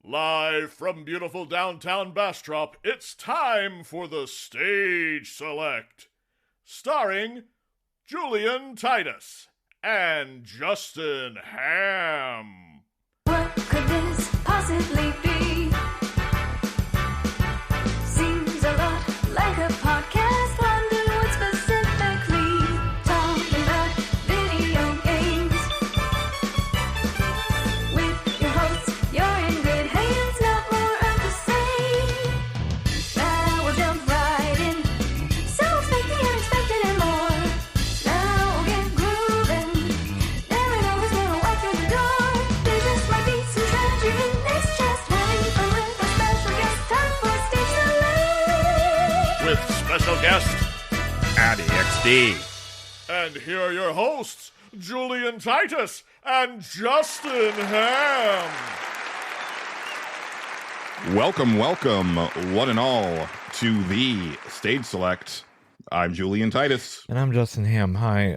Live from beautiful downtown Bastrop, it's time for the Stage Select. Starring Julian Titus and Justin Ham. What could this possibly be? Seems a lot like a podcast. Wonder what specifically. Talking about video games. With your hosts, you're in good hands. Not more to say. Now we'll jump right in. So expect the unexpected and more. Now we'll get grooving. Never know who's gonna walk through the door. There just might be some treasure in this chest. Having fun with a special guest. Time for Stage Select. With special guest, AddieXD. and here are your hosts, Julian Titus and Justin Ham. Welcome, one and all, to the Stage Select. I'm Julian Titus. And I'm Justin Ham. Hi.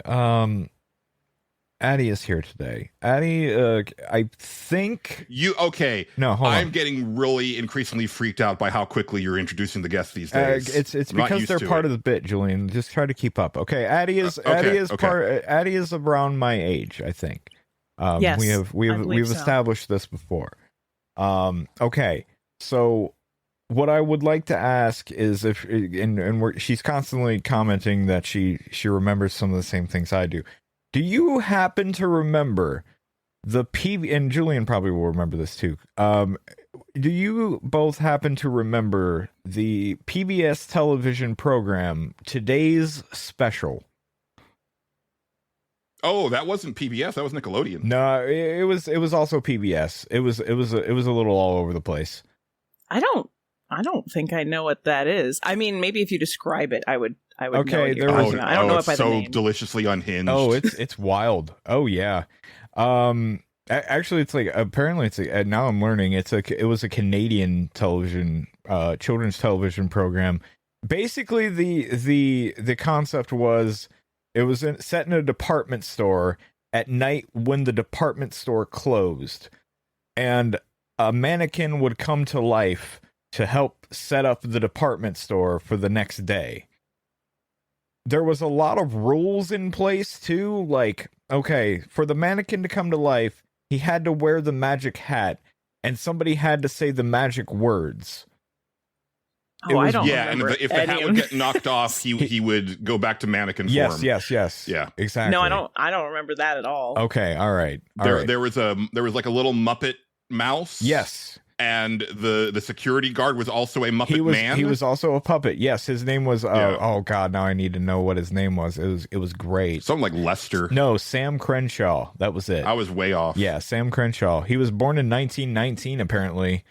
Addie is here today. Addie, I think... Okay. No, hold on. I'm getting really increasingly freaked out by how quickly you're introducing the guests these days. It's I'm not because used they're to part it. of the bit, Julian. Just try to keep up. Okay, Addie is okay. Addie is around my age, I think. Yes, we've so. established this before. Okay. So what I would like to ask is if she's constantly commenting that she remembers some of the same things I do. Do you happen to remember the and Julian probably will remember this too. Do you both happen to remember the PBS television program Today's Special? Oh, that wasn't PBS. That was Nickelodeon. No, it was also PBS. It was a little all over the place. I don't think I know what that is. I mean, maybe if you describe it, I would Okay, know what you're there talking was- about. I don't know it it's by so the name. deliciously unhinged. Oh, it's wild. Oh yeah. Actually, it's like apparently it's now I'm learning it was a Canadian television children's television program. Basically, the concept was it was set in a department store at night when the department store closed, and a mannequin would come to life to help set up the department store for the next day. There was a lot of rules in place too, like, okay, for the mannequin to come to life, he had to wear the magic hat, and somebody had to say the magic words. Oh, I don't Yeah, and remember if the hat any would of- get knocked off, he would go back to mannequin form. Yes. Yeah. Exactly. No, I don't remember that at all. Okay, all right. There was like a little Muppet mouse. Yes. And the security guard was also a Muppet man. He was also a puppet. Yes, his name was Yeah. oh god, now I need to know what his name was. It was great. Something like Lester. No, Sam Crenshaw. That was it. I was way off. Yeah, Sam Crenshaw. He was born in 1919 apparently.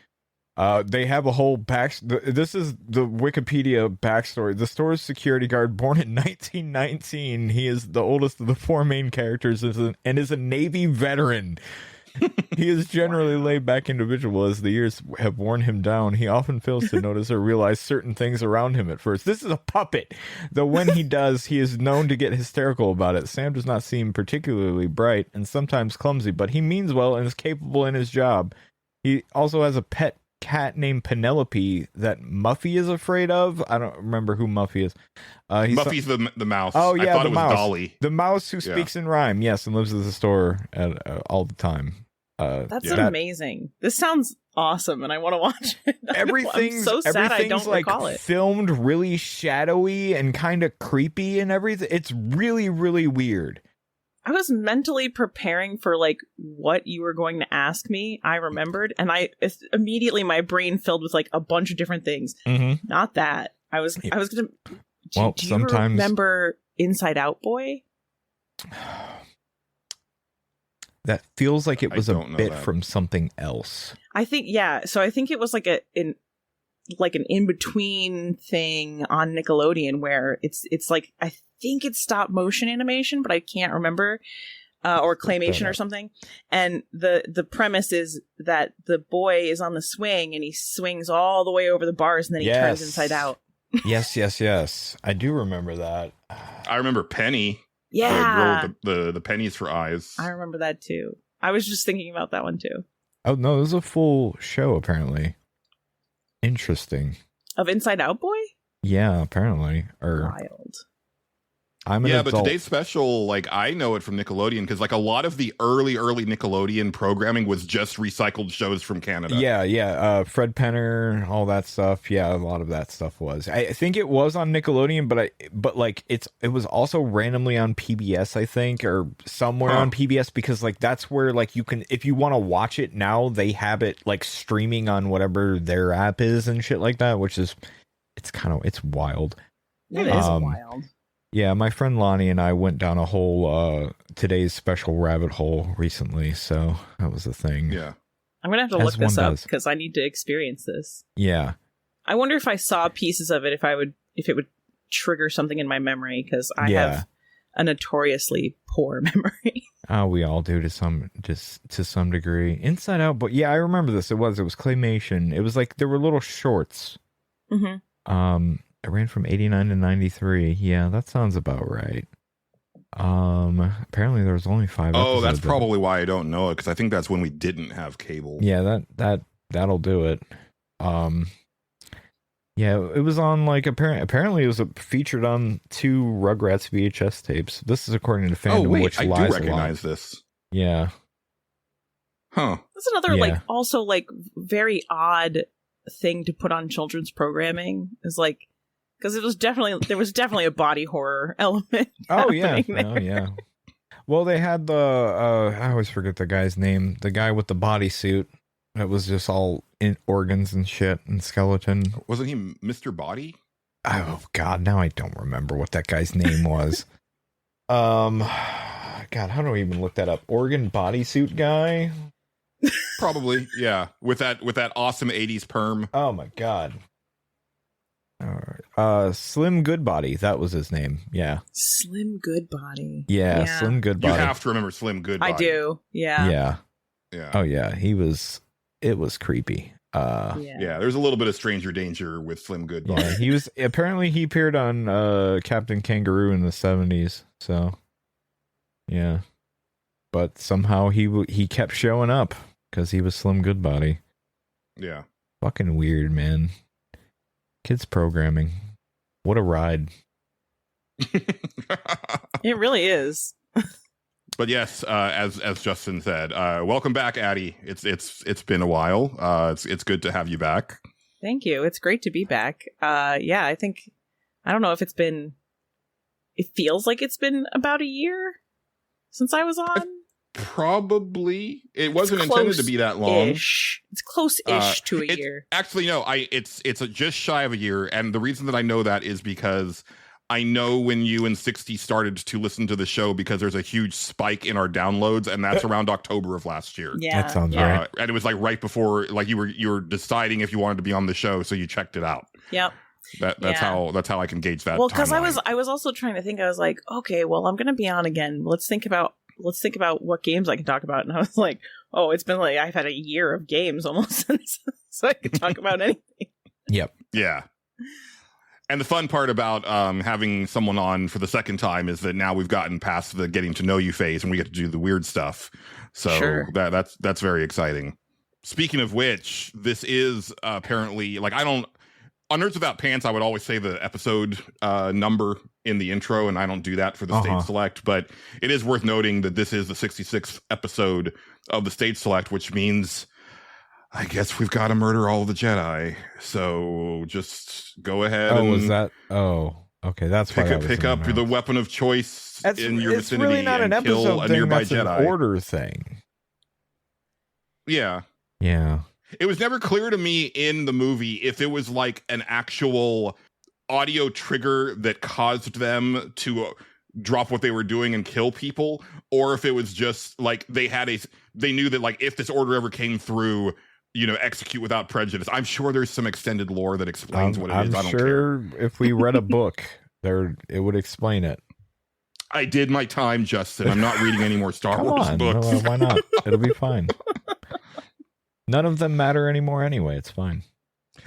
They have a whole this is the Wikipedia backstory. The store's security guard, born in 1919. He is the oldest of the four main characters and is a Navy veteran. He is generally laid back individual. As the years have worn him down, he often fails to notice or realize certain things around him at first. This is a puppet, though when he does, he is known to get hysterical about it. Sam does not seem particularly bright and sometimes clumsy, but he means well and is capable in his job. He also has a pet cat named Penelope that Muffy is afraid of. I don't remember who Muffy is. Muffy's the mouse. Oh yeah, I thought the it was mouse. Dolly. The mouse who speaks in rhyme. Yes, and lives at the store all the time. That's amazing. This sounds awesome, and I want to watch it. I'm so sad I don't like recall it. Filmed really shadowy and kind of creepy and everything. It's really, really weird. I was mentally preparing for like what you were going to ask me. I remembered, and immediately my brain filled with like a bunch of different things. Mm-hmm. Not that. I was gonna. Well, do you sometimes remember Inside Out Boy? That feels like it was a don't know bit that. from something else. I think So I think it was like an in-between thing on Nickelodeon where it's like I think it's stop motion animation, but I can't remember, or claymation or something. And the premise is that the boy is on the swing and he swings all the way over the bars and then he turns inside out. Yes. I do remember that. I remember Penny. Yeah, The girl with the pennies for eyes. I remember that too. I was just thinking about that one too. Oh no, it was a full show apparently. Interesting. Of Inside Out Boy? Yeah, apparently. Or Wild. I'm an Yeah, adult. but today's special, like, I know it from Nickelodeon because, like, a lot of the early Nickelodeon programming was just recycled shows from Canada. Yeah. Fred Penner, all that stuff. Yeah, a lot of that stuff was. I think it was on Nickelodeon, but like it was also randomly on PBS, I think, or somewhere on PBS, because like that's where like you can, if you want to watch it now, they have it like streaming on whatever their app is and shit like that, which is it's wild. It is wild. Yeah, my friend Lonnie and I went down a whole today's special rabbit hole recently, so that was the thing. Yeah. I'm gonna have to As look this one up does. because I need to experience this. Yeah. I wonder if I saw pieces of it, if it would trigger something in my memory, because I have a notoriously poor memory. Oh, we all do to some degree. Inside Out, but yeah, I remember this. It was claymation. It was like there were little shorts. Mm-hmm. It ran from 89 to 93. Yeah, that sounds about right. Apparently there was only 5 episodes. Oh, that's probably why I don't know it, because I think that's when we didn't have cable. Yeah, that'll do it. Yeah, it was on like apparently it was featured on 2 Rugrats VHS tapes. This is according to Fandom, Oh, wait, which I lies do a lot. recognize this. Yeah. Huh. That's another Yeah. like also like very odd thing to put on children's programming, is like, because there was definitely a body horror element. Oh yeah. happening Oh there. yeah. Well, they had the I always forget the guy's name. The guy with the bodysuit that was just all in organs and shit and skeleton. Wasn't he Mr. Body? Oh God, now I don't remember what that guy's name was. God, how do I even look that up? Organ bodysuit guy. Probably, yeah. With that awesome 80s perm. Oh my God. Slim Goodbody, that was his name. Yeah. Slim Goodbody. Yeah, Slim You Goodbody. have to remember Slim Goodbody. I do. Yeah. Yeah. Yeah. Oh yeah, it was creepy. Yeah, there's a little bit of stranger danger with Slim Goodbody. Yeah, he appeared on Captain Kangaroo in the 70s, so yeah. But somehow he kept showing up because he was Slim Goodbody. Yeah. Fucking weird, man. Kids programming. What a ride. It really is. But yes, as Justin said, welcome back, Addie. It's been a while. It's good to have you back. Thank you. It's great to be back. Yeah, I don't know if it feels like it's been about a year since I was on. Probably. It wasn't intended to be that long. It's close-ish to a year. Actually, no. It's just shy of a year, and the reason that I know that is because I know when you and 60 started to listen to the show, because there's a huge spike in our downloads, and that's around October of last year. Yeah, That sounds right. And it was like right before, like you were deciding if you wanted to be on the show, so you checked it out. Yep. That's how I can gauge that. Well, because timeline. I was also trying to think. I was like, okay, well, I'm going to be on again. Let's think about what games I can talk about. And I was like, oh, it's been like I've had a year of games almost since, so I can talk about anything. Yep. Yeah. And the fun part about having someone on for the second time is that now we've gotten past the getting to know you phase and we get to do the weird stuff. So Sure. that's very exciting. Speaking of which, this is apparently like on Nerds Without Pants, I would always say the episode number in the intro, and I don't do that for the Stage Select, but it is worth noting that this is the 66th episode of the Stage Select, which means I guess we've got to murder all of the Jedi. So just go ahead and was that? Oh, okay. That's why that was pick in up the the notes. weapon of choice in your It's vicinity really not an and kill episode a thing. nearby That's Jedi. an order thing. Yeah. Yeah. It was never clear to me in the movie if it was like an actual audio trigger that caused them to drop what they were doing and kill people, or if it was just like they knew that like if this order ever came through, execute without prejudice. I'm sure there's some extended lore that explains what it is. I don't care. If we read a book, it would explain it. I did my time, Justin. I'm not reading any more Star Come Wars on, books. no, why not? It'll be fine. None of them matter anymore anyway. It's fine.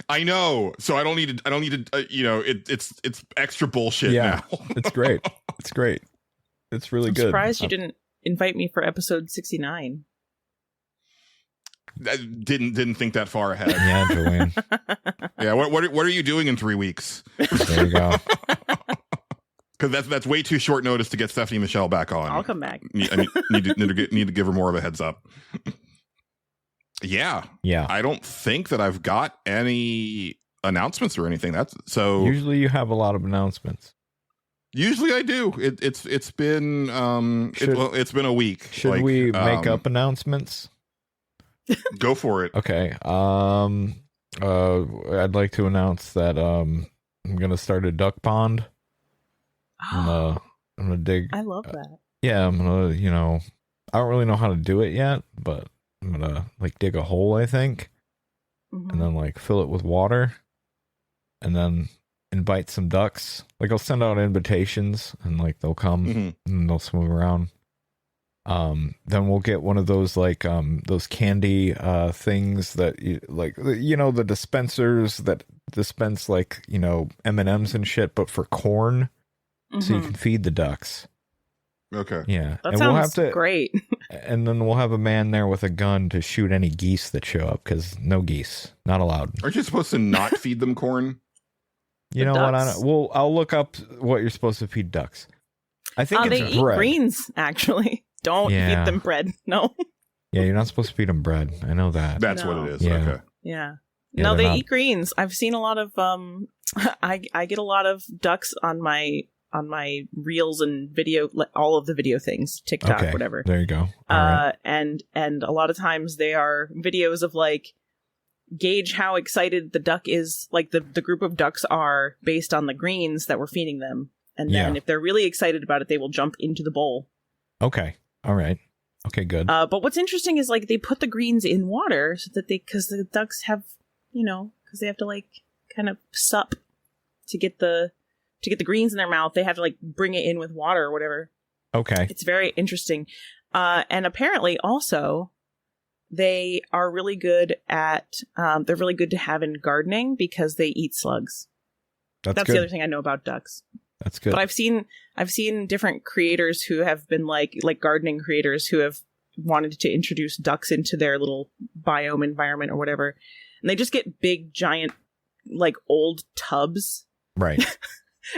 I know. So I don't need to. It's extra bullshit Yeah, now. it's great. It's great. It's really I'm good. surprised you didn't invite me for episode 69. I didn't think that far ahead. Yeah, Julian. Yeah, what are you doing in 3 weeks? There you go. Because that's way too short notice to get Stephanie Michelle back on. I'll come back. I need to give her more of a heads up. Yeah. I don't think that I've got any announcements or anything. That's so. Usually you have a lot of announcements. Usually I do. It's been it's been a week. Should we make up announcements? Go for it. Okay. I'd like to announce that I'm gonna start a duck pond. I'm gonna dig. I love that. Yeah, I'm gonna. I don't really know how to do it yet, but I'm gonna dig a hole, I think, and then fill it with water, and then invite some ducks. I'll send out invitations, and they'll come and they'll swim around. Then we'll get one of those those candy things that the dispensers that dispense M&Ms and shit, but for corn, so you can feed the ducks. Okay. Yeah, that and sounds great. And then we'll have a man there with a gun to shoot any geese that show up, because no geese, not allowed. Aren't you supposed to not feed them corn? You know ducks. what? I'll look up what you're supposed to feed ducks. I think They it's eat bread. greens, actually. Don't feed them bread. No. Yeah, you're not supposed to feed them bread. I know that. That's what it is. Yeah. Okay. Yeah. Yeah, No, they're they not- eat greens. I've seen a lot of I get a lot of ducks on my reels and video, all of the video things, TikTok, Okay, whatever. there you go. All right. And a lot of times they are videos of gauge how excited the duck is, the group of ducks are based on the greens that we're feeding them. And then if they're really excited about it, they will jump into the bowl. Okay. All right. Okay, good. But what's interesting is they put the greens in water so that because the ducks have, because they have to kind of sup to get the greens in their mouth. They have to bring it in with water or whatever. Okay. It's very interesting. And apparently also they are really good at, they're really good to have in gardening because they eat slugs. That's good. the other thing I know about ducks. That's good. But I've seen different creators who have been like gardening creators who have wanted to introduce ducks into their little biome environment or whatever. And they just get big, giant, old tubs. Right.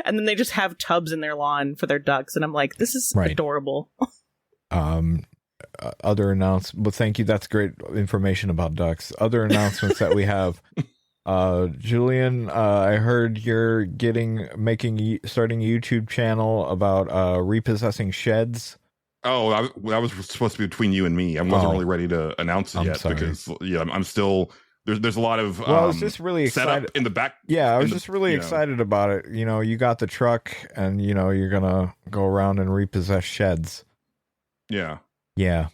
And then they just have tubs in their lawn for their ducks. And I'm like, this is adorable. Other announcements. Well, thank you. That's great information about ducks. Other announcements that we have. Julian, I heard you're starting a YouTube channel about repossessing sheds. Oh, that was supposed to be between you and me. I wasn't really ready to announce it yet because I'm still there's a lot of I was just really excited in the back. Yeah, I was just really excited about it. You got the truck, and you're gonna go around and repossess sheds. Yeah. Yeah.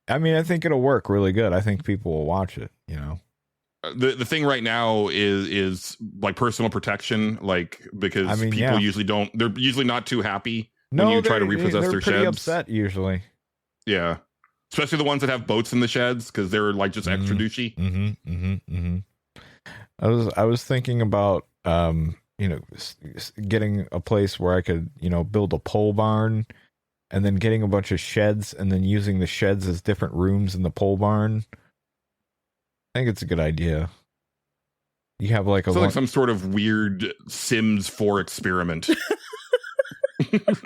I mean, I think it'll work really good. I think people will watch it. The thing right now is personal protection, because people usually they're usually not too happy when you try to repossess their sheds. They're pretty upset usually. Yeah, especially the ones that have boats in the sheds because they're just extra douchey. I was thinking about getting a place where I could build a pole barn, and then getting a bunch of sheds, and then using the sheds as different rooms in the pole barn. I think it's a good idea. You have like some sort of weird Sims 4 experiment.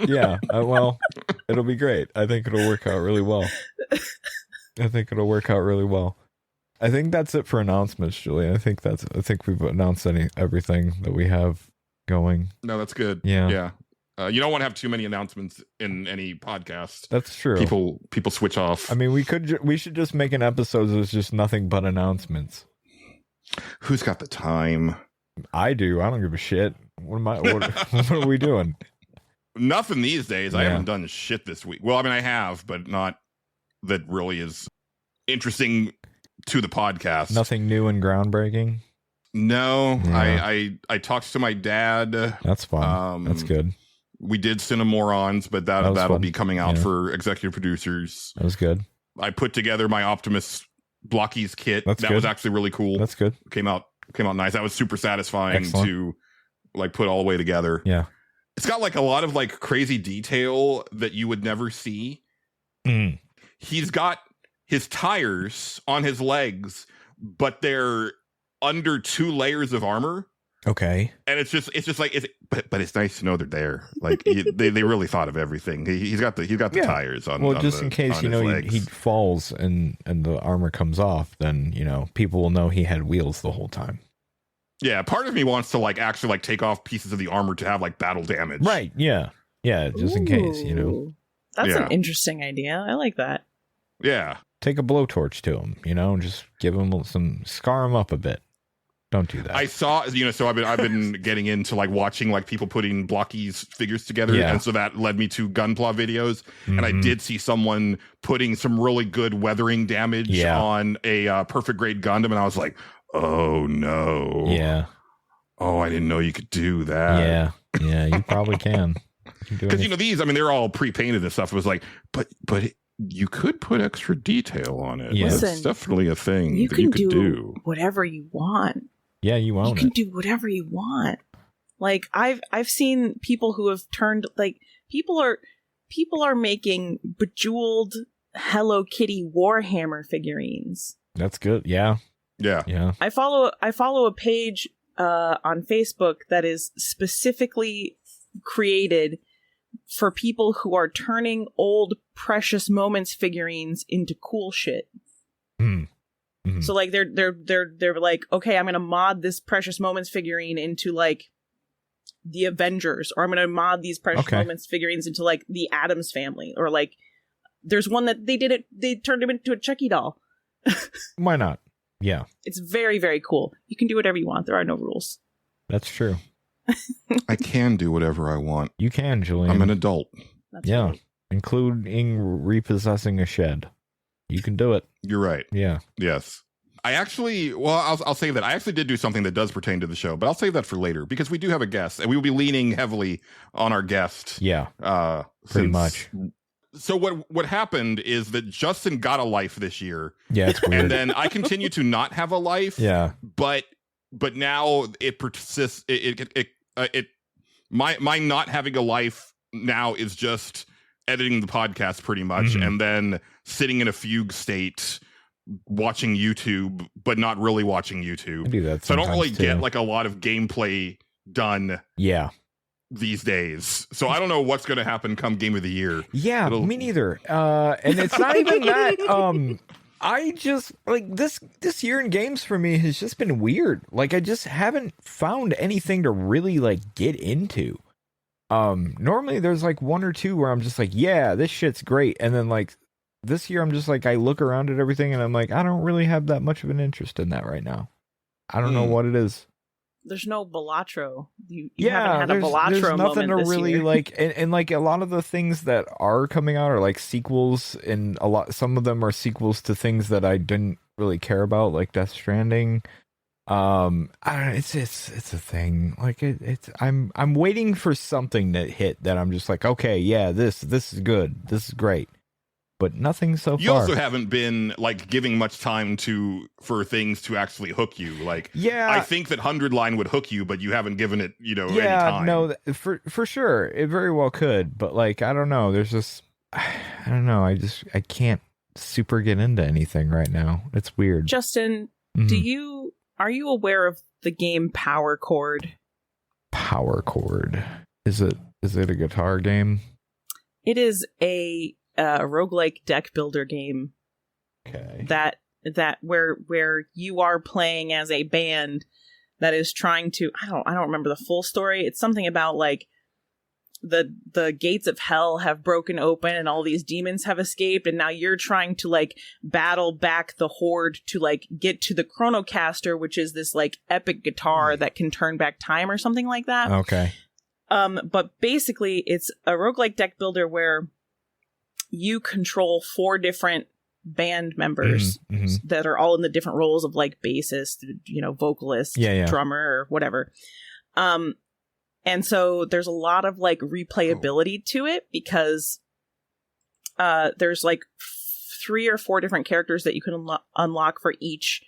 Yeah, well, it'll be great. I think it'll work out really well. I think that's it for announcements, Julian. I think we've announced everything that we have going. No, that's good. Yeah. You don't want to have too many announcements in any podcast. That's true. People switch off. I mean, we should just make an episode that's just nothing but announcements. Who's got the time? I do. I don't give a shit. What are we doing? Nothing these days. I haven't done shit this week. Well, I mean, I have, but not that really is interesting to the podcast. Nothing new and groundbreaking. No, Yeah. I talked to my dad. That's fun. That's good. We did Cinemorons, but that'll fun. be coming out for executive producers. That was good. I put together my Optimus Blockies kit. That's that good. was actually really cool. That's good. Came out nice. That was super satisfying Excellent. to put all the way together. Yeah. It's got a lot of crazy detail that you would never see. Mm. He's got his tires on his legs, but they're under 2 layers of armor. Okay. And it's just like, but it's nice to know they're there. Like they really thought of everything. He's got the tires on. Well, on just the, in case, on his legs. he falls and the armor comes off, then, people will know he had wheels the whole time. Yeah, part of me wants to like actually like take off pieces of the armor to have like battle damage. Right. Yeah. Yeah. Just in case, Ooh. That's an interesting idea. I like that. Yeah. Take a blowtorch to him, just give him scar him up a bit. Don't do that. I saw, so I've been getting into like watching like people putting Blocky's figures together, and so that led me to Gunpla videos, and I did see someone putting some really good weathering damage on a perfect grade Gundam, and I was like, oh no, oh, I didn't know you could do that. Yeah, you probably can. Because these, I mean, they're all pre-painted and stuff. It was like, but you could put extra detail on it. Yeah. That's definitely a thing you that can you could do. Whatever you want. Yeah, you own it. You can do whatever you want. Like I've seen people who have turned like people are making bejeweled Hello Kitty Warhammer figurines. That's good. Yeah. I follow a page on Facebook that is specifically created for people who are turning old Precious Moments figurines into cool shit. Mm-hmm. So like they're like, okay, I'm gonna mod this Precious Moments figurine into like the Avengers, or I'm gonna mod these Precious Moments figurines into like the Addams Family, or like there's one that they turned him into a Chucky doll. Why not? Yeah, it's very, very cool. You can do whatever you want. There are no rules. That's true. I can do whatever I want. You can, Julian. I'm an adult. That's right. Including repossessing a shed. You can do it. You're right. Yeah. Yes. I actually, I'll save that. I actually did do something that does pertain to the show, but I'll save that for later because we do have a guest, and we will be leaning heavily on our guest. Yeah. Pretty much. So what happened is that Justin got a life this year. Yeah, it's weird. And then I continue to not have a life. Yeah. But now it persists. My not having a life now is just editing the podcast pretty much, and then sitting in a fugue state, watching YouTube, but not really watching YouTube. I do that so I don't really get like a lot of gameplay done. Yeah. These days. So I don't know what's going to happen come Game of the Year. Yeah, me neither. And it's not even that. I just like this year in games for me has just been weird. Like I just haven't found anything to really like get into. Normally there's like one or two where I'm just like, yeah, this shit's great. And then like this year I'm just like, I look around at everything and I'm like, I don't really have that much of an interest in that right now. I don't know what it is. There's no Balatro. You haven't had a Balatro there's nothing moment to really year. like, and like a lot of the things that are coming out are like sequels, and some of them are sequels to things that I didn't really care about, like Death Stranding. I don't know. It's a thing. Like I'm waiting for something to hit that I'm just like, okay, yeah, this is good. This is great. But nothing so far. You also haven't been like giving much time for things to actually hook you. Like, I think that 100 Line would hook you, but you haven't given it, any time. No, for sure, it very well could. But like, I don't know. There's just, I don't know. I can't super get into anything right now. It's weird. Justin, are you aware of the game Power Chord? Power Chord. Is it a guitar game? It is a roguelike deck builder game. Okay. That where you are playing as a band that is trying to I don't remember the full story. It's something about like the gates of hell have broken open and all these demons have escaped, and now you're trying to like battle back the horde to like get to the Chronocaster, which is this like epic guitar that can turn back time or something like that. Okay. But basically it's a roguelike deck builder where you control 4 different band members that are all in the different roles of like bassist, vocalist, drummer, or whatever. And so there's a lot of like replayability to it because there's like 3 or 4 different characters that you can unlock for each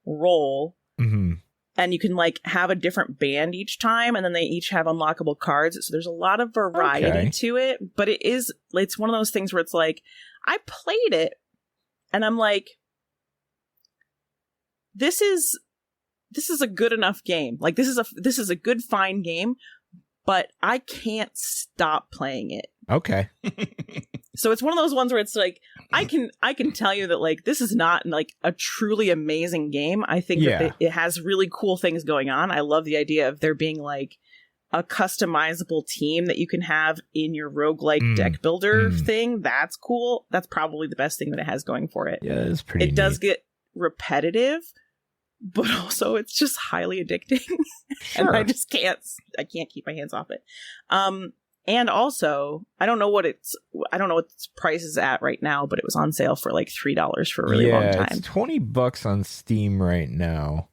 role. Mm-hmm. And you can like have a different band each time, and then they each have unlockable cards. So there's a lot of variety to it, but it's one of those things where it's like, I played it And I'm like, this is a good enough game. Like, this is a good, fine game, but I can't stop playing it. Okay. So it's one of those ones where it's like, I can tell you that, like, this is not like a truly amazing game. I think that it has really cool things going on. I love the idea of there being like a customizable team that you can have in your roguelike deck builder thing. That's cool. That's probably the best thing that it has going for it. Yeah, it's pretty It neat. does get repetitive, but also it's just highly addicting. Sure. And I can't keep my hands off it. And also, I don't know what its price is at right now, but it was on sale for like $3 for a really long time. It's $20 on Steam right now.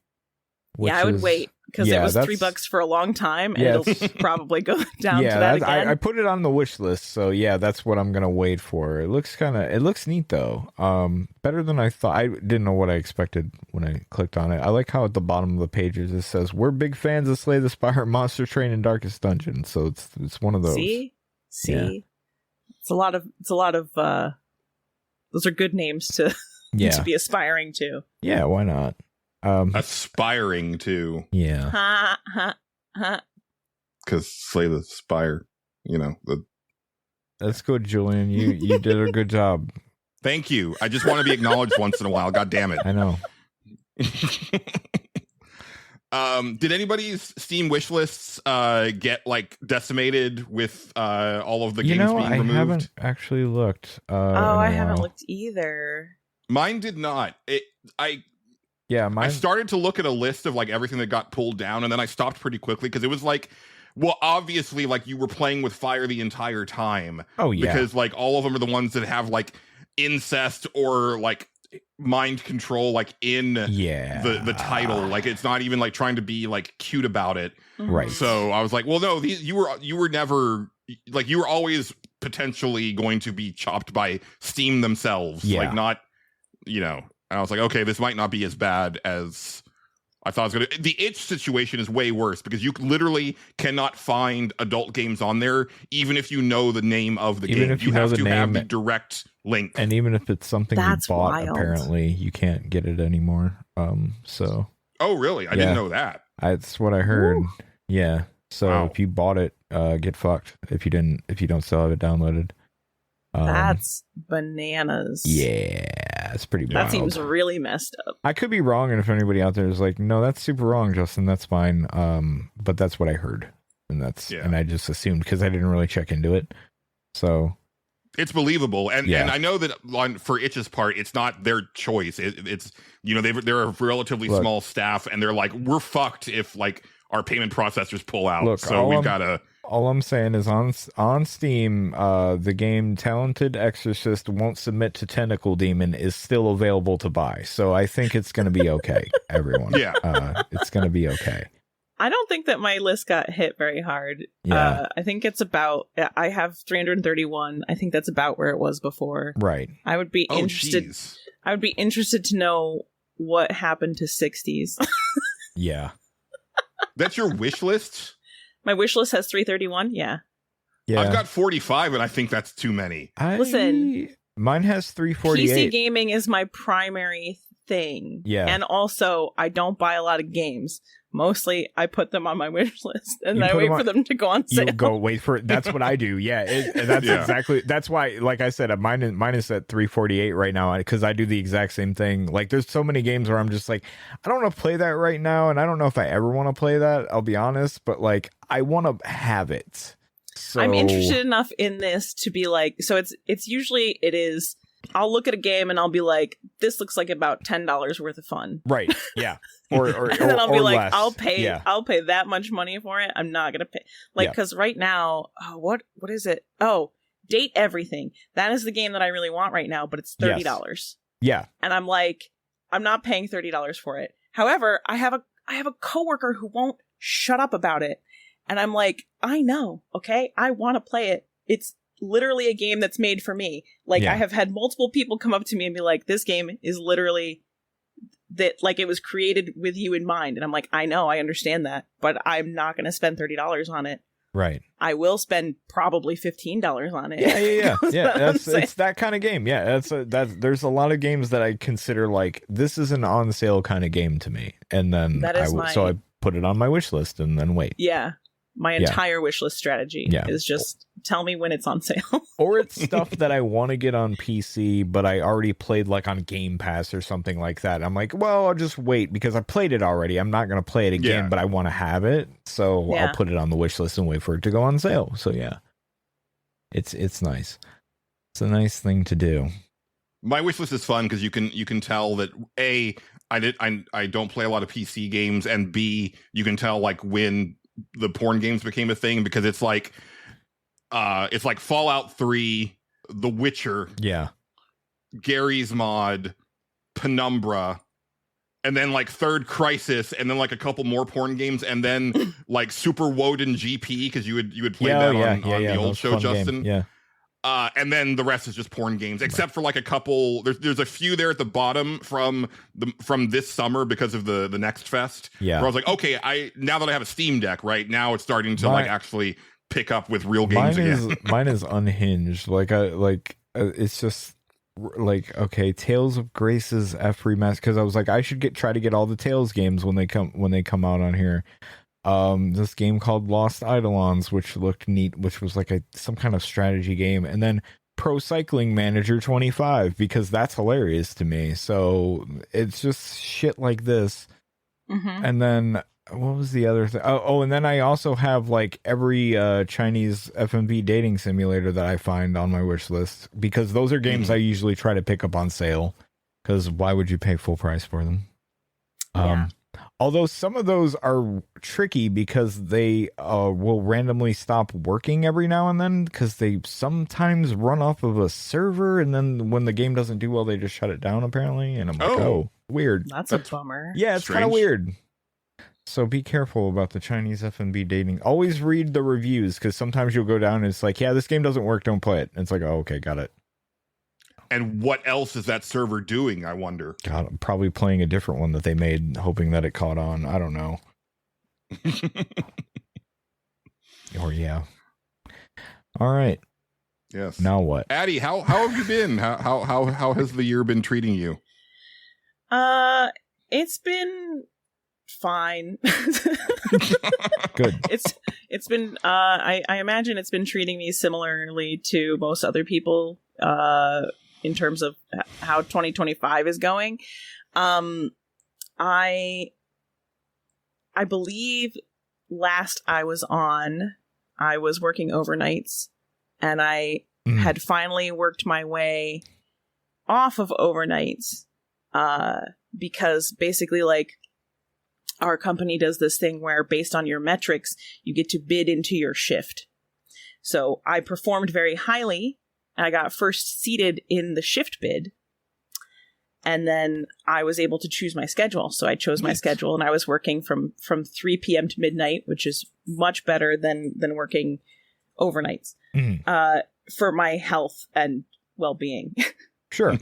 Yeah, I would wait because it was $3 for a long time, and it'll probably go down to that again. I put it on the wish list, so yeah, that's what I'm gonna wait for. It looks neat though. Better than I thought. I didn't know what I expected when I clicked on it. I like how at the bottom of the pages it says we're big fans of Slay the Spire, Monster Train, and Darkest Dungeon. So it's one of those. See, Yeah. it's a lot of those are good names to to be aspiring to. Yeah, why not? Aspiring to. Yeah. Ha ha ha. Because Slay the Spire, That's good, Julian. You did a good job. Thank you. I just want to be acknowledged once in a while. God damn it. I know. Did anybody's Steam wish lists get like decimated with all of the games being removed? I haven't actually looked. I haven't looked either. Mine did not. Mine. I started to look at a list of like everything that got pulled down, and then I stopped pretty quickly because it was like, well, obviously, like you were playing with fire the entire time. Oh yeah, because like all of them are the ones that have like incest or like mind control, like in the title. Like it's not even like trying to be like cute about it, right? So I was like, well, no, you were never like, you were always potentially going to be chopped by Steam themselves, like not, And I was like, okay, this might not be as bad as I thought it was going to. The itch situation is way worse because you literally cannot find adult games on there, even if you know the name of the game. If you have know to the have name, the direct link. And even if it's something That's you bought, wild. apparently you can't get it anymore. So. Oh, really? I didn't know that. That's what I heard. Ooh. Yeah. So if you bought it, get fucked. If you don't still have it downloaded. That's bananas. Yeah, it's pretty wild. That seems really messed up. I could be wrong, and if anybody out there is like, no, that's super wrong, Justin, that's fine. But that's what I heard, and and I just assumed because I didn't really check into it. So it's believable, and I know that for Itch's part, it's not their choice. It's they're a relatively small staff, and they're like, we're fucked if like our payment processors pull out. So we've got to. All I'm saying is on Steam, the game Talented Exorcist Won't Submit to Tentacle Demon is still available to buy. So I think it's going to be okay, everyone. Yeah. It's going to be okay. I don't think that my list got hit very hard. Yeah. I think it's about, I have 331. I think that's about where it was before. Right. I would be interested. Geez. I would be interested to know what happened to 60s. Yeah. That's your wish list? My wish list has 331. Yeah. I've got 45, and I think that's too many. Listen, mine has 348. PC gaming is my primary thing. Yeah. And also, I don't buy a lot of games. Mostly, I put them on my wish list, and I wait for them to go on sale. You go wait for it. That's what I do. Yeah, exactly. That's why, like I said, mine is at 348 right now because I do the exact same thing. Like, there's so many games where I'm just like, I don't want to play that right now, and I don't know if I ever want to play that. I'll be honest, but like, I want to have it. So I'm interested enough in this to be like, so it's usually it is. I'll look at a game and I'll be like, this looks like about $10 worth of fun. Right. Yeah. Or and then I'll be like, less. I'll pay that much money for it. I'm not gonna pay because right now, what is it? Oh, Date Everything. That is the game that I really want right now, but it's $30. Yes. Yeah. And I'm like, I'm not paying $30 for it. However, I have a coworker who won't shut up about it. And I'm like, I know, okay? I want to play it. It's literally a game that's made for me. Like, I have had multiple people come up to me and be like, this game is literally that, like, it was created with you in mind. And I'm like, I know, I understand that, but I'm not going to spend $30 on it. Right. I will spend probably $15 on it. Yeah. That's what I'm It's that kind of game. Yeah, there's a lot of games that I consider like this is an on sale kind of game to me, and then so I put it on my wish list and then wait. Yeah, my entire wish list strategy is just tell me when it's on sale. Or it's stuff that I want to get on PC, but I already played like on Game Pass or something like that. I'm like, well, I'll just wait because I played it already. I'm not going to play it again, but I want to have it. So I'll put it on the wish list and wait for it to go on sale. So yeah, it's nice. It's a nice thing to do. My wish list is fun because you can tell that I don't play a lot of PC games, and B, you can tell like when the porn games became a thing because it's like Fallout 3, The Witcher, Gary's Mod, Penumbra, and then like Third Crisis, and then like a couple more porn games, and then like Super Woden GP because you would play that on the old show, Justin. Game. Yeah. And then the rest is just porn games, except for like a couple. There's a few there at the bottom from this summer because of the Next Fest. Yeah, where I was like, okay, now that I have a Steam Deck, right now it's starting to like actually pick up with real games again. Mine is unhinged. It's just like, okay, Tales of Grace's F remaster, because I was like, I should try to get all the Tales games when they come out on here. This game called Lost Eidolons, which looked neat, which was like some kind of strategy game, and then Pro Cycling Manager 25 because that's hilarious to me. So it's just shit like this. And then what was the other thing? Oh, and then I also have like every Chinese FMV dating simulator that I find on my wish list because those are games I usually try to pick up on sale because why would you pay full price for them? Although some of those are tricky because they will randomly stop working every now and then because they sometimes run off of a server, and then when the game doesn't do well, they just shut it down apparently. And I'm like, oh weird. That's a bummer. Yeah, it's kind of weird. So be careful about the Chinese FMB dating. Always read the reviews because sometimes you'll go down and it's like, yeah, this game doesn't work, don't play it. And it's like, oh, okay, got it. And what else is that server doing, I wonder? God, I'm probably playing a different one that they made, hoping that it caught on. I don't know. Or yeah. All right. Yes. Now what? Addie, how have you been? How has the year been treating you? It's been fine. Good. It's been I imagine it's been treating me similarly to most other people in terms of how 2025 is going. I believe last I was working overnights, and I had finally worked my way off of overnights because basically, like, our company does this thing where based on your metrics, you get to bid into your shift. So I performed very highly, and I got first seated in the shift bid. And then I was able to choose my schedule. So I chose my schedule, and I was working from 3 p.m. to midnight, which is much better than working overnights for my health and well-being. Sure.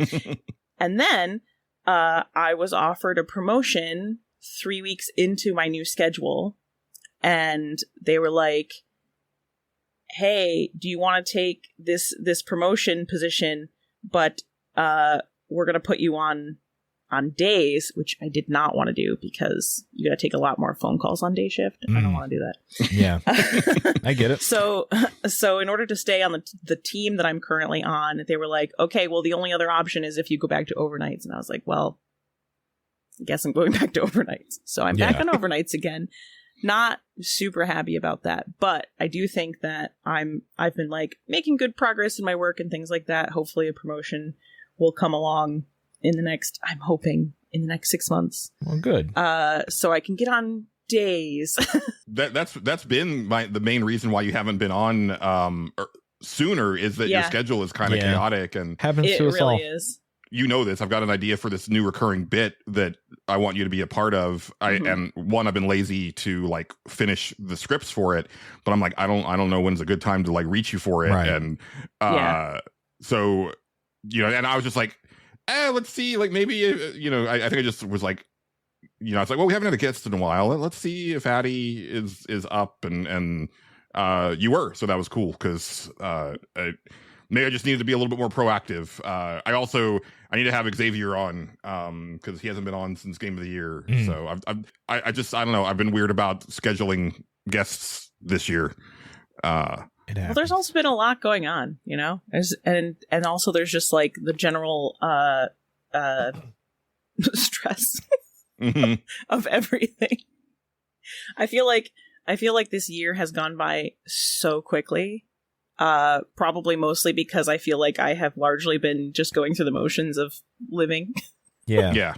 And then I was offered a promotion 3 weeks into my new schedule, and they were like, hey, do you want to take this promotion position, but we're going to put you on days, which I did not want to do because you got to take a lot more phone calls on day shift. I don't want to do that. Yeah. I get it. So in order to stay on the team that I'm currently on, they were like, okay, well, the only other option is if you go back to overnights. And I was like, well, I guess I'm going back to overnights. So I'm back on overnights again. Not super happy about that, but I do think that I've been like making good progress in my work and things like that. Hopefully a promotion will come along I'm hoping in the next 6 months. Well, good. So I can get on days. That's been the main reason why you haven't been on sooner is that your schedule is kind of chaotic, and happens to us all. It really is. You know this. I've got an idea for this new recurring bit that I want you to be a part of. I've been lazy to like finish the scripts for it, but I'm like, I don't know when's a good time to like reach you for it. Right. And so, and I was just like, let's see, like maybe, I think I just was like, it's like, well, we haven't had a guest in a while. Let's see if Addie is up and you were, so that was cool because maybe I just needed to be a little bit more proactive. I need to have Xavier on because he hasn't been on since Game of the Year. So I don't know. I've been weird about scheduling guests this year. Well, there's also been a lot going on, you know, and also there's just like the general stress of everything. I feel like this year has gone by so quickly. Probably mostly because I feel like I have largely been just going through the motions of living. Yeah.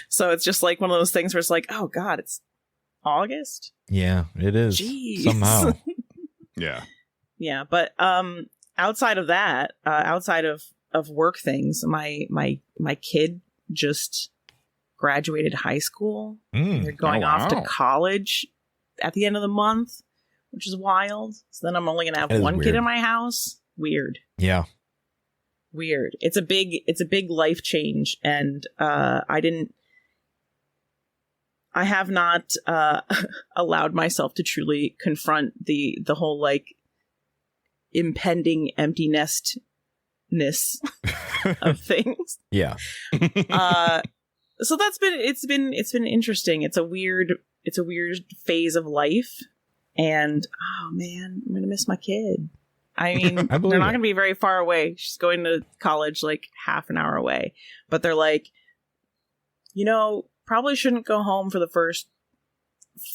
So it's just like one of those things where it's like, oh God, it's August. Yeah, it is. Jeez. Somehow. Yeah. Yeah, but outside of that, outside of work things, my kid just graduated high school. They're going off to college at the end of the month, which is wild. So then I'm only gonna have one kid in my house. Weird. Yeah. Weird. It's a big life change, and I have not allowed myself to truly confront the whole like impending empty nestness of things. Yeah. So it's been interesting. It's a weird phase of life, and oh man, I'm gonna miss my kid. I mean, they're not gonna be very far away. She's going to college like half an hour away, but they're like, you know, probably shouldn't go home for the first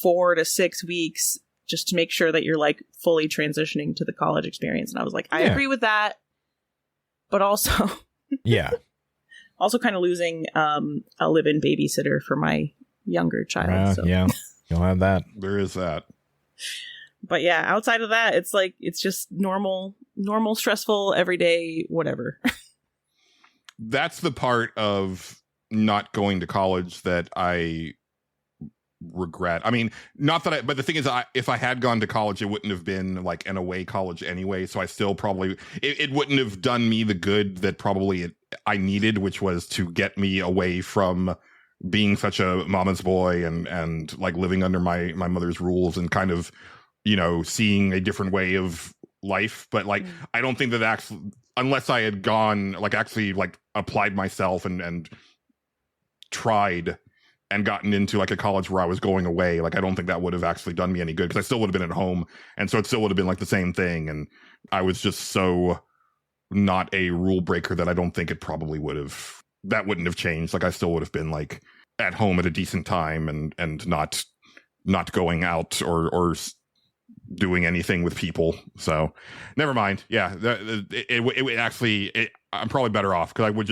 4 to 6 weeks just to make sure that you're like fully transitioning to the college experience. And I was like, I agree with that, but also, also kind of losing a live-in babysitter for my younger child. So. Yeah, you'll have that. There is that. But yeah, outside of that, it's like it's just normal, stressful, everyday, whatever. That's the part of not going to college that I regret. I mean, not that but the thing is, if I had gone to college, it wouldn't have been like an away college anyway. So I still probably, it wouldn't have done me the good that probably I needed, which was to get me away from being such a mama's boy and like living under my mother's rules and kind of, you know, seeing a different way of life. But like, I don't think that actually, unless I had gone, like actually like applied myself and tried and gotten into like a college where I was going away, like I don't think that would have actually done me any good because I still would have been at home. And so it still would have been like the same thing. And I was just so not a rule breaker that I don't think it probably would have, that wouldn't have changed. Like I still would have been like at home at a decent time and not going out or doing anything with people. So never mind. Yeah. It actually, I'm probably better off because I would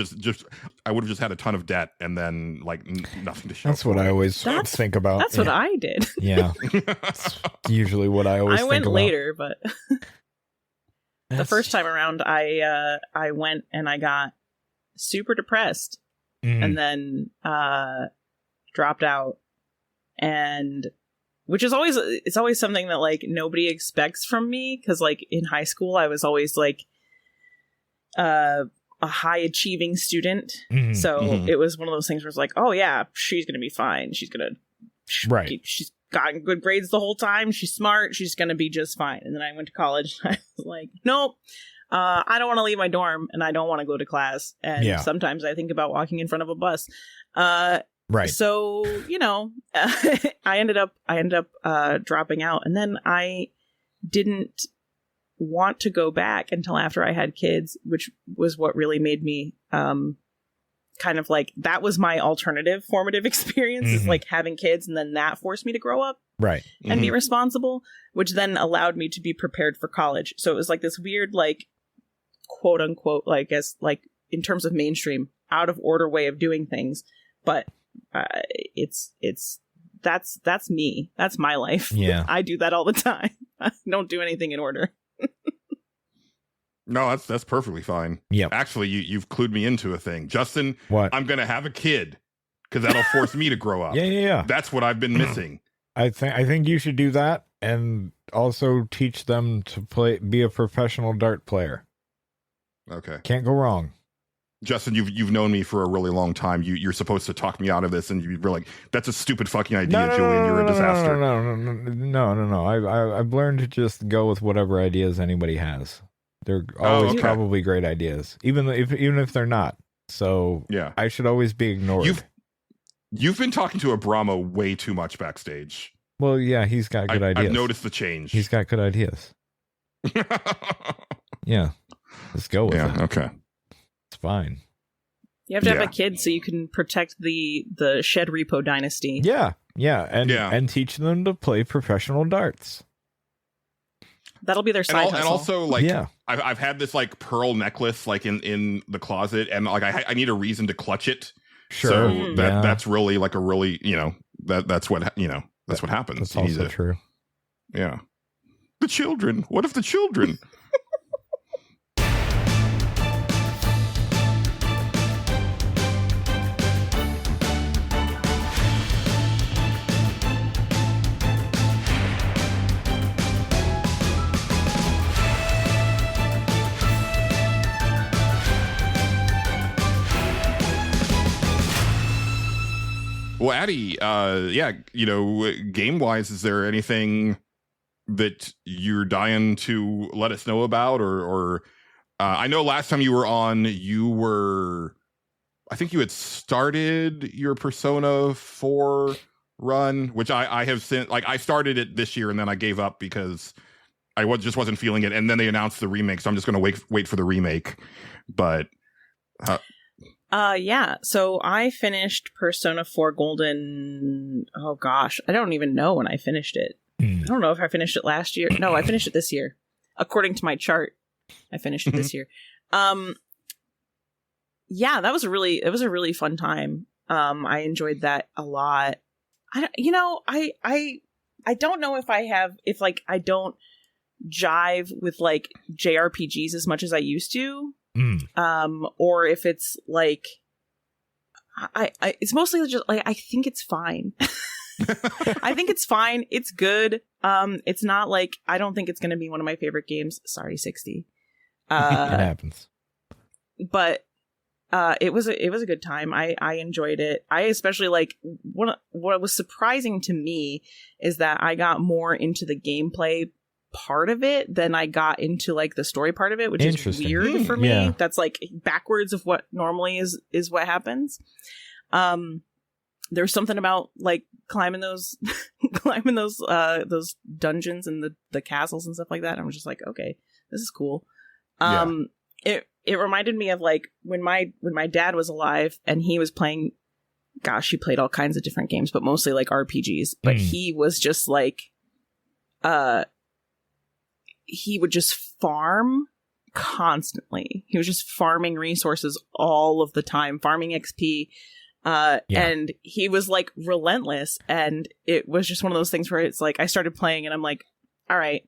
I would have just had a ton of debt and then like nothing to show. That's what I always think about. That's what I did. Yeah. That's usually what I always think about. I went later, but the first time around I went and I got super depressed and then dropped out, and which is always something that like nobody expects from me because like in high school I was always like a high achieving student. It was one of those things where it's like, oh yeah, she's gonna be fine, she's gotten good grades the whole time, she's smart, she's gonna be just fine. And then I went to college and I was like, nope, I don't want to leave my dorm and I don't want to go to class, and sometimes I think about walking in front of a bus. So, you know, I ended up dropping out, and then I didn't want to go back until after I had kids, which was what really made me kind of like, that was my alternative formative experience, is like having kids, and then that forced me to grow up and be responsible, which then allowed me to be prepared for college. So it was like this weird, like, quote unquote, like, as like in terms of mainstream, out of order way of doing things, but that's me. That's my life. Yeah. I do that all the time. I don't do anything in order. No, that's perfectly fine. Yeah. Actually, you've clued me into a thing. Justin, what? I'm going to have a kid because that'll force me to grow up. Yeah. That's what I've been missing. I think you should do that, and also teach them to be a professional dart player. Okay. Can't go wrong. Justin, you've known me for a really long time. You're supposed to talk me out of this, and you were like, "That's a stupid fucking idea, Julian. You're a disaster." No. I've learned to just go with whatever ideas anybody has. They're always probably great ideas, even if they're not. So yeah, I should always be ignored. You've been talking to Abramo way too much backstage. Well, yeah, he's got good ideas. I've noticed the change. He's got good ideas. Yeah, let's go with it. Okay. It's fine. You have to have a kid so you can protect the Shed Repo dynasty. Yeah, and teach them to play professional darts. That'll be their side hustle. And also, like, I've had this like pearl necklace like in the closet, and like I need a reason to clutch it. Sure, so that's really like a really that's what that's what happens. That's also true. Yeah, the children. What if the children? Well, Addie, game-wise, is there anything that you're dying to let us know about? Or I know last time you were on, I think you had started your Persona 4 run, which I have since, like, I started it this year and then I gave up because I just wasn't feeling it. And then they announced the remake, so I'm just going to wait for the remake. But... so I finished Persona 4 Golden, oh gosh, I don't even know when I finished it. I don't know if I finished it last year. No, I finished it this year. According to my chart, I finished it this year. That was a really fun time. I enjoyed that a lot. I don't know if I don't jive with like JRPGs as much as I used to. Or if it's like it's mostly just like I think it's fine. I think it's fine. It's good. It's not like I don't think it's going to be one of my favorite games. Sorry, 60. It happens. But it was a good time. I enjoyed it. I especially like what was surprising to me is that I got more into the gameplay part of it than I got into like the story part of it, which is weird for me. Yeah. That's like backwards of what normally is what happens. There's something about like climbing those dungeons and the castles and stuff like that. I'm just like, okay, this is cool. It reminded me of like when my dad was alive and he was playing, gosh, he played all kinds of different games, but mostly like RPGs. But he was just like, he would just farm constantly. He was just farming resources all of the time, farming XP. And he was like relentless. And it was just one of those things where it's like, I started playing and I'm like, all right,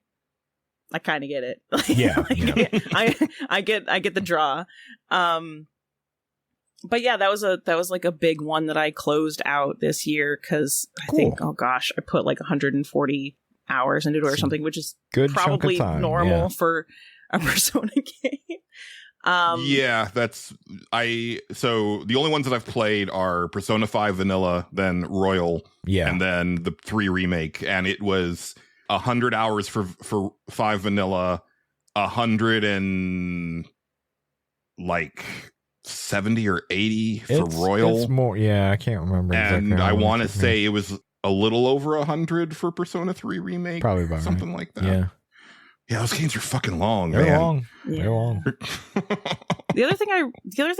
I kind of get it. I get the draw. But yeah, that was like a big one that I closed out this year. Cause I think, oh gosh, I put like 140 hours into it or something, which is probably normal for a Persona game. So the only ones that I've played are Persona 5 Vanilla, then Royal, and then the 3 remake, and it was 100 hours for 5 Vanilla, 100 and like 70 or 80 for Royal. It's more, I can't remember. And I want to say it was a little over 100 for Persona 3 remake, probably about something like that. Yeah, those games are fucking long. They're long. They're long. The other thing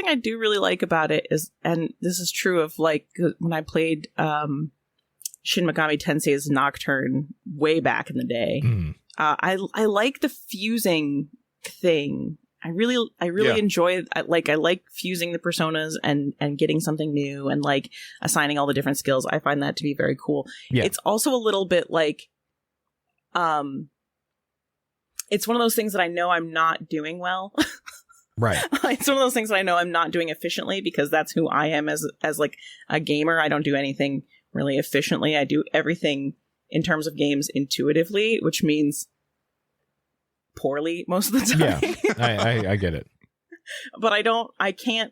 I do really like about it is, and this is true of like when I played Shin Megami Tensei's Nocturne way back in the day. I like the fusing thing. I really enjoy. I like fusing the personas and getting something new and like assigning all the different skills. I find that to be very cool. Yeah. It's also a little bit like, it's one of those things that I know I'm not doing well. Right. It's one of those things that I know I'm not doing efficiently because that's who I am as like a gamer. I don't do anything really efficiently. I do everything in terms of games intuitively, which means poorly most of the time. Yeah, I get it. But I can't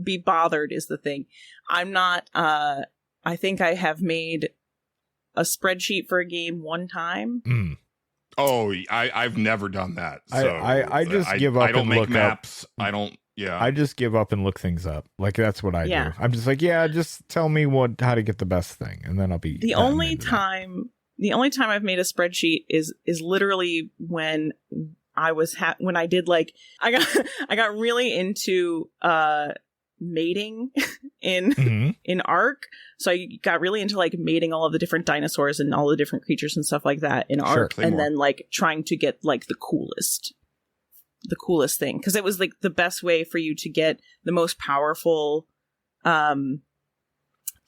be bothered is the thing. I'm not. I think I have made a spreadsheet for a game one time. Mm. Oh, I've never done that. So I just give up I don't and make look maps. up. I don't. Yeah. I just give up and look things up. Like that's what I Yeah. do. I'm just like, yeah, just tell me how to get the best thing, and then I'll be. The only time I've made a spreadsheet is literally when I was when I did like I got really into mating in Ark. So I got really into like mating all of the different dinosaurs and all the different creatures and stuff like that in Ark, and then like trying to get like the coolest thing, because it was like the best way for you to get the most powerful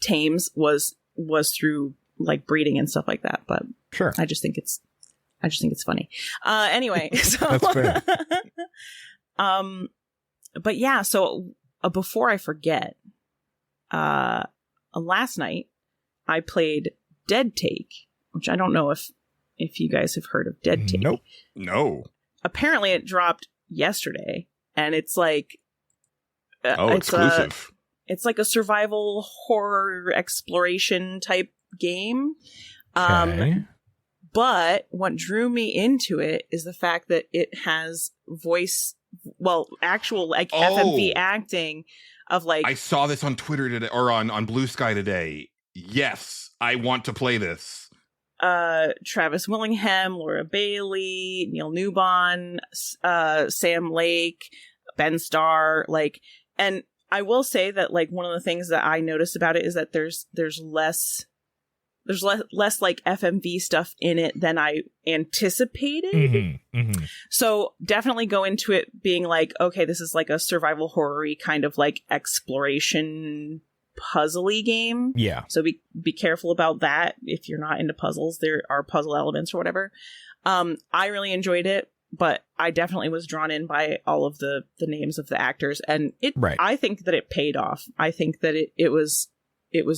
tames was through like breeding and stuff like that. But sure, I just think it's funny. Anyway, so that's fair. But yeah, so before I forget, last night I played Dead Take, which I don't know if you guys have heard of Dead Take. Nope. No. Apparently it dropped yesterday, and it's like exclusive. It's like a survival horror exploration type game. Okay. But what drew me into it is the fact that it has actual like FMV acting of like. I saw this on Twitter today, or on Blue Sky today. Yes, I want to play this. Travis Willingham, Laura Bailey, Neil Newbon, Sam Lake, Ben Starr, like, and I will say that like one of the things that I noticed about it is that there's less like FMV stuff in it than I anticipated. Mm-hmm, mm-hmm. So definitely go into it being like, okay, this is like a survival horror-y kind of like exploration puzzly game. Yeah. So be careful about that. If you're not into puzzles, there are puzzle elements or whatever. I really enjoyed it, but I definitely was drawn in by all of the names of the actors, and it. Right. I think that it paid off. I think that it was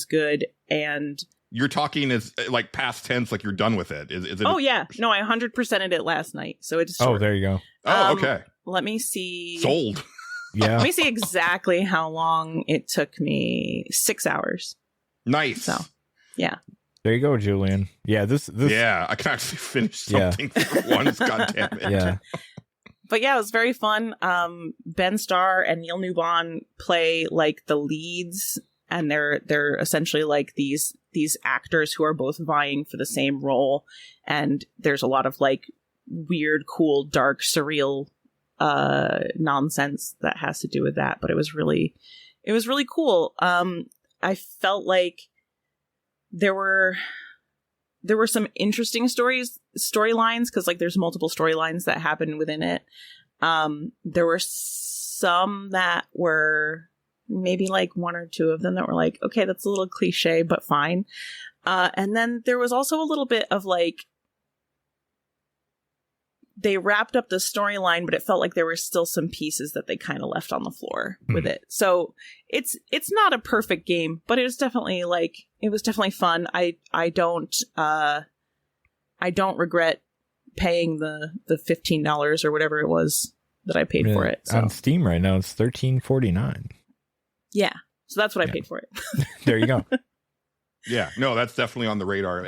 good, and You're talking as like past tense, like you're done with it. Is it? oh yeah, no, I 100%ed it last night, so it's. Oh, short. there you go. Oh, okay. Let me see. Sold. Yeah. Let me see exactly how long it took me. 6 hours. Nice. So, yeah. There you go, Julian. Yeah, this Yeah, I can actually finish something for once. God damn it. Yeah. But yeah, it was very fun. Ben Starr and Neil Newbon play like the leads, and they're essentially like these actors who are both vying for the same role. And there's a lot of like weird, cool, dark, surreal nonsense that has to do with that. But it was really cool. I felt like there were some interesting storylines, because like there's multiple storylines that happen within it. There were some that were maybe like one or two of them that were like, okay, that's a little cliche, but fine. And then there was also a little bit of like, they wrapped up the storyline, but it felt like there were still some pieces that they kind of left on the floor with it. So it's not a perfect game, but it was definitely fun. I don't regret paying the $15 or whatever it was that I paid for it. So. On Steam right now, it's $13.49. Yeah, so that's what I paid for it. There you go. Yeah, no, that's definitely on the radar.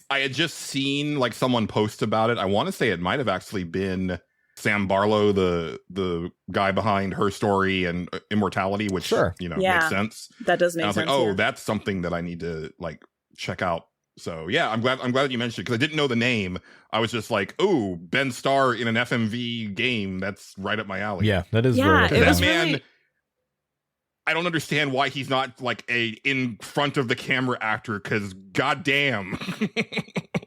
I had just seen like someone post about it. I want to say it might have actually been Sam Barlow, the guy behind Her Story and Immortality, which makes sense. That does make sense. I was sense. like, that's something that I need to like check out. So yeah, I'm glad you mentioned it, because I didn't know the name. I was just like, oh, Ben Starr in an FMV game. That's right up my alley. Yeah, that is. Yeah, very it was that man. really... I don't understand why he's not like a in front of the camera actor, because goddamn.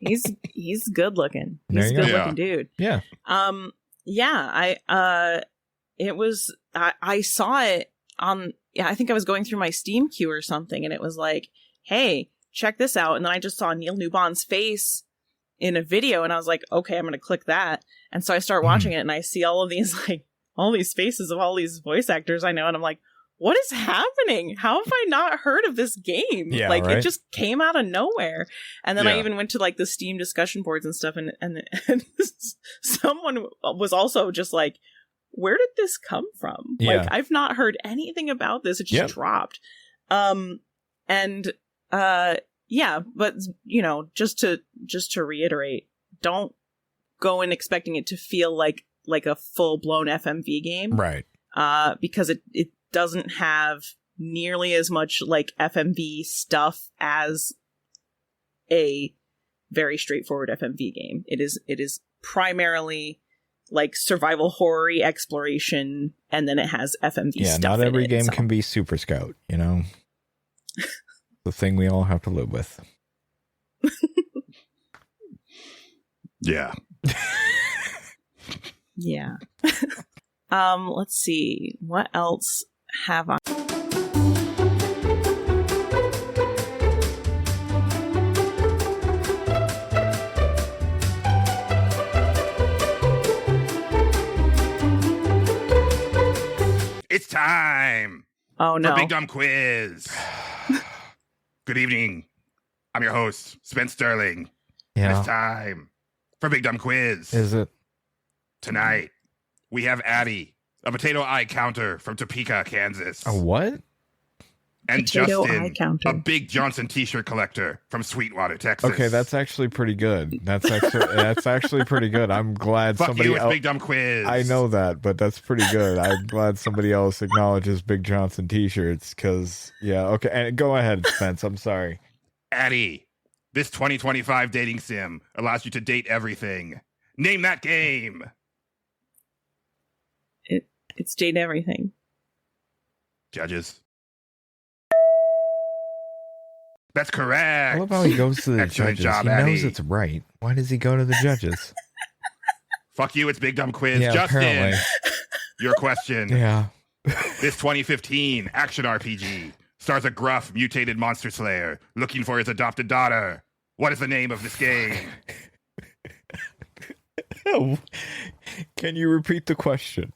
he's good looking. There He's a you go. good looking dude. Yeah. I saw it on, I think I was going through my Steam queue or something, and it was like, hey, check this out. And then I just saw Neil Newbon's face in a video, and I was like, okay, I'm going to click that. And so I start watching it, and I see all of these, like, all these faces of all these voice actors I know, and I'm like, what is happening? How have I not heard of this game? Yeah, like, right? it just came out of nowhere. And then I even went to like the Steam discussion boards and stuff, and someone was also just like, where did this come from? Yeah. Like, I've not heard anything about this. It just Yep. dropped. Yeah, but just to reiterate, don't go in expecting it to feel like a full-blown FMV game. Right. Because it doesn't have nearly as much like FMV stuff as a very straightforward FMV game. It is primarily like survival horror exploration, and then it has FMV stuff. Yeah, not every in it, game so. can be Super Scout, the thing we all have to live with. Yeah. Yeah. Let's see. What else have I? It's time Oh no. for Big Dumb Quiz. Good evening. I'm your host, Spence Sterling. And Yeah. it's time for Big Dumb Quiz. Is it? Tonight, we have Addie, a potato eye counter from Topeka, Kansas. A what? And Potato eye Justin, counter. a Big Johnson t-shirt collector from Sweetwater, Texas. Okay, that's actually pretty good. That's actually pretty good. I'm glad Fuck somebody you, it's else. Big Dumb Quiz. I know that, but that's pretty good. I'm glad somebody else acknowledges Big Johnson t-shirts because, yeah, okay. And go ahead, Spence. I'm sorry. Addie, this 2025 dating sim allows you to date everything. Name that game. It's date everything. Judges. That's correct. I love how he goes to the Excellent judges. job, He knows Addie. it's right. Why does he go to the judges? Fuck you, it's Big Dumb Quiz. Yeah, Justin, apparently. your question. Yeah. This 2015 action RPG stars a gruff, mutated monster slayer looking for his adopted daughter. What is the name of this game? Can you repeat the question?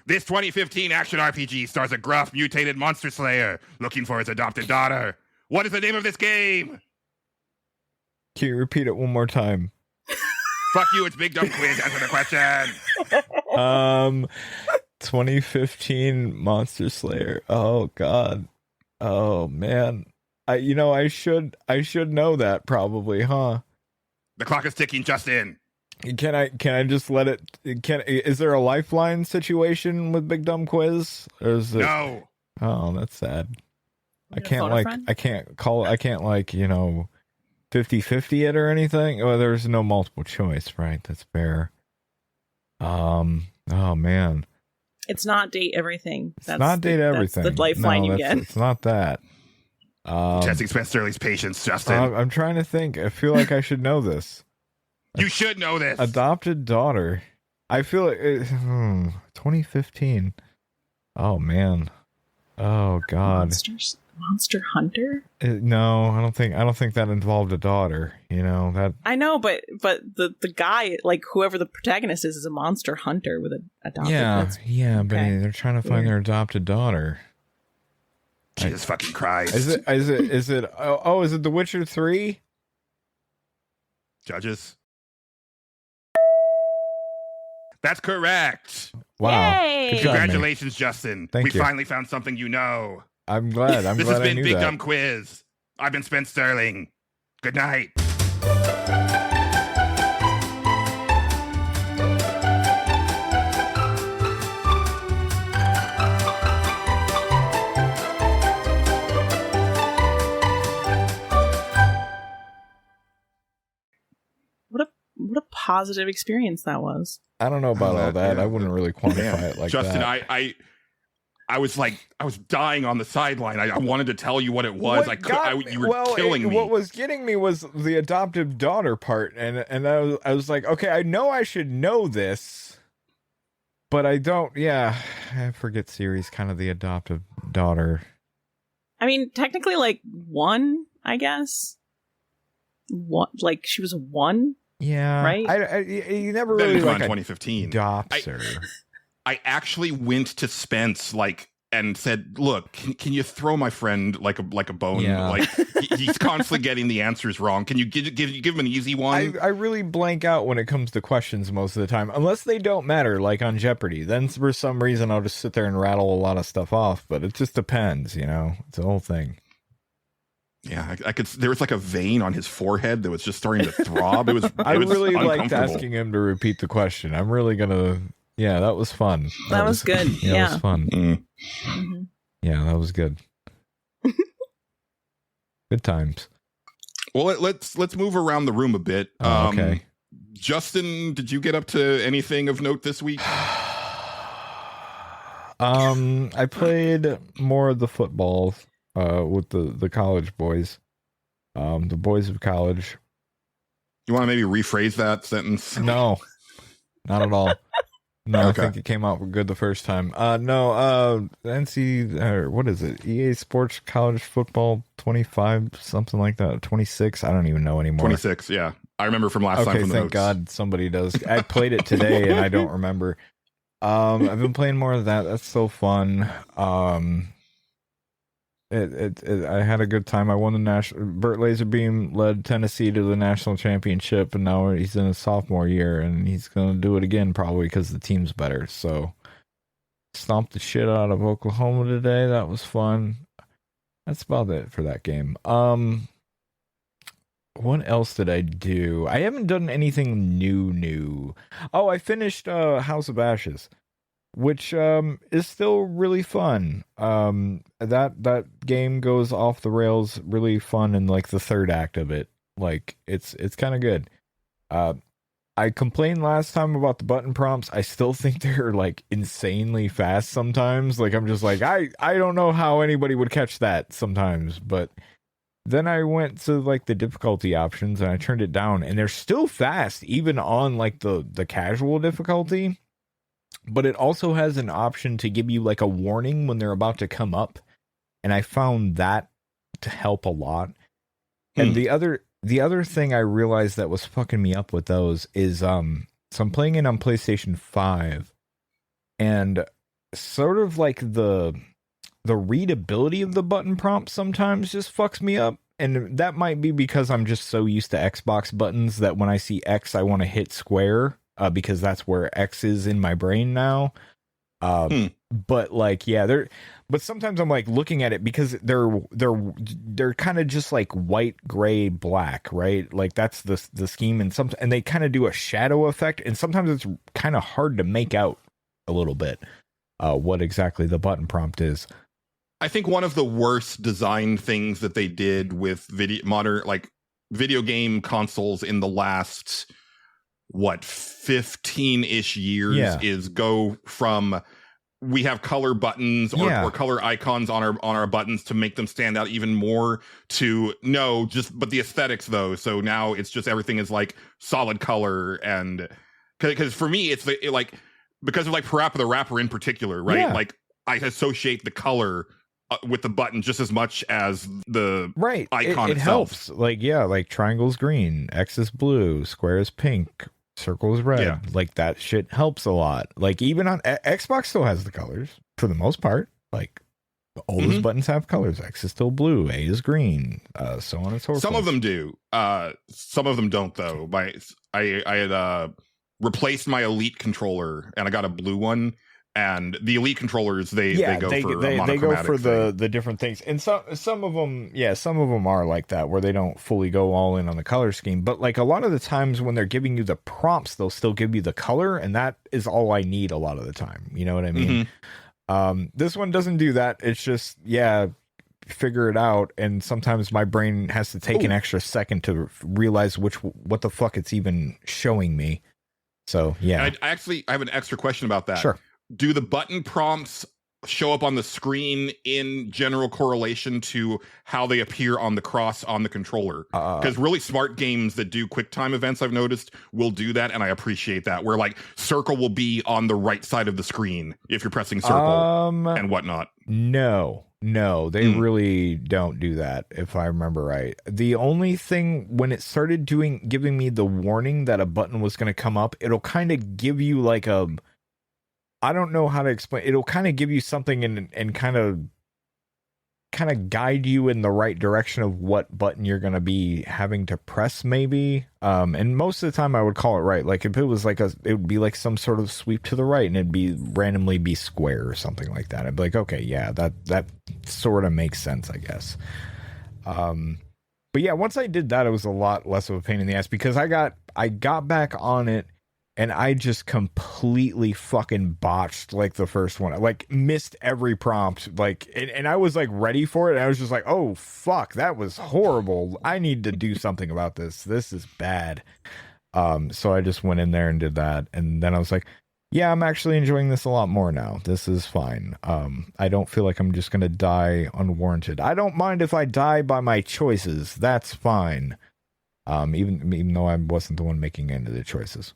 This 2015 action RPG stars a gruff, mutated monster slayer looking for his adopted daughter. What is the name of this game? Can you repeat it one more time? Fuck you, it's Big Dumb Quiz. Answer the question. 2015 Monster Slayer. Oh God. Oh man. I should know that probably, huh? The clock is ticking, Justin. Can I just let it? Is there a lifeline situation with Big Dumb Quiz? Or is it? No. Oh, that's sad. I You gonna can't phone a friend? I can't 50-50 it or anything. Well, there's no multiple choice, right? That's fair. Oh man. It's not date everything. It's not date everything. That's the lifeline No, you get. It's not that. Testing Spence Sterling's patience, Justin. I'm trying to think. I feel like I should know this. You should know this. Adopted daughter. I feel like 2015. Oh man. Oh God. Monster Hunter? No, I don't think that involved a daughter. That. I know, but the guy, like whoever the protagonist is a monster hunter with an adopted. That's- But okay. they're trying to find their adopted daughter. Jesus fucking Christ. Is it? Is it? Oh, is it The Witcher 3? Judges? That's correct. Wow. Yay! Good job, man. Congratulations, Justin. Thank we you. finally found something you know. I'm glad. This has I been knew Big that. Dumb Quiz. I've been Spence Sterling. Good night. What a positive experience that was. I don't know about all that. Yeah. I wouldn't really quantify it like Justin, that. I was dying on the sideline. I wanted to tell you what it was. You were killing me. What was getting me was the adoptive daughter part, and I was like, okay, I know I should know this, but I don't. Yeah, I forget series kind of the adoptive daughter. I mean, technically, like one, I guess. What? Like she was one, Yeah, right? You never Then really come on, like 2015. adopts her. I actually went to Spence like and said, "Look, can you throw my friend like a bone? Yeah. Like he's constantly getting the answers wrong. Can you give him an easy one?" I really blank out when it comes to questions most of the time, unless they don't matter, like on Jeopardy. Then for some reason I'll just sit there and rattle a lot of stuff off, but it just depends, you know? It's a whole thing. Yeah, I could. There was like a vein on his forehead that was just starting to throb. It was. I was really liked uncomfortable. asking him to repeat the question. I'm really gonna. Yeah, that was fun. That was good. Yeah, Yeah. it was fun. Mm-hmm. Yeah, that was good. Good times. Well, let's move around the room a bit. Okay. Justin, did you get up to anything of note this week? I played more of the football with the college boys. The boys of college. You want to maybe rephrase that sentence? No, not at all. No, Okay. I think it came out good the first time. No, NC, what is it? EA Sports College Football 25, something like that. 26. I don't even know anymore. 26. Yeah, I remember from last time Okay, from the thank notes. God somebody does. I played it today and I don't remember. I've been playing more of that. That's so fun. I had a good time. I won the national. Burt Laserbeam led Tennessee to the national championship, and now he's in his sophomore year, and he's gonna do it again probably because the team's better. So, stomped the shit out of Oklahoma today. That was fun. That's about it for that game. What else did I do? I haven't done anything new. Oh, I finished House of Ashes, which is still really fun. That game goes off the rails really fun in like the third act of it. Like it's kind of good. I complained last time about the button prompts. I still think they're like insanely fast sometimes. Like I'm just like I don't know how anybody would catch that sometimes, but then I went to like the difficulty options and I turned it down, and they're still fast even on like the casual difficulty. But it also has an option to give you like a warning when they're about to come up, and I found that to help a lot. And the other thing I realized that was fucking me up with those is so I'm playing it on PlayStation 5, and sort of like the readability of the button prompt sometimes just fucks me up. And that might be because I'm just so used to Xbox buttons that when I see X, I want to hit square. Because that's where X is in my brain now. But like, yeah, but sometimes I'm like looking at it because they're kind of just like white, gray, black, right? Like that's the scheme, and they kind of do a shadow effect, and sometimes it's kind of hard to make out a little bit what exactly the button prompt is. I think one of the worst design things that they did with video game consoles in the last 15-ish years is go from we have color buttons or color icons on our buttons to make them stand out even more to but the aesthetics though. So now it's just everything is like solid color, and because for me it's because of like Parappa the Rapper in particular, right? Yeah. Like I associate the color with the button just as much as the icon it itself. helps. Like triangle's green, X is blue, square is pink, circle is red. Yeah. Like that shit helps a lot. Like even on Xbox still has the colors for the most part. Like all those buttons have colors. X is still blue, A is green, so on and so forth. Some of them do. Some of them don't though. I had replaced my Elite controller and I got a blue one. And the Elite controllers, they go for the different things, and some of them are like that where they don't fully go all in on the color scheme. But like a lot of the times when they're giving you the prompts, they'll still give you the color, and that is all I need a lot of the time. You know what I mean? This one doesn't do that. It's just figure it out, and sometimes my brain has to take an extra second to realize what the fuck it's even showing me. So yeah, I have an extra question about that. Sure. Do the button prompts show up on the screen in general correlation to how they appear on the cross on the controller? Because really smart games that do QuickTime events, I've noticed, will do that, and I appreciate that. Where like circle will be on the right side of the screen if you're pressing circle and whatnot. No, they really don't do that, if I remember right. The only thing, when it started giving me the warning that a button was going to come up, it'll kind of give you like I don't know how to explain. It'll kind of give you something and kind of guide you in the right direction of what button you're going to be having to press, maybe. And most of the time I would call it right. Like if it was like it would be like some sort of sweep to the right and it'd be randomly be square or something like that. I'd be like, okay, yeah, that sort of makes sense, I guess. But yeah, once I did that, it was a lot less of a pain in the ass because I got back on it and I just completely fucking botched like the first one. I like missed every prompt, like, and I was like ready for it. And I was just like, oh fuck, that was horrible. I need to do something about this. This is bad. So I just went in there and did that. And then I was like, yeah, I'm actually enjoying this a lot more now. This is fine. I don't feel like I'm just going to die unwarranted. I don't mind if I die by my choices. That's fine. Even though I wasn't the one making any of the choices.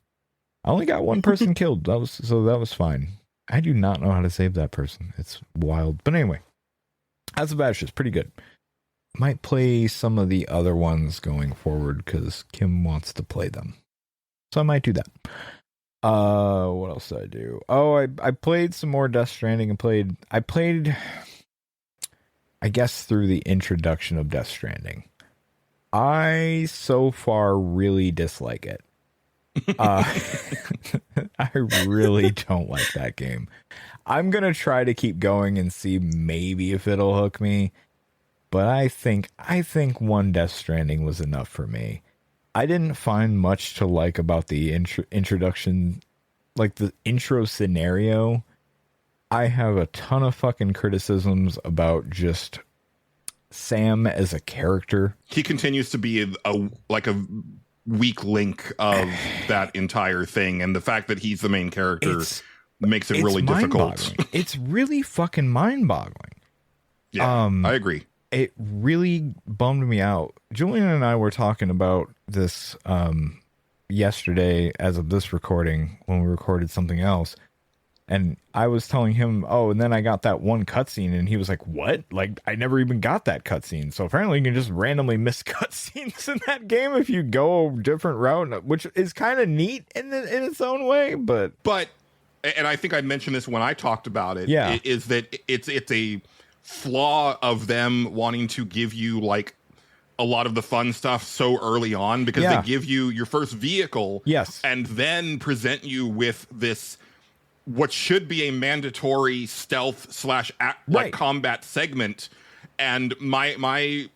I only got one person killed. That was fine. I do not know how to save that person. It's wild. But anyway, House of Ashes, pretty good. Might play some of the other ones going forward because Kim wants to play them. So I might do that. What else did I do? Oh, I played some more Death Stranding and I played I guess through the introduction of Death Stranding. I so far really dislike it. I really don't like that game. I'm gonna try to keep going and see maybe if it'll hook me, but I think one Death Stranding was enough for me. I didn't find much to like about the introduction, like the intro scenario. I have a ton of fucking criticisms about just Sam as a character. He continues to be a weak link of that entire thing, and the fact that he's the main character makes it really difficult. It's really fucking mind-boggling. Yeah, I agree. It really bummed me out. Julian and I were talking about this yesterday as of this recording when we recorded something else. And I was telling him, oh, and then I got that one cutscene, and he was like, what? Like, I never even got that cutscene. So apparently you can just randomly miss cutscenes in that game if you go a different route, which is kind of neat in its own way. But, and I think I mentioned this when I talked about it, yeah, is that it's a flaw of them wanting to give you, like, a lot of the fun stuff so early on, because they give you your first vehicle, yes, and then present you with this what should be a mandatory stealth / combat segment. And my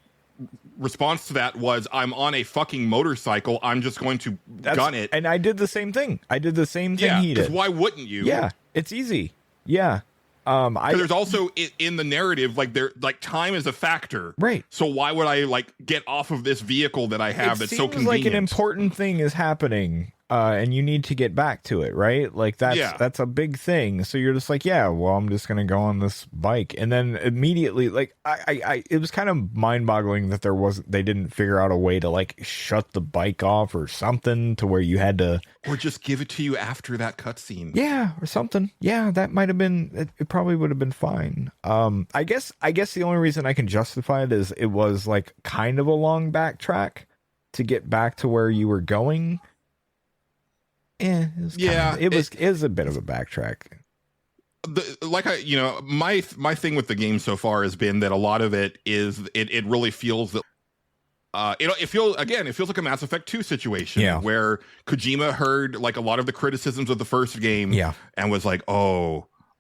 response to that was, I'm on a fucking motorcycle. I'm just going to gun it. And I did the same thing. He did. Why wouldn't you? Yeah, it's easy. Yeah. There's also in the narrative, like time is a factor, right? So why would I get off of this vehicle that I have that's so convenient? Like an important thing is happening, and you need to get back to it, right? Like that's a big thing. So you're just like, yeah, well, I'm just gonna go on this bike, and then immediately, like, it was kind of mind-boggling that they didn't figure out a way to shut the bike off or something to where you had to, or just give it to you after that cutscene, yeah, or something. Yeah, that might have been. It probably would have been fine. I guess the only reason I can justify it is it was kind of a long backtrack to get back to where you were going. It was a bit of a backtrack. My thing with the game so far has been that a lot of it is it really feels that it feels like a Mass Effect 2 situation, where Kojima heard a lot of the criticisms of the first game, and was like,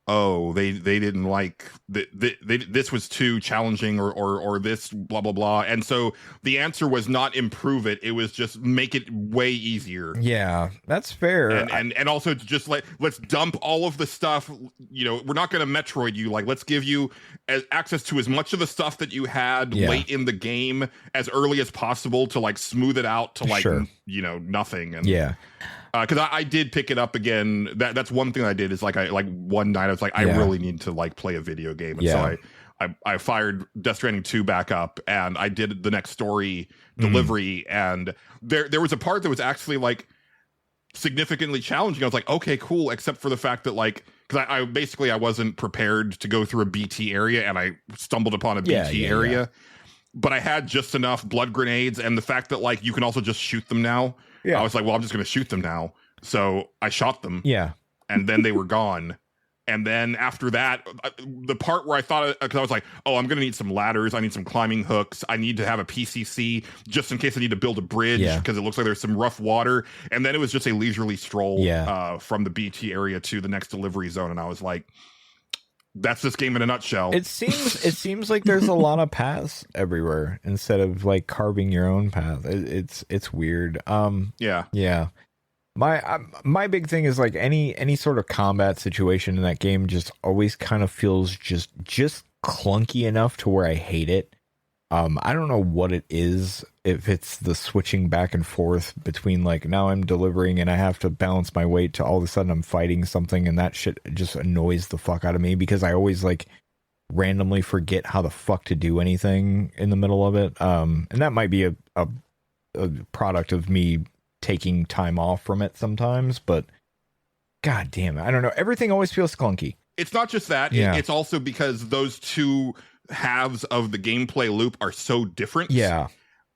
they didn't like this was too challenging or this blah blah blah, and so the answer was not improve it was just make it way easier. Yeah, that's fair. And also just let's dump all of the stuff, we're not going to Metroid you, let's give you access to as much of the stuff that you had late in the game as early as possible to smooth it out to nothing. And because I did pick it up again. That's one thing I did is one night I was like, I really need to play a video game, and so I fired Death Stranding 2 back up, and I did the next story delivery, and there was a part that was actually significantly challenging. I was like, okay, cool, except for the fact that because I wasn't prepared to go through a BT area, and I stumbled upon a BT area, but I had just enough blood grenades, and the fact that you can also just shoot them now. Yeah. I was like, well, I'm just going to shoot them now. So I shot them. Yeah. And then they were gone. And then after that, the part where I thought, because I was like, oh, I'm going to need some ladders. I need some climbing hooks. I need to have a PCC just in case I need to build a bridge because it looks like there's some rough water. And then it was just a leisurely stroll from the BT area to the next delivery zone. And I was like, that's this game in a nutshell. It seems like there's a lot of paths everywhere instead of like carving your own path. It's weird. Yeah. My big thing is like any sort of combat situation in that game just always kind of feels just clunky enough to where I hate it. I don't know what it is, if it's the switching back and forth between like now I'm delivering and I have to balance my weight to all of a sudden I'm fighting something, and that shit just annoys the fuck out of me because I always like randomly forget how the fuck to do anything in the middle of it. And that might be a product of me taking time off from it sometimes, but god damn it, I don't know. Everything always feels clunky. It's not just that. It's also because those two halves of the gameplay loop are so different. Yeah.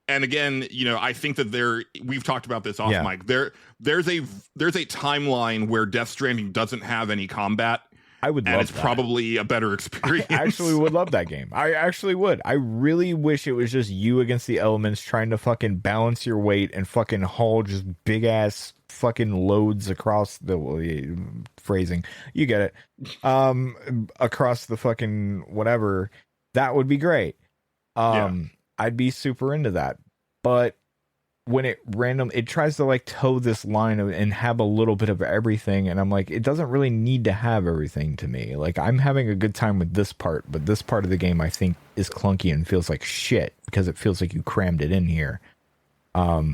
And again, you know, I think that we've talked about this off mic. There's a timeline where Death Stranding doesn't have any combat. I would love and it's that. Probably a better experience. I actually would love that game. I actually would. I really wish it was just you against the elements trying to fucking balance your weight and fucking haul just big ass fucking loads across the phrasing. You get it. Across the fucking whatever. That would be great. I'd be super into that. But when it tries to like toe this line and have a little bit of everything, and I'm like, it doesn't really need to have everything to me. Like, I'm having a good time with this part, but this part of the game I think is clunky and feels like shit because it feels like you crammed it in here. I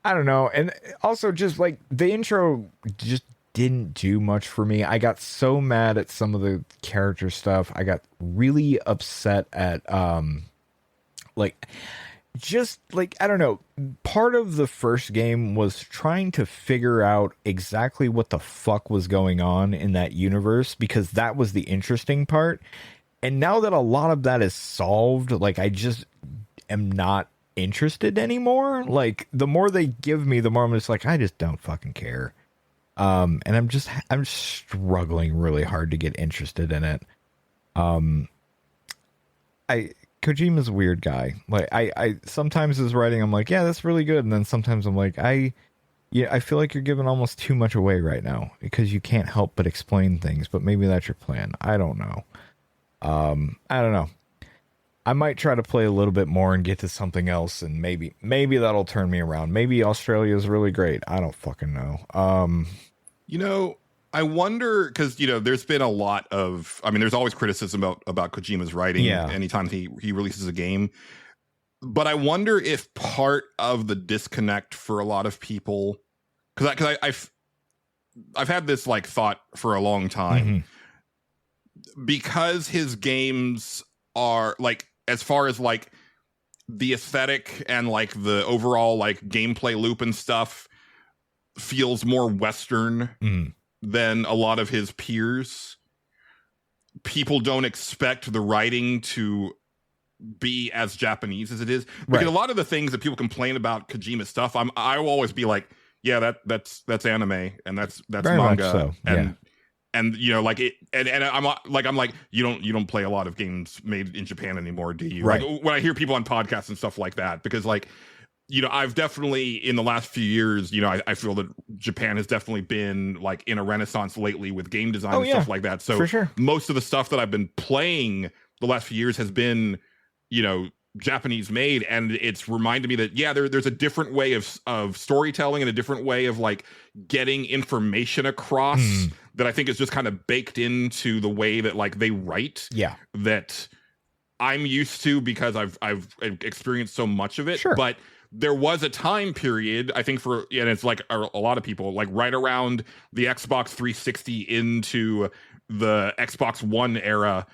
don't know. And also just like the intro just didn't do much for me. I got so mad at some of the character stuff. I got really upset at just like, I don't know, part of the first game was trying to figure out exactly what the fuck was going on in that universe, because that was the interesting part. And now that a lot of that is solved, like, I just am not interested anymore. Like, the more they give me, the more I'm just like, I just don't fucking care. And I'm struggling really hard to get interested in it. Kojima's a weird guy. Like, I sometimes his writing, I'm like, yeah, that's really good. And then sometimes I'm like, I feel like you're giving almost too much away right now because you can't help but explain things, but maybe that's your plan. I don't know. I don't know. I might try to play a little bit more and get to something else, and maybe that'll turn me around. Maybe Australia is really great. I don't fucking know. You know, I wonder, because, you know, there's been a lot of, I mean, there's always criticism about Kojima's writing anytime he releases a game. But I wonder if part of the disconnect for a lot of people, because I've had this like thought for a long time, because his games are like, as far as like the aesthetic and like the overall like gameplay loop and stuff feels more Western than a lot of his peers. People don't expect the writing to be as Japanese as it is, because a lot of the things that people complain about Kojima stuff, I will always be like, yeah, that's anime and that's very manga, so. And you know, like it, and I'm like, you don't play a lot of games made in Japan anymore, do you? Right. Like, when I hear people on podcasts and stuff like that, because like, you know, I've definitely in the last few years, you know, I feel that Japan has definitely been like in a renaissance lately with game design and stuff like that. So for sure, most of the stuff that I've been playing the last few years has been, you know, Japanese made, and it's reminded me that there's a different way of storytelling and a different way of like getting information across that I think is just kind of baked into the way that like they write. That I'm used to because I've experienced so much of it. But there was a time period, I think, and it's like a lot of people, like right around the Xbox 360 into the Xbox One era,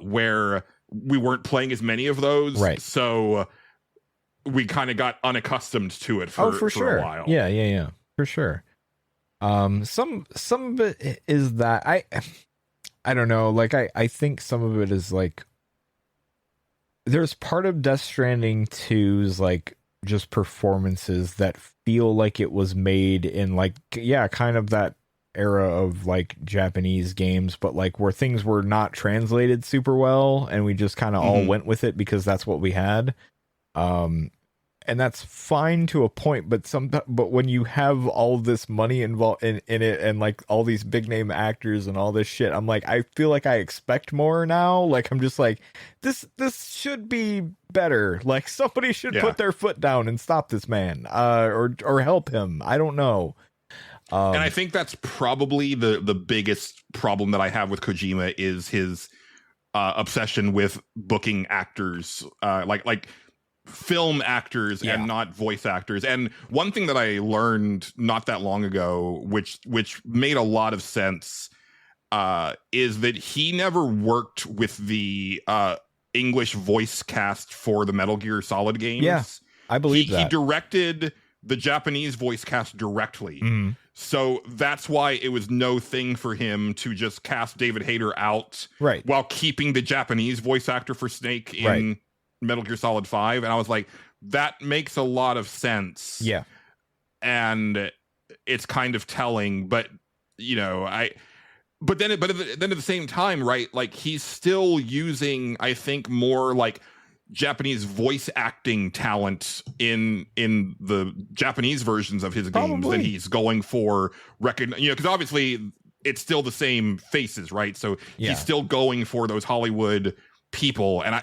where we weren't playing as many of those. Right. So we kind of got unaccustomed to it for a while. Yeah. For sure. Some of it is that I don't know. Like, I think some of it is like, there's part of Death Stranding 2's like just performances that feel like it was made in like, kind of that era of like Japanese games, but like where things were not translated super well, and we just kind of all went with it because that's what we had. And that's fine to a point, but when you have all this money involved in it, and like all these big name actors and all this shit, I'm like, I feel like I expect more now. Like I'm just like, this should be better. Like somebody should put their foot down and stop this man, or help him. I don't know. And I think that's probably the biggest problem that I have with Kojima is his obsession with booking actors, like film actors and not voice actors. And one thing that I learned not that long ago, which made a lot of sense, is that he never worked with the English voice cast for the Metal Gear Solid games. Yeah, I believe that. He directed the Japanese voice cast directly. So that's why it was no thing for him to just cast David Hayter out while keeping the Japanese voice actor for Snake in Metal Gear Solid 5. And I was like, that makes a lot of sense. Yeah. And it's kind of telling, but you know, but then at the same time, right, like he's still using, I think, more like Japanese voice acting talent in the Japanese versions of his games than he's going for because obviously it's still the same faces, right? So he's still going for those Hollywood people, and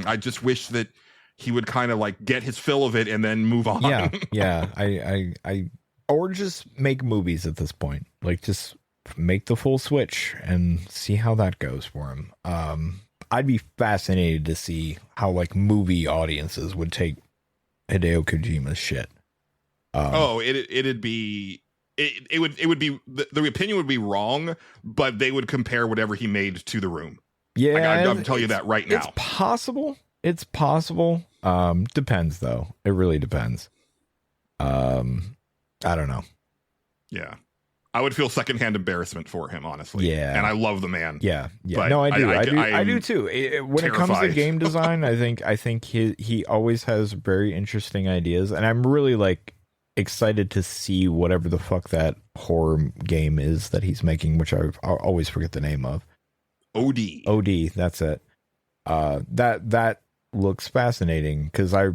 I just wish that he would kind of like get his fill of it and then move on. I or just make movies at this point, like just make the full switch and see how that goes for him. I'd be fascinated to see how like movie audiences would take Hideo Kojima's shit. It would be the opinion would be wrong, but they would compare whatever he made to The Room. Yeah, like, I'll tell you that right now. It's possible. Depends though. It really depends. I don't know. Yeah. I would feel secondhand embarrassment for him, honestly. Yeah. And I love the man. Yeah. But no, I do too. When it comes to game design, I think he always has very interesting ideas, and I'm really like excited to see whatever the fuck that horror game is that he's making, which I always forget the name of. OD, that's it. That looks fascinating because I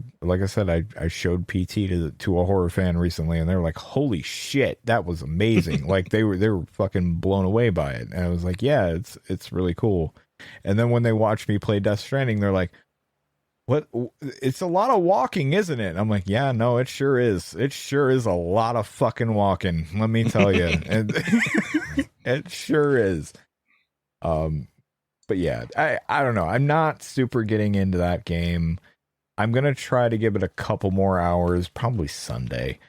showed PT to a horror fan recently, and they were like, "Holy shit, that was amazing!" Like they were fucking blown away by it, and I was like, "Yeah, it's really cool." And then when they watched me play Death Stranding, they're like, "What? It's a lot of walking, isn't it?" I'm like, "Yeah, no, it sure is. It sure is a lot of fucking walking. Let me tell you, and it sure is." But yeah, I don't know. I'm not super getting into that game. I'm gonna try to give it a couple more hours, probably Sunday.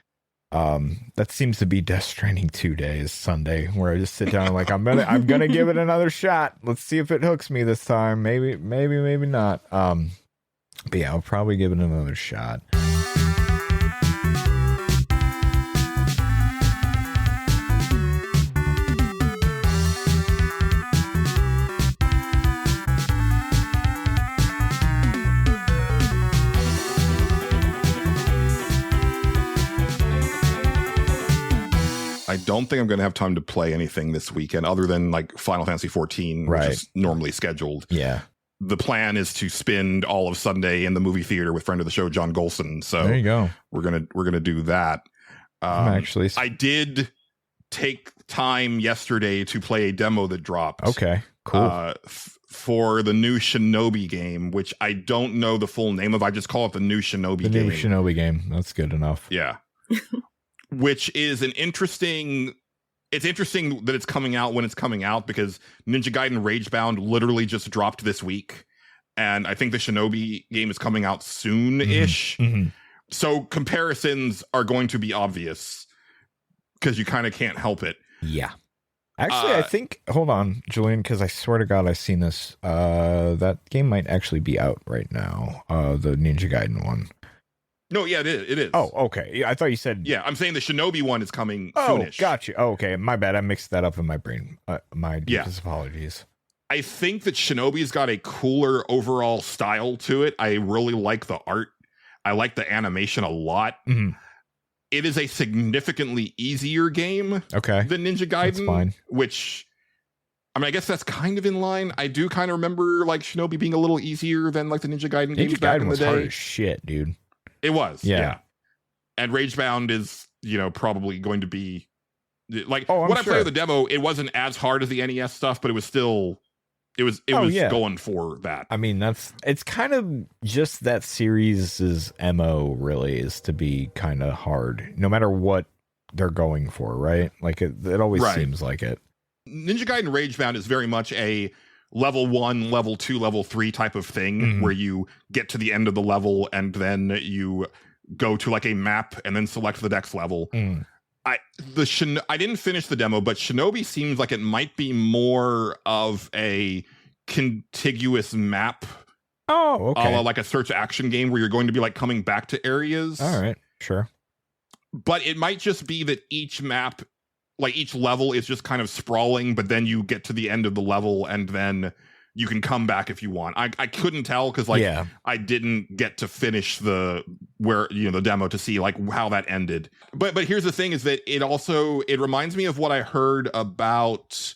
That seems to be Death Stranding 2 days, Sunday, where I just sit down and like I'm gonna give it another shot. Let's see if it hooks me this time. Maybe not. But yeah, I'll probably give it another shot. I don't think I'm going to have time to play anything this weekend other than like Final Fantasy 14, which is normally scheduled. Yeah. The plan is to spend all of Sunday in the movie theater with friend of the show, John Gholson. So there you go. We're gonna do that. I did take time yesterday to play a demo that dropped. Okay, cool. For the new Shinobi game, which I don't know the full name of. I just call it the new Shinobi game. The new Shinobi game. That's good enough. Yeah. Which is it's interesting that it's coming out when it's coming out, because Ninja Gaiden Ragebound literally just dropped this week. And I think the Shinobi game is coming out soon-ish. Mm-hmm. So comparisons are going to be obvious because you kind of can't help it. Yeah. Actually, I think, hold on, Julian, because I swear to God, I've seen this. That game might actually be out right now. The Ninja Gaiden one. No, yeah, it is. Oh, okay. Yeah, I thought you said... Yeah, I'm saying the Shinobi one is coming Oh, soonish. gotcha. Oh, okay, my bad. I mixed that up in my brain. My deepest apologies. I think that Shinobi's got a cooler overall style to it. I really like the art. I like the animation a lot. Mm-hmm. it is a significantly easier game Okay. than Ninja That's Gaiden, fine. which, I mean, I guess that's kind of in line. I do kind of remember like Shinobi being a little easier than like the Ninja Gaiden games Ninja back Gaiden in the was day. hard as shit, dude. It was, Yeah. yeah. And Ragebound is, probably going to be like Oh, I'm when I sure. played the demo, it wasn't as hard as the NES stuff, but it was still it was yeah. going for that. I mean, it's kind of just that series' MO really is to be kind of hard, no matter what they're going for, right? Like it always Right. seems like it. Ninja Gaiden Ragebound is very much a level 1, level 2, level 3 type of thing Mhm. where you get to the end of the level and then you go to like a map and then select the next level. Mm. I didn't finish the demo, but Shinobi seems like it might be more of a contiguous map, Oh, okay. a la like a search action game where you're going to be like coming back to areas. All right, sure. But it might just be that each map, like each level is just kind of sprawling, but then you get to the end of the level and then you can come back if you want. I couldn't tell because like yeah. I didn't get to finish the demo to see like how that ended. But here's the thing is that it reminds me of what I heard about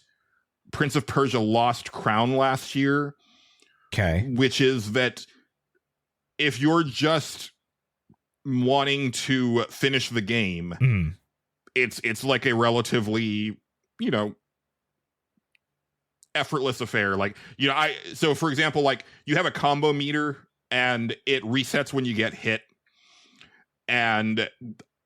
Prince of Persia Lost Crown last year, Okay. which is that if you're just wanting to finish the game, Mm. it's like a relatively, effortless affair. Like, so for example, like you have a combo meter and it resets when you get hit. And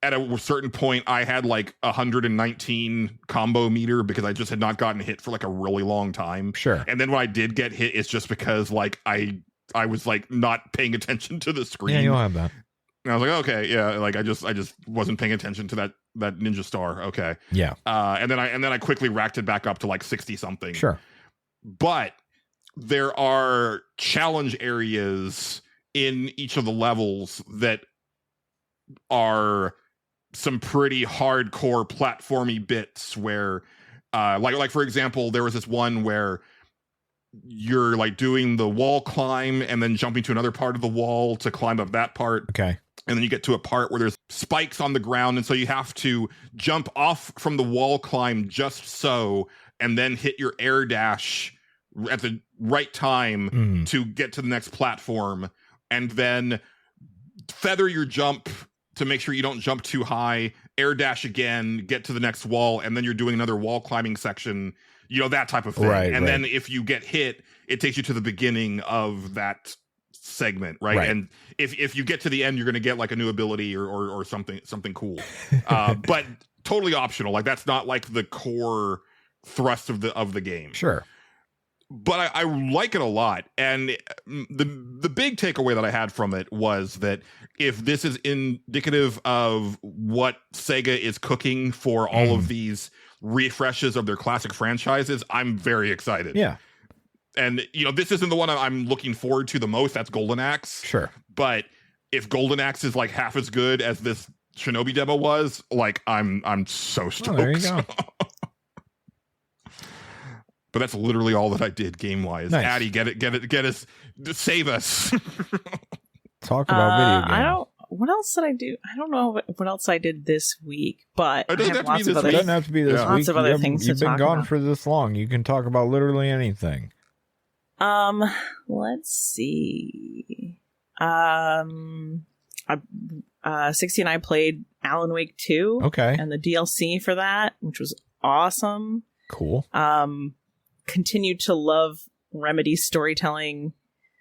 at a certain point, I had like 119 combo meter because I just had not gotten hit for like a really long time. Sure. And then when I did get hit, it's just because like I was like not paying attention to the screen. Yeah, you'll have that. And I was like, okay, yeah, like I just wasn't paying attention to that ninja star. Okay. Yeah. And then I quickly racked it back up to like 60 something. Sure. But there are challenge areas in each of the levels that are some pretty hardcore platformy bits where like for example, there was this one where you're like doing the wall climb and then jumping to another part of the wall to climb up that part. Okay. And then you get to a part where there's spikes on the ground. And so you have to jump off from the wall climb just so, and then hit your air dash at the right time Mm. to get to the next platform. And then feather your jump to make sure you don't jump too high, air dash again, get to the next wall. And then you're doing another wall climbing section, that type of thing. Right, and right. then if you get hit, it takes you to the beginning of that segment, right? And if you get to the end, you're going to get like a new ability or something cool, but totally optional. Like that's not like the core thrust of the game. Sure. But I like it a lot, and the big takeaway that I had from it was that if this is indicative of what Sega is cooking for all of these refreshes of their classic franchises, I'm very excited. Yeah. And this isn't the one I'm looking forward to the most. That's Golden Axe. Sure. But if Golden Axe is like half as good as this Shinobi demo was, like I'm so stoked. Oh, there you go. But that's literally all that I did game wise. Nice. Addie, get us, save us. Talk about video games. I don't. What else did I do? I don't know what else I did this week, but It I doesn't have have to be lots of this other. It doesn't have to be this Yeah. week. Lots of other things to You've been talk gone about. for this long. You can talk about literally anything. Let's see. 60 and I played Alan Wake 2 Okay. and the DLC for that, which was awesome. Cool. Continued to love Remedy storytelling.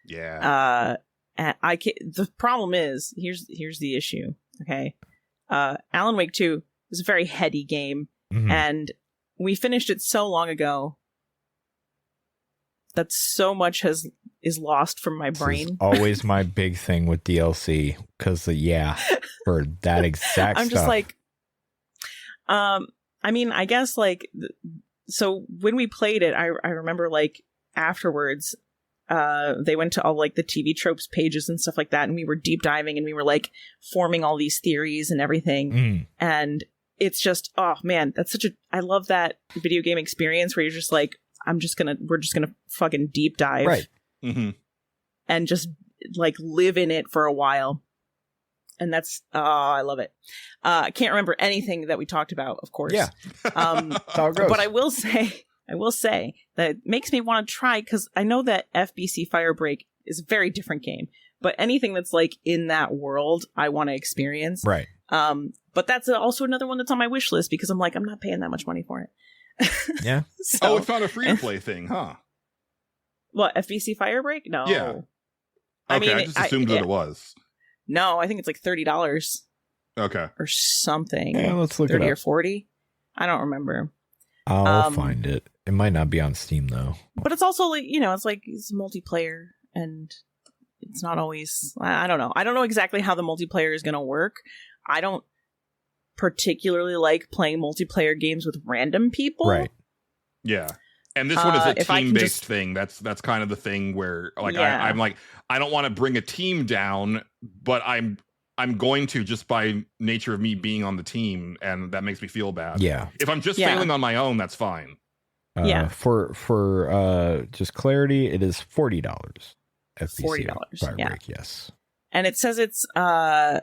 Yeah. And the problem is, here's the issue. Okay. Alan Wake 2 was a very heady game, Mhm. and we finished it so long ago that so much is lost from my This is brain. always my big thing with DLC because for that exact I'm just stuff. like, I mean, I guess like, so when we played it, I remember like afterwards, they went to all like the TV tropes pages and stuff like that, and we were deep diving and we were like forming all these theories and everything. Mm. And it's just, oh man, I love that video game experience where you're just like, we're just gonna fucking deep dive. Right. Mm-hmm. And just like live in it for a while. And that's I love it. I can't remember anything that we talked about, of course. Yeah. That's how it goes. But I will say that it makes me want to try, because I know that FBC Firebreak is a very different game, but anything that's like in that world, I want to experience. Right. But that's also another one that's on my wish list, because I'm like, I'm not paying that much money for it. Yeah. Oh, it's not a free to play thing, huh? What, FBC Firebreak? No. Yeah. Okay, I just assumed that it was. No, I think it's like $30 Okay. or something. Yeah, let's look it 30 or up. 40. I don't remember. I'll find it. It might not be on Steam though. But it's also like, it's multiplayer, and it's not always, I don't know. I don't know exactly how the multiplayer is going to work. I don't particularly like playing multiplayer games with random people. Right. Yeah. And this one is a if I can team-based just- thing. That's kind of the thing where, like, Yeah. I'm like, I don't want to bring a team down, but I'm going to, just by nature of me being on the team, and that makes me feel bad. Yeah. If I'm just Yeah. failing on my own, that's fine. Yeah. For just clarity, it is $40. FBC $40, Firebreak, yeah. yes. And it says it's a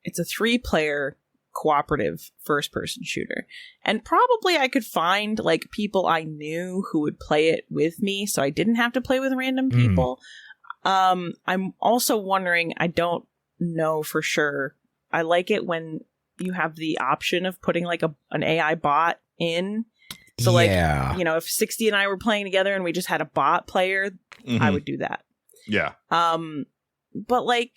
3-player cooperative first-person shooter. And probably I could find like people I knew who would play it with me, so I didn't have to play with random people. I'm also wondering, I don't know for sure. I like it when you have the option of putting like an AI bot in. So like, if 60 and I were playing together and we just had a bot player, I would do that. Yeah. But like,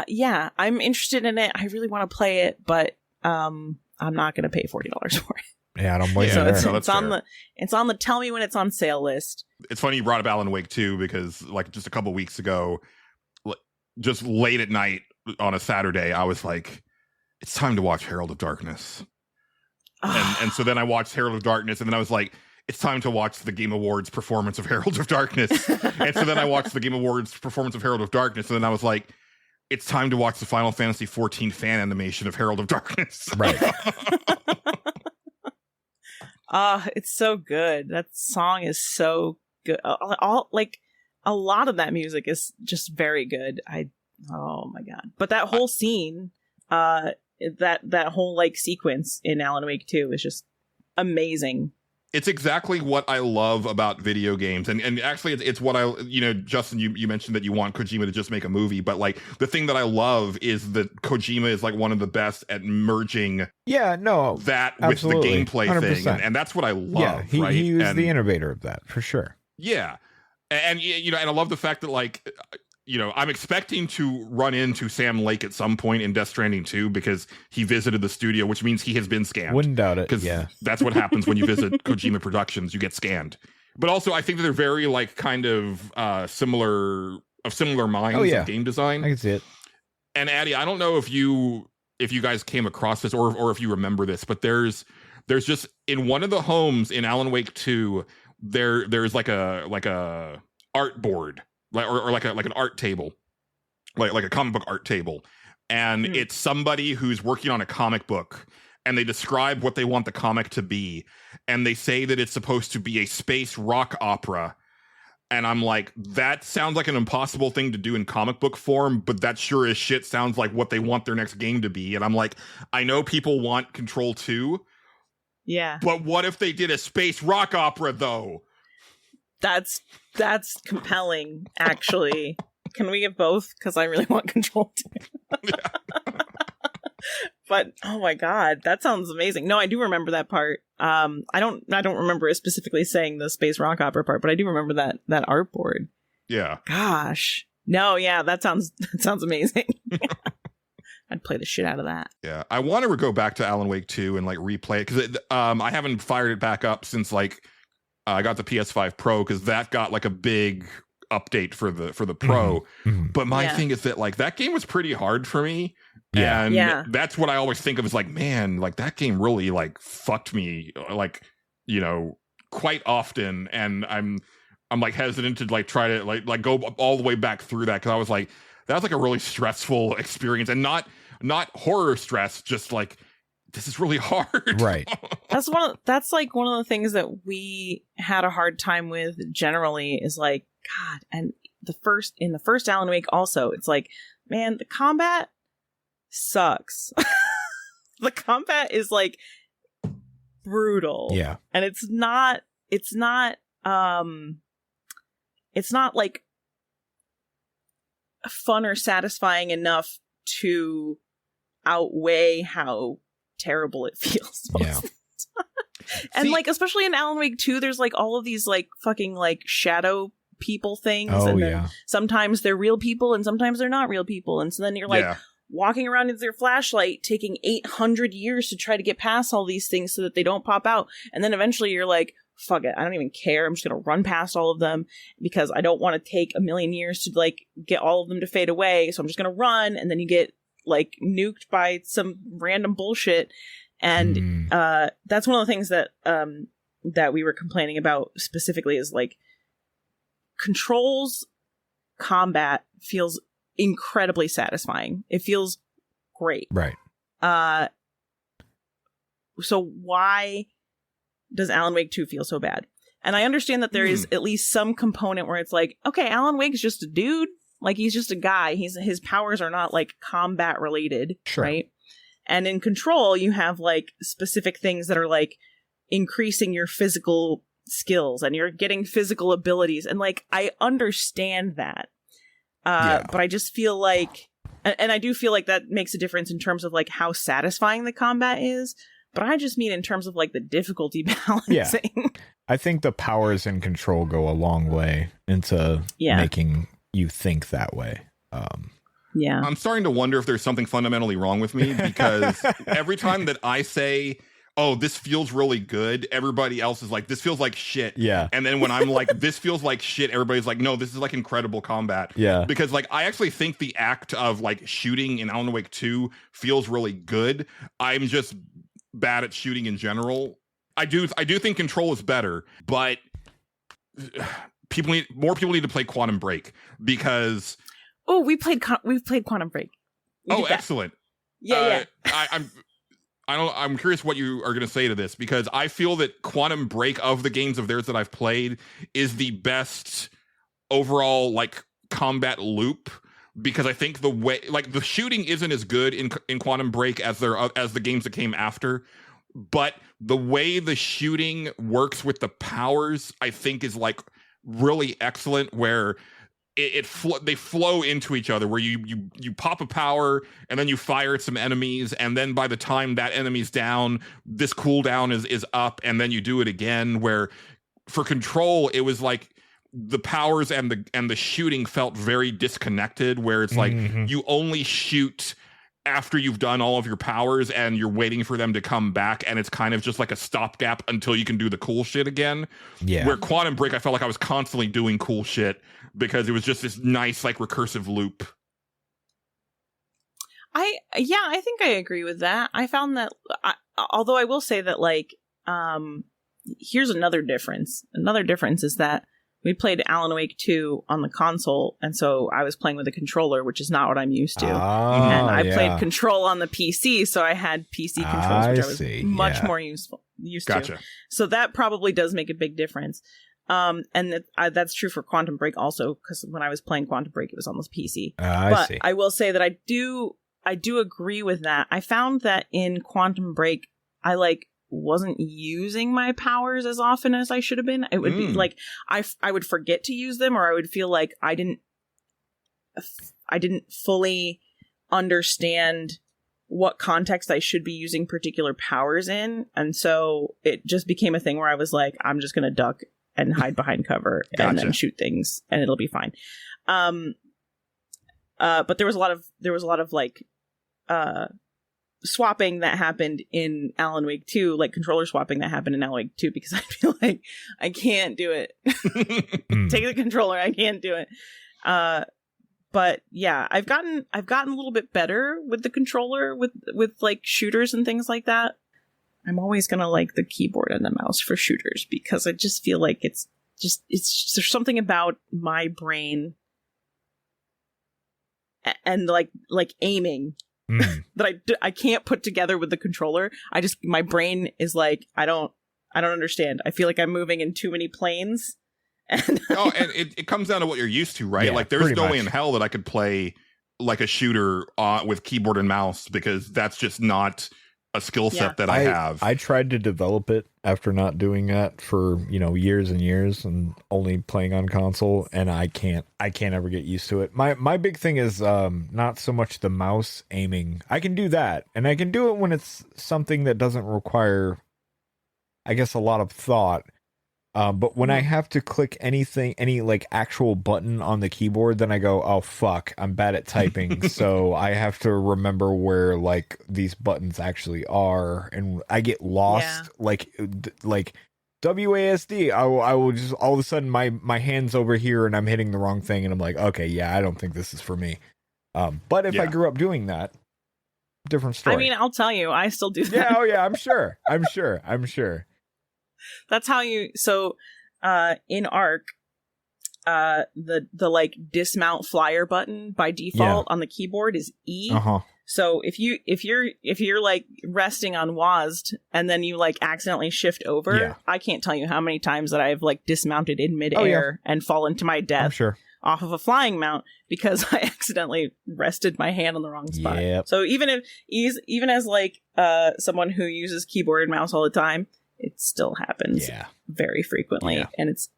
yeah, I'm interested in it. I really want to play it, but I'm not going to pay $40 for it. Yeah, I don't blame Yeah, you So there. it's on the tell me when it's on sale list. It's funny you brought up Alan Wake 2, because like just a couple weeks ago, just late at night on a Saturday, I was like, it's time to watch Herald of Darkness. And so then I watched Herald of Darkness, and then I was like, it's time to watch the Game Awards performance of Herald of Darkness. And so then I watched the Game Awards performance of Herald of Darkness, and then I was like, it's time to watch the Final Fantasy XIV fan animation of Herald of Darkness. Right. It's so good. That song is so good. All like a lot of that music is just very good. Oh my god! But that whole scene, that whole like sequence in Alan Wake 2 is just amazing. It's exactly what I love about video games. And actually, it's what Justin, you mentioned that you want Kojima to just make a movie. But like the thing that I love is that Kojima is like one of the best at merging that absolutely. with the gameplay 100%. thing. And that's what I love. Yeah, right? he was the innovator of that, for sure. Yeah. And, and I love the fact that like, I'm expecting to run into Sam Lake at some point in Death Stranding 2, because he visited the studio, which means he has been scanned. Wouldn't doubt it. Because Yeah. that's what happens when you visit Kojima Productions. You get scanned. But also, I think that they're very like kind of similar minds of game design. I can see it. And Addie, I don't know if you guys came across this or if you remember this, but there's just in one of the homes in Alan Wake 2, there's like a art board. Or like an art table, like a comic book art table, and it's somebody who's working on a comic book, and they describe what they want the comic to be, and they say that it's supposed to be a space rock opera, and I'm like, that sounds like an impossible thing to do in comic book form, but that sure as shit sounds like what they want their next game to be. And I'm like, I know people want Control 2, Yeah, but what if they did a space rock opera though? that's compelling. Actually, can we get both? Because I really want Control 2. But oh my god, that sounds amazing. No, I do remember that part. I don't remember it specifically saying the space rock opera part, but I do remember that art board. Yeah. Gosh, no, yeah, that sounds amazing. I'd play the shit out of that. Yeah, I want to go back to Alan Wake 2 and like replay it, because I haven't fired it back up since like I got the PS5 Pro, because that got like a big update for the Pro. Mm-hmm. But my thing is that like that game was pretty hard for me. Yeah. And that's what I always think of as like, man, like that game really like fucked me like, quite often. And I'm like hesitant to like try to like go all the way back through that, because I was like, that was like a really stressful experience, and not horror stress, just like, this is really hard. Right. That's like one of the things that we had a hard time with generally, is like, God, and in the first Alan Wake also, it's like man, the combat sucks. The combat is like brutal. Yeah. And it's not like fun or satisfying enough to outweigh how terrible it feels. Yeah. And See- like, especially in Alan Wake 2, there's like all of these like fucking like shadow people things. Oh, and then yeah. sometimes they're real people and sometimes they're not real people. And so then you're like Yeah. walking around with your flashlight, taking 800 years to try to get past all these things so that they don't pop out. And then eventually you're like, fuck it, I don't even care. I'm just going to run past all of them because I don't want to take a million years to like get all of them to fade away. So I'm just going to run. And then you get like nuked by some random bullshit. And that's one of the things that that we were complaining about specifically is like Control's combat feels incredibly satisfying. It feels great. Right. So why does Alan Wake 2 feel so bad? And I understand that there is at least some component where it's like, okay, Alan Wake's just a dude. Like, he's just a guy. His powers are not like combat related, Sure. right? And in Control, you have like specific things that are like increasing your physical skills and you're getting physical abilities. And like, I understand that. But I just feel like, and I do feel like that makes a difference in terms of like how satisfying the combat is. But I just mean in terms of like the difficulty balancing. I think the powers in Control go a long way into making you think that way. Yeah. I'm starting to wonder if there's something fundamentally wrong with me because every time that I say, oh, this feels really good, everybody else is like, this feels like shit. Yeah. And then when I'm like, this feels like shit, everybody's like, no, this is like incredible combat. Yeah. Because like, I actually think the act of like shooting in Alan Wake 2 feels really good. I'm just bad at shooting in general. I do think Control is better, but more people need to play Quantum Break because we've played Quantum Break. We did that. Excellent. Yeah. I'm curious what you are going to say to this because I feel that Quantum Break of the games of theirs that I've played is the best overall like combat loop because I think the way like the shooting isn't as good in Quantum Break as the games that came after, but the way the shooting works with the powers I think is like really excellent where they flow into each other where you pop a power and then you fire at some enemies and then by the time that enemy's down this cooldown is up and then you do it again where for Control it was like the powers and the shooting felt very disconnected where it's like you only shoot after you've done all of your powers and you're waiting for them to come back and it's kind of just like a stopgap until you can do the cool shit again. Yeah. Where Quantum Break I felt like I was constantly doing cool shit because it was just this nice like recursive loop. I think I agree with that. I found that although I will say that like here's another difference. Another difference is that we played Alan Wake 2 on the console, and so I was playing with a controller, which is not what I'm used to. And I played Control on the PC, so I had PC controls, which I was much more used to. So that probably does make a big difference. And that's true for Quantum Break also, because when I was playing Quantum Break, it was on the PC. But I will say that I do agree with that. I found that in Quantum Break, I wasn't using my powers as often as I should have been. It would be like I would forget to use them, or I would feel like I didn't fully understand what context I should be using particular powers in, and so it just became a thing where I was like, I'm just gonna duck and hide behind cover and then shoot things, and it'll be fine. But there was a lot of like swapping that happened in Alan Wake 2, like controller swapping that happened in Alan Wake 2, because I feel like I can't do it. Take the controller, I can't do it. But yeah, I've gotten a little bit better with the controller with like shooters and things like that. I'm always gonna like the keyboard and the mouse for shooters because I just feel like it's there's something about my brain and like aiming that I can't put together with the controller. My brain is like, I don't understand. I feel like I'm moving in too many planes. And and it comes down to what you're used to, right? Yeah, like there's no pretty way in much. hell that I could play like a shooter with keyboard and mouse because that's just not a skill set that I have. I tried to develop it after not doing that for, years and years and only playing on console, and I can't ever get used to it. My big thing is not so much the mouse aiming. I can do that, and I can do it when it's something that doesn't require, I guess, a lot of thought. But when I have to click any like actual button on the keyboard, then I go, oh fuck, I'm bad at typing. So I have to remember where like these buttons actually are, and I get lost. Like WASD, I will just all of a sudden my hand's over here and I'm hitting the wrong thing, and I'm like, okay, yeah, I don't think this is for me. But if I grew up doing that, different story. I mean, I'll tell you, I still do that. Yeah, oh yeah, I'm sure. That's how you. So, in Arc, the like dismount flyer button by default on the keyboard is E. So if you're like resting on WASD and then you like accidentally shift over, I can't tell you how many times that I've like dismounted in midair and fallen to my death off of a flying mount because I accidentally rested my hand on the wrong spot. Yep. So even as like someone who uses keyboard and mouse all the time, it still happens very frequently, and it's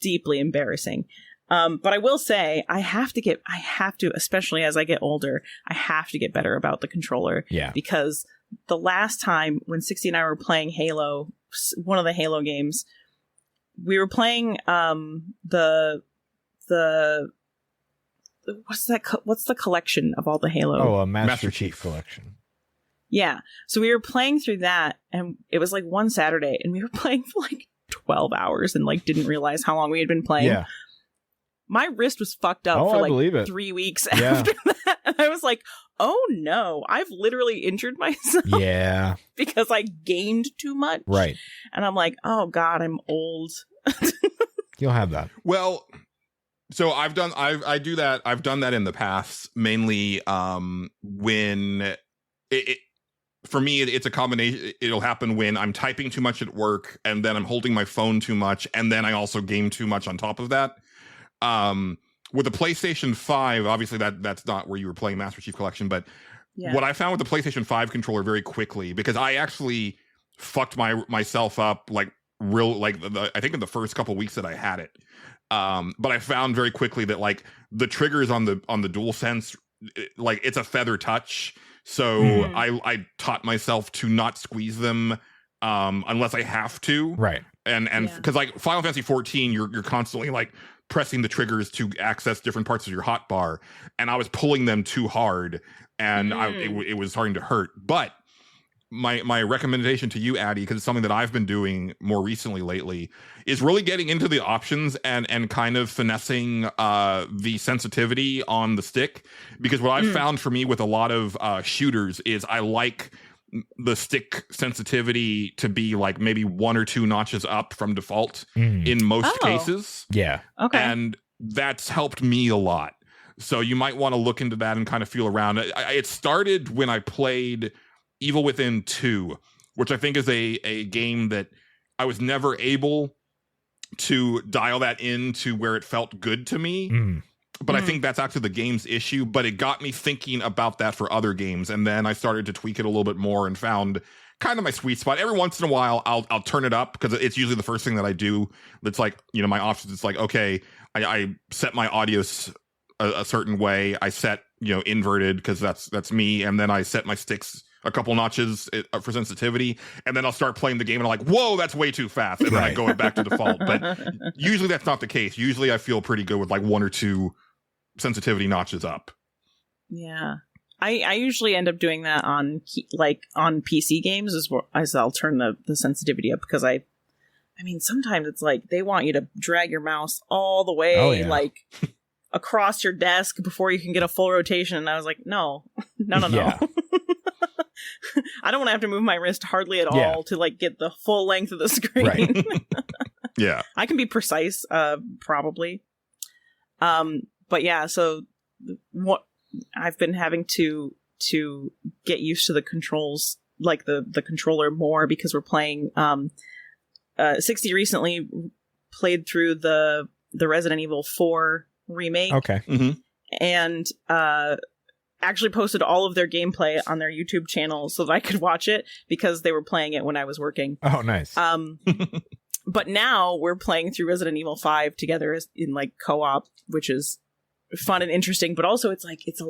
deeply embarrassing. But I will say, I have to, especially as I get older, I have to get better about the controller. Yeah. Because the last time when 60 and I were playing Halo, one of the Halo games, we were playing the what's the collection of all the Halo? Oh, a Master Chief collection. Yeah. So we were playing through that, and it was like one Saturday, and we were playing for like 12 hours and like didn't realize how long we had been playing. Yeah. My wrist was fucked up for like 3 weeks after that. And I was like, oh no, I've literally injured myself. Yeah. Because I gained too much. Right. And I'm like, oh God, I'm old. You'll have that. Well, so I do that. I've done that in the past, mainly when for me, it's a combination. It'll happen when I'm typing too much at work, and then I'm holding my phone too much, and then I also game too much on top of that. With the PlayStation 5, obviously that's not where you were playing Master Chief Collection, but what I found with the PlayStation 5 controller very quickly, because I actually fucked myself up like I think in the first couple weeks that I had it. But I found very quickly that like the triggers on the DualSense, like it's a feather touch. So I taught myself to not squeeze them unless I have to. Right. And because like Final Fantasy 14, you're constantly like pressing the triggers to access different parts of your hotbar, and I was pulling them too hard, and it was starting to hurt. But my recommendation to you, Addie, because it's something that I've been doing more recently lately, is really getting into the options and kind of finessing the sensitivity on the stick. Because what I've found for me with a lot of shooters is I like the stick sensitivity to be like maybe 1 or 2 notches up from default in most cases. Yeah. Okay. And that's helped me a lot. So you might want to look into that and kind of feel around. It started when I played Evil Within 2, which I think is a game that I was never able to dial that in to where it felt good to me. But I think that's actually the game's issue. But it got me thinking about that for other games. And then I started to tweak it a little bit more and found kind of my sweet spot. Every once in a while, I'll turn it up because it's usually the first thing that I do. That's like, my options. It's like, okay, I set my audio a certain way. I set, inverted because that's me. And then I set my sticks a couple notches for sensitivity, and then I'll start playing the game and I'm like, whoa, that's way too fast. And then I go back to default. But usually that's not the case. Usually I feel pretty good with like 1 or 2 sensitivity notches up. Yeah. I usually end up doing that on PC games as I'll turn the sensitivity up, because I mean, sometimes it's like they want you to drag your mouse all the way like across your desk before you can get a full rotation. And I was like, no. Yeah. I don't want to have to move my wrist hardly at all to like get the full length of the screen. Right. Yeah. I can be precise, probably. But yeah, so what I've been having to get used to the controls, like the controller more, because we're playing 60 recently played through the Resident Evil 4 remake. Okay. and actually posted all of their gameplay on their YouTube channel so that I could watch it because they were playing it when I was working. Oh, nice. But now we're playing through Resident Evil 5 together in like co-op, which is fun and interesting, but also it's a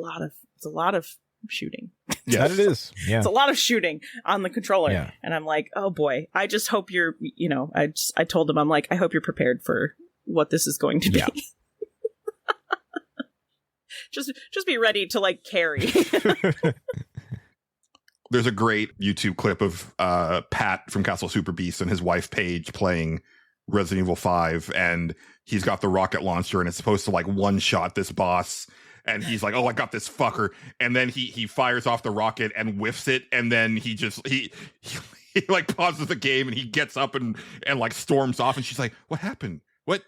lot of shooting. Yes. That it is. Yeah. It's a lot of shooting on the controller. Yeah. And I'm like, oh boy, I just hope you're, I told them, I'm like, I hope you're prepared for what this is going to be. Yeah. just be ready to like carry. There's a great YouTube clip of Pat from Castle Super Beast and his wife Paige playing Resident Evil 5, and he's got the rocket launcher and it's supposed to like one shot this boss, and he's like, oh, I got this fucker, and then he fires off the rocket and whiffs it, and then he like pauses the game and he gets up and like storms off, and she's like, what happened? What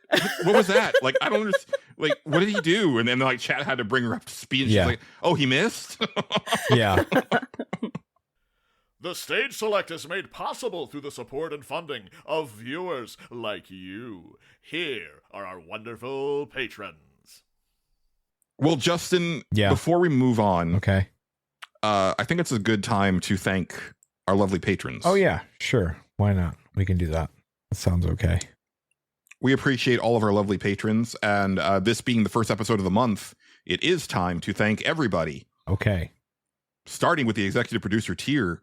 was that? Like, I don't understand. Like, what did he do? And then like chat had to bring her up to speed, and she's like, oh, he missed. Yeah. The stage select is made possible through the support and funding of viewers like you. Here are our wonderful patrons. Well, Justin, Yeah. before we move on, Okay. I think it's a good time to thank our lovely patrons. Oh, yeah. Sure. Why not? We can do that. That sounds okay. We appreciate all of our lovely patrons, and this being the first episode of the month, it is time to thank everybody. Okay. Starting with the executive producer tier,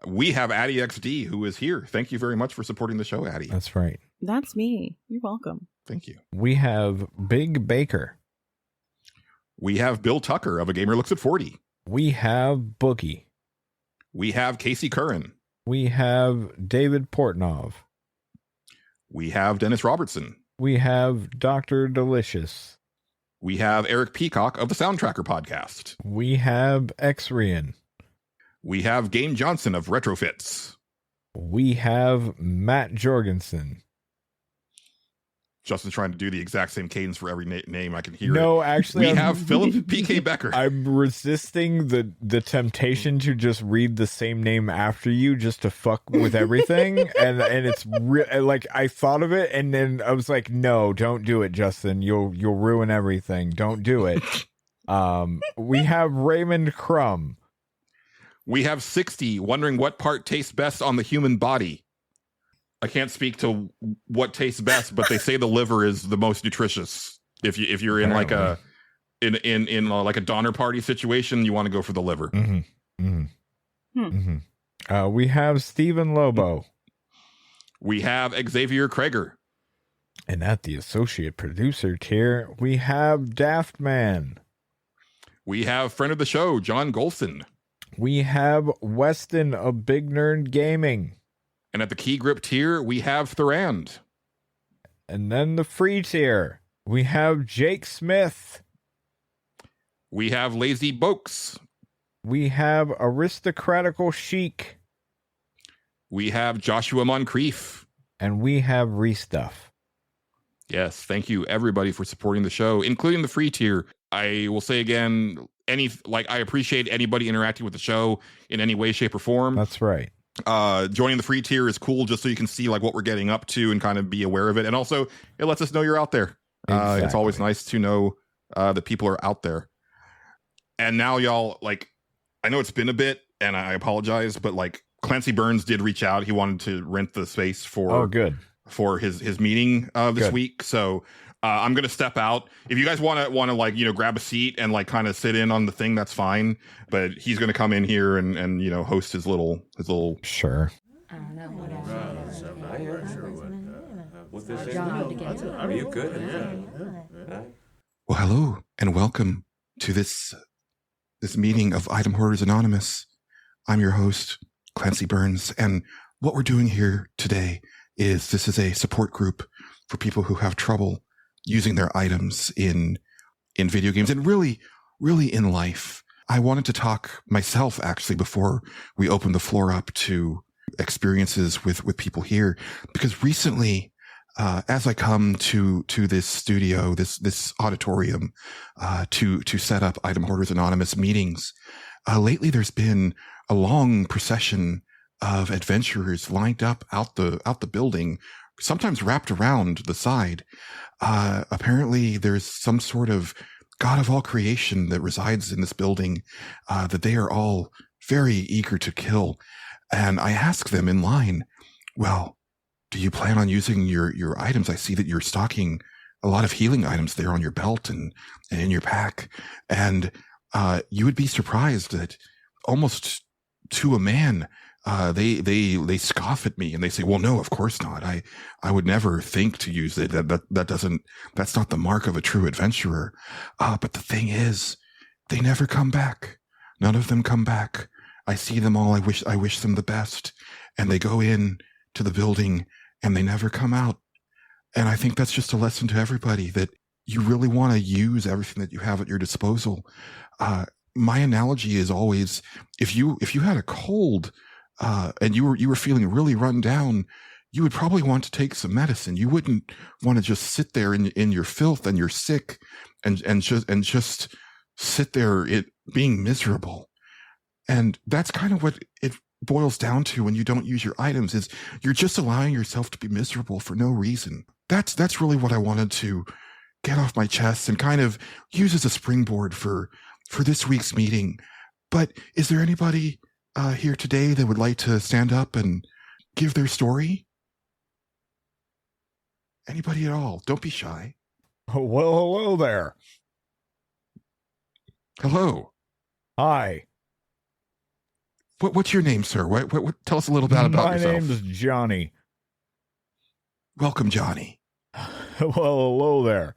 we have AddieXD, who is here. Thank you very much for supporting the show, Addie. That's right. That's me. You're welcome. Thank you. We have Big Baker. We have Bill Tucker of A Gamer Looks at 40. We have Boogie. We have Casey Curran. We have David Portnov. We have Dennis Robertson. We have Dr. Delicious. We have Eric Peacock of the Soundtracker podcast. We have Xrian. We have Game Johnson of Retrofits. We have Matt Jorgensen. Justin's trying to do the exact same cadence for every name. I can hear it. No, actually, We have Philip PK Becker. I'm resisting the temptation to just read the same name after you just to fuck with everything. and it's like I thought of it and then I was like, no, don't do it, Justin. You'll ruin everything. Don't do it. We have Raymond Crumb. We have 60 wondering what part tastes best on the human body. I can't speak to what tastes best, but they say the liver is the most nutritious. If you're in like a in like a Donner Party situation, you want to go for the liver. Mm-hmm. Mm-hmm. Mm-hmm. We have Stephen Lobo. We have Xavier Krager. And at the associate producer tier, we have Daft Man. We have friend of the show, John Gholson. We have Weston of Big Nerd Gaming. And at the key grip tier, we have Thorand. And then the free tier, we have Jake Smith. We have Lazy Bokes. We have Aristocratical Chic. We have Joshua Moncrief. And we have Restuff. Yes, thank you everybody for supporting the show, including the free tier. I will say again, I appreciate anybody interacting with the show in any way, shape, or form. That's right. Joining the free tier is cool just so you can see like what we're getting up to and kind of be aware of it. And also it lets us know you're out there. Exactly. It's always nice to know that people are out there. And now y'all, like, I know it's been a bit and I apologize, but like Clancy Burns did reach out. He wanted to rent the space for his meeting this week. So I'm going to step out. If you guys want to like, grab a seat and like kind of sit in on the thing, that's fine. But he's going to come in here and host his little. Sure. I don't know. Are you good? Well, hello and welcome to this meeting of Item Hoarders Anonymous. I'm your host, Clancy Burns, and what we're doing here today is this is a support group for people who have trouble using their items in video games and really in life. I wanted to talk myself actually before we open the floor up to experiences with people here, because recently as I come to this studio, this auditorium to set up Item Hoarders Anonymous meetings, lately there's been a long procession of adventurers lined up out the building, sometimes wrapped around the side. Apparently there's some sort of God of all creation that resides in this building, that they are all very eager to kill. And I ask them in line, well, do you plan on using your items? I see that you're stocking a lot of healing items there on your belt and in your pack. And you would be surprised that almost to a man, they scoff at me and they say, well, no, of course not. I would never think to use it. That's not the mark of a true adventurer. But the thing is, they never come back. None of them come back. I see them all. I wish them the best. And they go in to the building and they never come out. And I think that's just a lesson to everybody that you really want to use everything that you have at your disposal. My analogy is always, if you had a cold, and you were feeling really run down, you would probably want to take some medicine. You wouldn't want to just sit there in your filth and you're sick and just sit there being miserable. And that's kind of what it boils down to when you don't use your items, is you're just allowing yourself to be miserable for no reason. That's really what I wanted to get off my chest and kind of use as a springboard for this week's meeting. But is there anybody here today that would like to stand up and give their story? Anybody at all? Don't be shy. Well, hello there. Hello. Hi. What's your name, sir? What tell us a little bit about yourself. My name's Johnny. Welcome, Johnny. Well, hello there.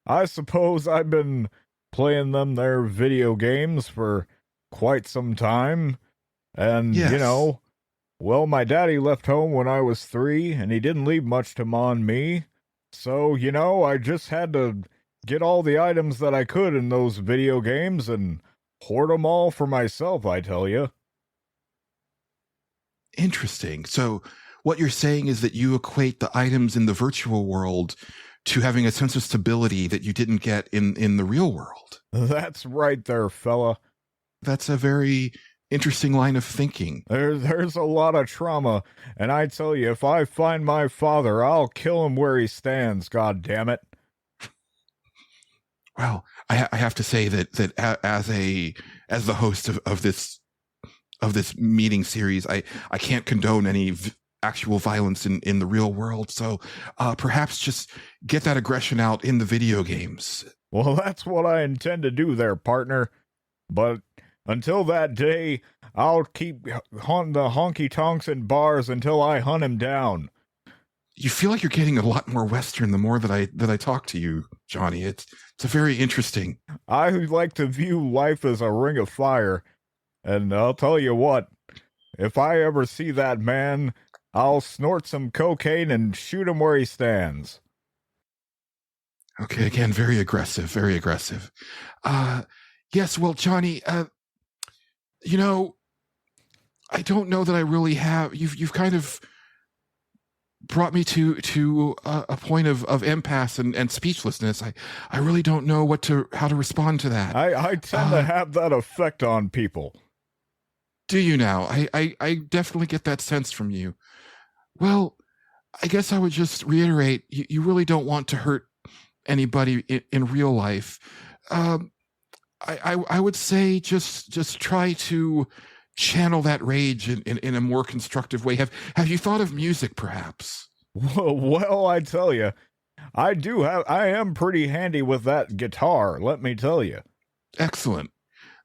I suppose I've been playing them their video games for quite some time. And, Yes. Well, my daddy left home when I was 3, and he didn't leave much to on me. So, I just had to get all the items that I could in those video games and hoard them all for myself, I tell you. Interesting. So what you're saying is that you equate the items in the virtual world to having a sense of stability that you didn't get in the real world. That's right there, fella. That's a very interesting line of thinking. There's a lot of trauma, and I tell you, if I find my father, I'll kill him where he stands, god damn it. Well, I have to say that as the host of this meeting series, I can't condone any actual violence in the real world. So perhaps just get that aggression out in the video games. Well, that's what I intend to do there, partner. But until that day, I'll keep haunting the honky-tonks and bars until I hunt him down. You feel like you're getting a lot more Western the more that I talk to you, Johnny. It's very interesting. I like to view life as a ring of fire, and I'll tell you what, if I ever see that man, I'll snort some cocaine and shoot him where he stands. Okay, again, very aggressive, very aggressive. Yes, well, Johnny, I don't know that I really have. You've kind of brought me to a point of impasse and speechlessness. I really don't know how to respond to that. I tend to have that effect on people. Do you now? I definitely get that sense from you. Well, I guess I would just reiterate, you really don't want to hurt anybody in real life. I would say just try to channel that rage in a more constructive way. Have you thought of music, perhaps? Well, I tell you, I am pretty handy with that guitar, let me tell you. Excellent.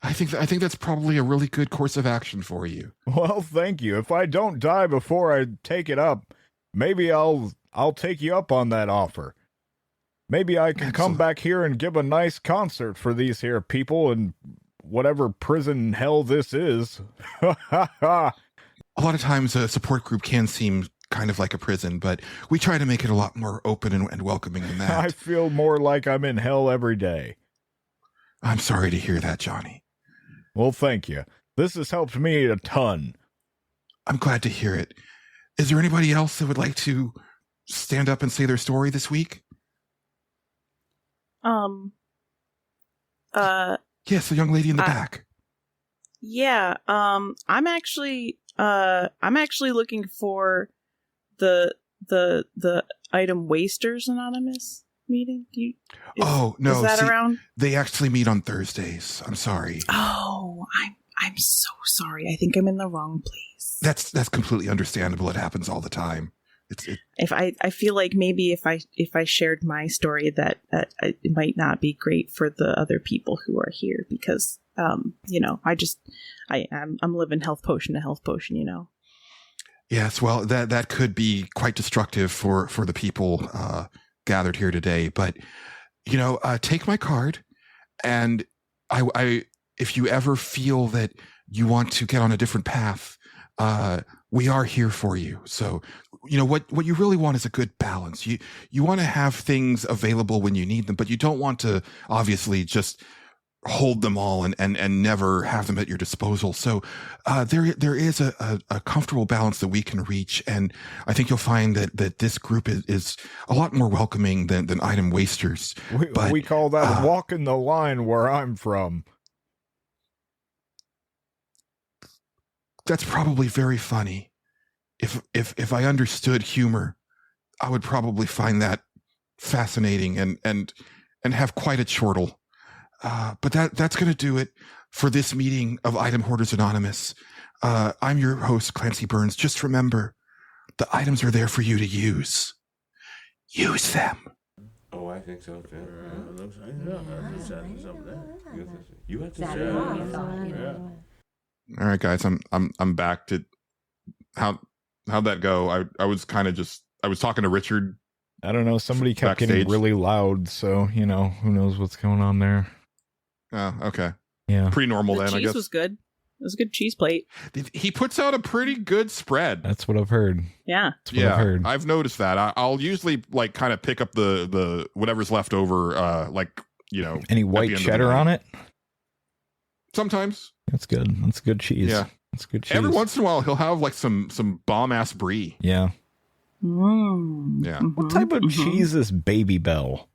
I think that's probably a really good course of action for you. Well, thank you. If I don't die before I take it up, maybe I'll take you up on that offer. Maybe I can come back here and give a nice concert for these here people in whatever prison hell this is. A lot of times a support group can seem kind of like a prison, but we try to make it a lot more open and welcoming than that. I feel more like I'm in hell every day. I'm sorry to hear that, Johnny. Well, thank you. This has helped me a ton. I'm glad to hear it. Is there anybody else that would like to stand up and say their story this week? Yes, the young lady in the back. Yeah, I'm actually looking for the item Wasters Anonymous. meeting? Oh, no. Is that see, around? They actually meet on Thursdays. I'm sorry. Oh, I'm so sorry. I think I'm in the wrong place. That's completely understandable. It happens all the time. If I feel like maybe if I shared my story that it might not be great for the other people who are here because I'm living health potion to health potion, Yes, well, that could be quite destructive for the people gathered here today. But take my card, and I if you ever feel that you want to get on a different path, we are here for you. So, what you really want is a good balance. You want to have things available when you need them, but you don't want to obviously just hold them all and never have them at your disposal. So there is a comfortable balance that we can reach. And I think you'll find that this group is a lot more welcoming than item wasters. We call that walking the line where I'm from. That's probably very funny. If I understood humor, I would probably find that fascinating and have quite a chortle. But that's going to do it for this meeting of Item Hoarders Anonymous. I'm your host, Clancy Burns. Just remember, the items are there for you to use. Use them. Oh, I think so too. You have to That say. would be fun. All right, guys, I'm back to how'd that go? I was kind of I was talking to Richard. I don't know. Somebody kept Backstage. getting really loud, so who knows what's going on there. Oh, okay. Yeah, Pretty normal The then, I cheese guess. was good. It was a good cheese plate. He puts out a pretty good spread. that's what I've heard. Yeah. That's what I've heard. I've noticed that. I'll usually kind of pick up the whatever's left over, Any at white the end of the cheddar night. on it? Sometimes. That's good. That's good cheese. Yeah. That's good cheese. Every once in a while, he'll have some bomb ass brie. Yeah. Yeah. What type of cheese is Baby Bell?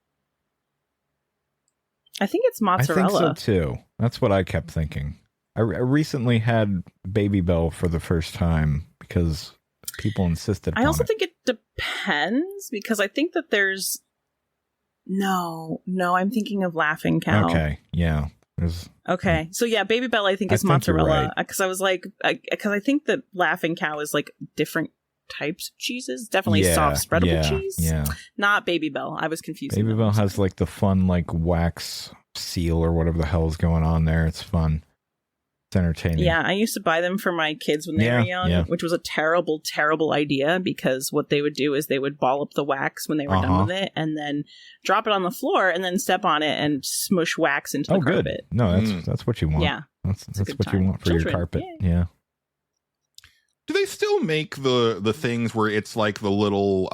I think it's mozzarella. I think so too. That's what I kept thinking. I recently had Baby Bell for the first time because people insisted I on also it. think it depends because I think that there's no, I'm thinking of Laughing Cow. Okay. Yeah. There's Okay. So yeah, Baby Bell I think I is think you're mozzarella right. because I was like because I think that Laughing Cow is like different types of cheeses. Definitely soft spreadable cheese. Yeah. Not Baby Bell. I was confused. Baby Bell has like the fun wax seal or whatever the hell is going on there. It's fun. It's entertaining. Yeah, I used to buy them for my kids when they were young, which was a terrible, terrible idea because what they would do is they would ball up the wax when they were done with it and then drop it on the floor and then step on it and smush wax into the carpet. Good. No, that's what you want. Yeah. That's a good what time. you want for Children, your carpet. yeah. Yeah. Do they still make the things where it's like the little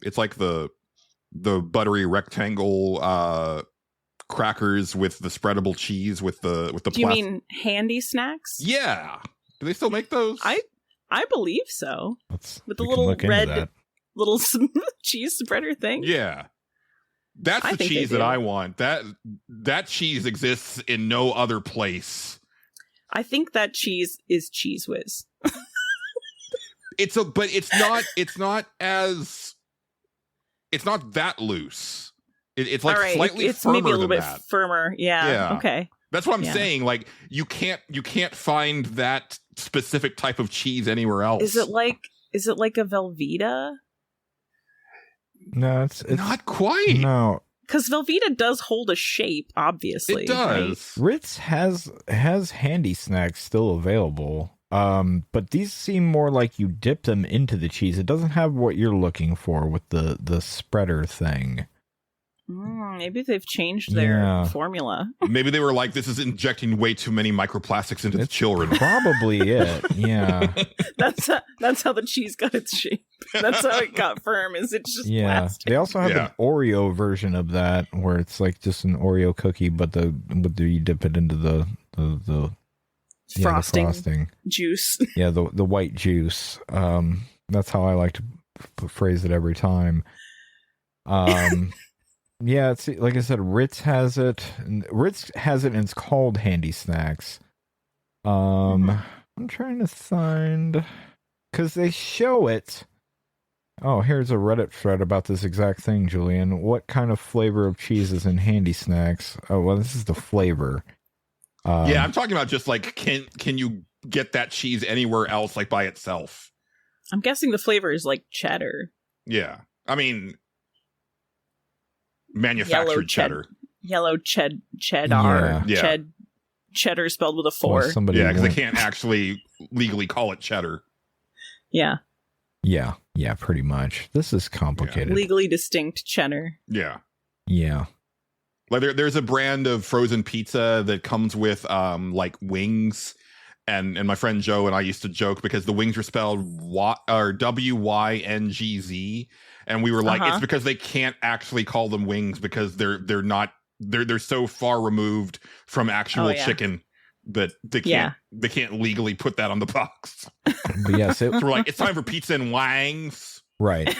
it's like the buttery rectangle crackers with the spreadable cheese with the Do you mean handy snacks? Yeah. Do they still make those? I believe so. With the we can little look into red that. little cheese spreader thing. Yeah. That's I the think they cheese that do. I want. That cheese exists in no other place. I think that cheese is Cheese Whiz. But it's not that loose. It's like All right, slightly it's firmer maybe a little than bit that. firmer. Yeah. Okay. That's what I'm Yeah. saying. Like you can't find that specific type of cheese anywhere else. Is it like a Velveeta? No, it's not quite? No. Because Velveeta does hold a shape, obviously. It does. Right? Ritz has handy snacks still available. But these seem more like you dip them into the cheese. It doesn't have what you're looking for with the spreader thing. Maybe they've changed their formula. Maybe they were like, this is injecting way too many microplastics into the children. Probably it. Yeah. That's how the cheese got its shape. That's how it got firm. Is it's just plastic. They also have an Oreo version of that where it's like just an Oreo cookie, but you dip it into the frosting juice. Yeah, the white juice. That's how I like to phrase it every time. Yeah, it's like I said, Ritz has it. And it's called Handy Snacks. I'm trying to find because they show it Oh, here's a Reddit thread about this exact thing, Julian. What kind of flavor of cheese is in Handy Snacks? Oh, well, this is the flavor. Yeah, I'm talking about just like can you get that cheese anywhere else, like by itself? I'm guessing the flavor is like cheddar. Yeah, I mean, manufactured cheddar. Yellow cheddar. Yeah. Cheddar spelled with a 4. Well, somebody Yeah, because they went- can't actually legally call it cheddar. Yeah. Yeah, pretty much. This is complicated. Legally distinct cheddar. Yeah. Yeah. Like there's a brand of frozen pizza that comes with like wings, and my friend Joe and I used to joke because the wings are spelled WYNGZ, and we were like, it's because they can't actually call them wings because they're so far removed from actual chicken that they can't legally put that on the box. But yes, So we're like, it's time for pizza and wangs. right.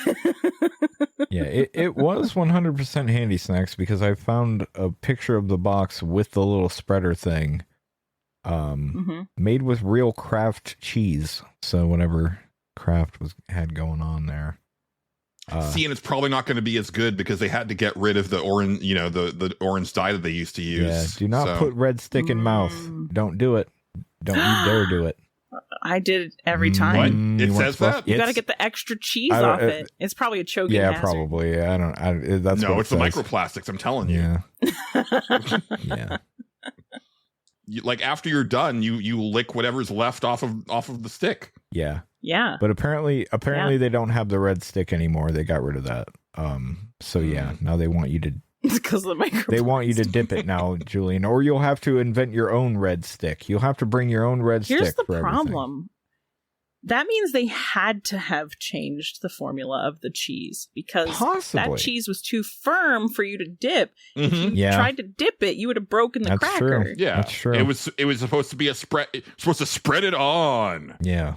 Yeah, it was 100% Handy Snacks because I found a picture of the box with the little spreader thing, made with real Kraft cheese. So whatever Kraft had going on there. See, and it's probably not going to be as good because they had to get rid of the orange, the orange dye that they used to use. Yeah, do not put red stick in mouth. Don't do it. Don't you dare do it. I did it every time. What? It You weren't says supposed- that? You got to get the extra cheese I don't- off it. It's probably a choking Yeah, hazard. probably. That's No, what it's it the says. microplastics. I'm telling you. Yeah. Yeah. Like after you're done, you lick whatever's left off of the stick. Yeah. Yeah. But apparently they don't have the red stick anymore. They got rid of that. So yeah, now they want you to It's because of the microphone. they want you to dip it now, Julian, or you'll have to invent your own red stick. You'll have to bring your own red Here's stick. the for everything. problem. That means they had to have changed the formula of the cheese because Possibly. that cheese was too firm for you to dip. If you Yeah. tried to dip it, you would have broken the That's cracker. true. Yeah, That's true. It was supposed to be a spread. Supposed to spread it on, Yeah.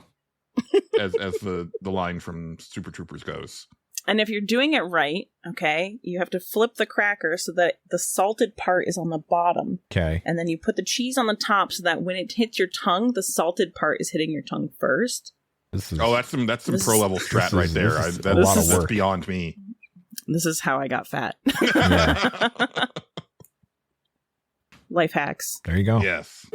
as the line from Super Troopers goes. And if you're doing it right, okay, you have to flip the cracker so that the salted part is on the bottom. Okay. And then you put the cheese on the top so that when it hits your tongue, the salted part is hitting your tongue first. This is Oh, that's some This pro level strat is- right there. this is a That's lot of work. beyond me. This is how I got fat. Yeah. Life hacks. There you go. Yes.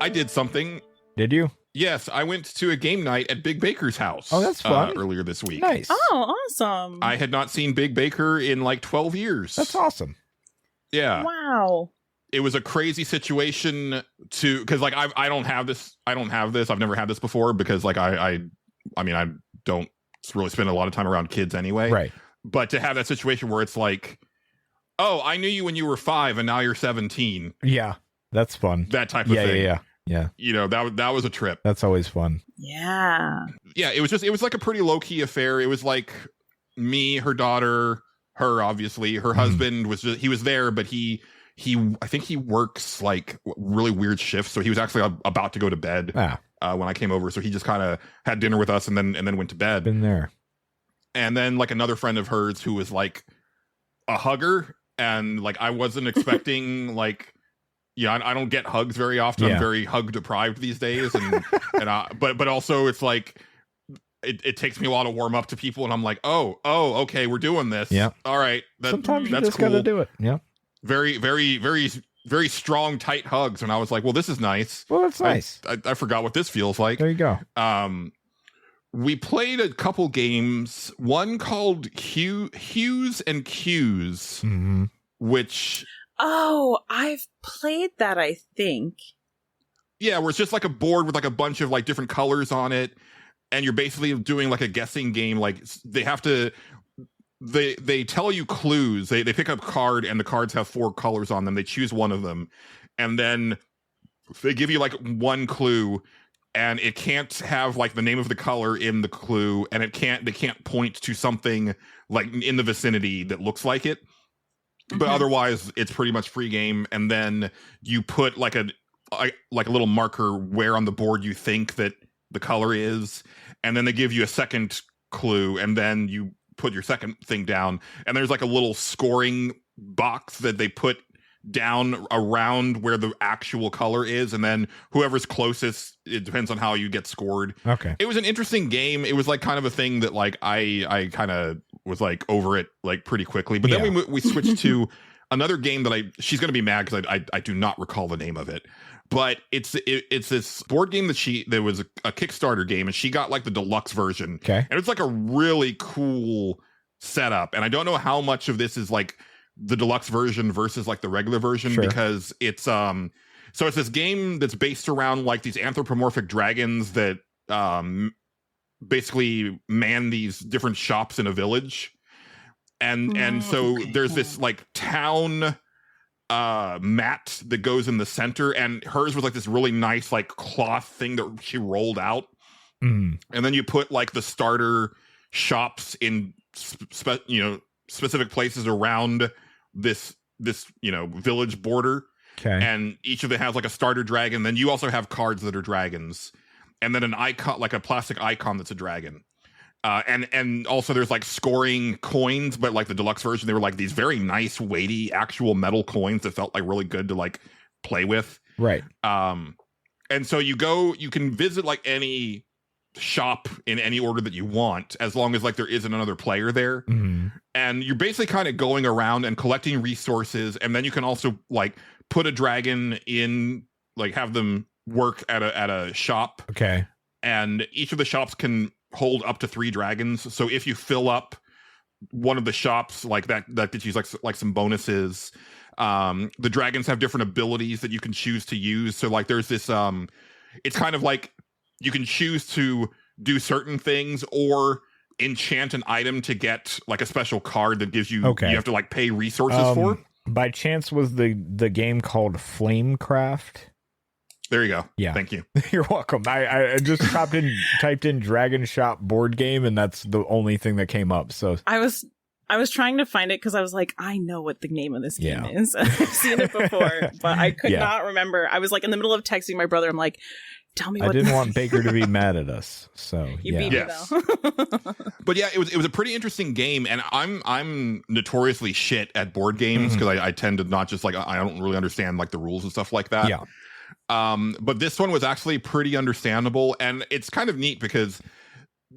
I did something. Did you? Yes, I went to a game night at Big Baker's house. Oh, that's fun. Earlier this week. Nice. Oh, awesome. I had not seen Big Baker in like 12 years. That's awesome. Yeah. Wow. It was a crazy situation because like I don't have this. I've never had this before because like I mean I don't really spend a lot of time around kids anyway. Right. But to have that situation where it's like, oh, I knew you when you were 5 and now you're 17. Yeah. That's fun. That type of thing. Yeah. You know, that was a trip. That's always fun. Yeah. Yeah, it was like a pretty low key affair. It was like me, her daughter, her obviously, her husband he was there, but he I think he works like really weird shifts, so he was actually about to go to bed when I came over. So he just kind of had dinner with us and then went to bed. Been there. And then like another friend of hers who was like a hugger, and like I wasn't expecting like. Yeah, I don't get hugs very often. Yeah. I'm very hug deprived these days, but also it's like it takes me a while to warm up to people, and I'm like, oh, okay, we're doing this. Yeah. All right. Sometimes you that's just cool. gotta do it. Yeah. Very, very, very, very strong, tight hugs, and I was like, well, this is nice. Well, that's nice. I forgot what this feels like. There you go. We played a couple games. One called Hues and Cues, Mm-hmm. which. Oh, I've played that, I think. Yeah, where it's just like a board with like a bunch of like different colors on it, and you're basically doing like a guessing game. Like they have to, they tell you clues. They pick up a card, and the cards have 4 colors on them. They choose one of them, and then they give you like one clue, and it can't have like the name of the color in the clue, and they can't point to something like in the vicinity that looks like it. But otherwise, it's pretty much free game. And then you put like like a little marker where on the board you think that the color is, and then they give you a second clue, and then you put your second thing down, and there's like a little scoring box that they put down around where the actual color is, and then whoever's closest, it depends on how you get scored. Okay. It was an interesting game. It was like kind of a thing that like I kind of was like over it like pretty quickly, but then we switched to another game that she's going to be mad because I do not recall the name of it, but it's this board game that was a Kickstarter game, and she got like the deluxe version. Okay. And it's like a really cool setup, and I don't know how much of this is like the deluxe version versus like the regular version, because it's so it's this game that's based around like these anthropomorphic dragons that basically man these different shops in a village, and so there's this like town mat that goes in the center, and hers was like this really nice like cloth thing that she rolled out, and then you put like the starter shops in specific places around this village border. Okay. And each of them has like a starter dragon. Then you also have cards that are dragons, and then an icon, like a plastic icon that's a dragon. And also there's like scoring coins, but like the deluxe version, they were like these very nice, weighty, actual metal coins that felt like really good to like play with. Right. And so you can visit like any shop in any order that you want, as long as like there isn't another player there. And you're basically kind of going around and collecting resources, and then you can also like put a dragon in, like have them work at a shop. Okay. And each of the shops can hold up to 3 dragons. So if you fill up one of the shops, like that gets you like some bonuses. The dragons have different abilities that you can choose to use. So like there's this it's kind of like you can choose to do certain things or enchant an item to get like a special card that gives you, you have to like pay resources for. By chance, was the game called Flamecraft? There you go. Yeah. Thank you. You're welcome. I just typed in Dragon Shop board game, and that's the only thing that came up. So I was trying to find it because I was like, I know what the name of this game is. I've seen it before, but I could not remember. I was like in the middle of texting my brother. I'm like, tell me what. I didn't want Baker to be mad at us. So you beat me though. But yeah, it was a pretty interesting game, and I'm notoriously shit at board games because I tend to not just like, I don't really understand like the rules and stuff like that. Yeah. But this one was actually pretty understandable, and it's kind of neat because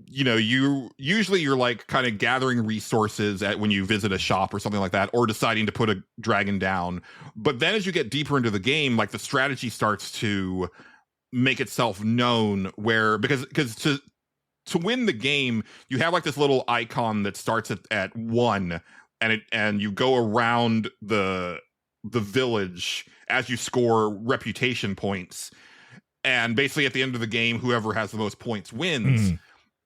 you're like kind of gathering resources when you visit a shop or something like that, or deciding to put a dragon down. But then as you get deeper into the game, like the strategy starts to make itself known, because to win the game, you have like this little icon that starts at 1, and you go around the village as you score reputation points, and basically at the end of the game, whoever has the most points wins.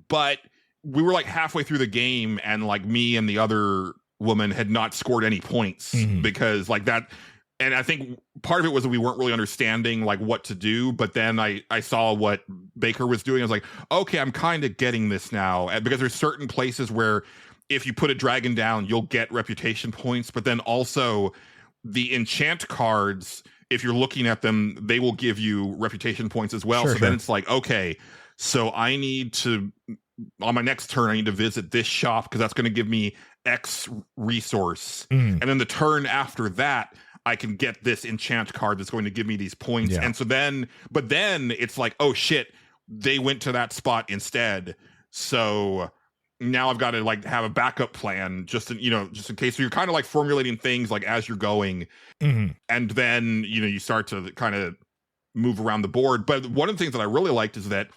But we were like halfway through the game, and like me and the other woman had not scored any points because like that. And I think part of it was that we weren't really understanding like what to do. But then I saw what Baker was doing. I was like, okay, I'm kind of getting this now. And because there's certain places where if you put a dragon down, you'll get reputation points. But then also the enchant cards, if you're looking at them, they will give you reputation points as well. Then it's like, okay, so I need to, on my next turn, I need to visit this shop because that's going to give me X resource. And then the turn after that, I can get this enchant card that's going to give me these points. Yeah. And so then it's like, oh shit, they went to that spot instead. So now I've got to like have a backup plan just in case. So you're kind of like formulating things like as you're going, and then you start to kind of move around the board. But one of the things that I really liked is that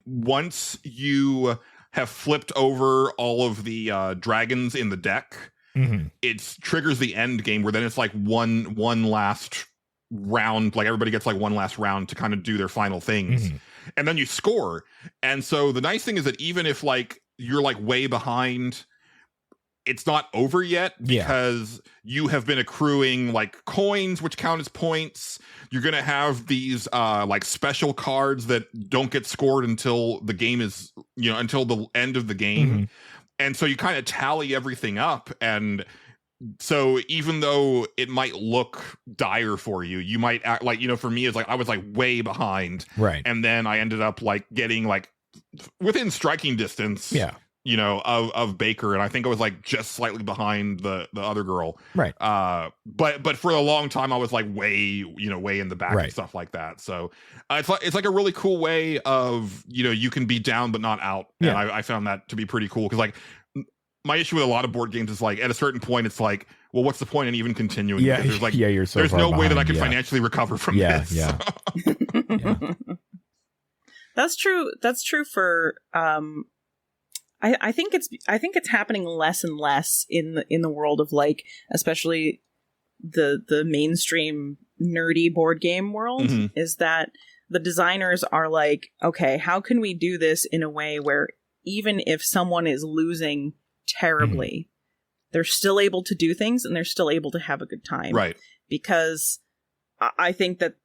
once you have flipped over all of the dragons in the deck, it triggers the end game, where then it's like one last round, like everybody gets like one last round to kind of do their final things, and then you score. And so the nice thing is that even if like you're like way behind, it's not over yet, because you have been accruing like coins, which count as points. You're going to have these like special cards that don't get scored until the game is, until the end of the game. And so you kind of tally everything up, and So even though it might look dire for you, you might act like, for me, it's like I was like way behind. Right. And then I ended up like getting like within striking distance. Yeah. Of Baker, and I think I was like just slightly behind the other girl. Right. But for a long time I was like way in the back Right. and stuff like that. So it's like a really cool way of you can be down but not out. Yeah. And I found that to be pretty cool because like my issue with a lot of board games is like at a certain point it's like, well, what's the point in even continuing? Yeah. Because there's like You're so there's far no way that I behind, can yeah. financially recover from Yeah, this. yeah. Yeah. That's true. That's true for I think it's happening less and less in the world of like, especially the mainstream nerdy board game world, Mhm. is that the designers are like, okay, how can we do this in a way where even if someone is losing terribly, they're still able to do things and they're still able to have a good time. Right. Because I think that,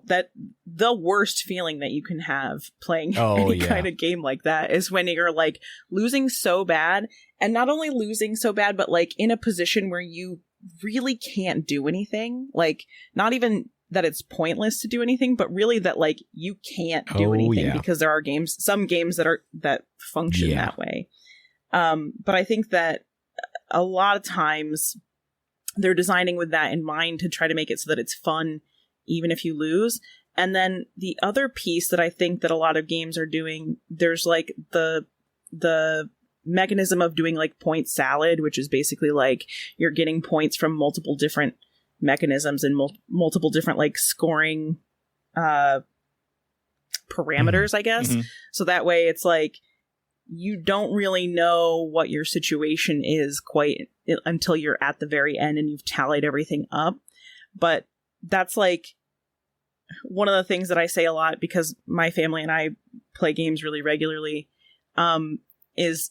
that the worst feeling that you can have playing any kind of game like that is when you're like losing so bad, and not only losing so bad, but like in a position where you really can't do anything. Like not even that it's pointless to do anything, but really that like you can't do anything because there are some games that function that way. But I think that a lot of times they're designing with that in mind to try to make it so that it's fun even if you lose. And then the other piece that I think that a lot of games are doing, there's like the mechanism of doing like point salad, which is basically like you're getting points from multiple different mechanisms and multiple different like scoring parameters, I guess. Mm-hmm. So that way it's like you don't really know what your situation is quite until you're at the very end and you've tallied everything up. But that's like one of the things that I say a lot, because my family and I play games really regularly, is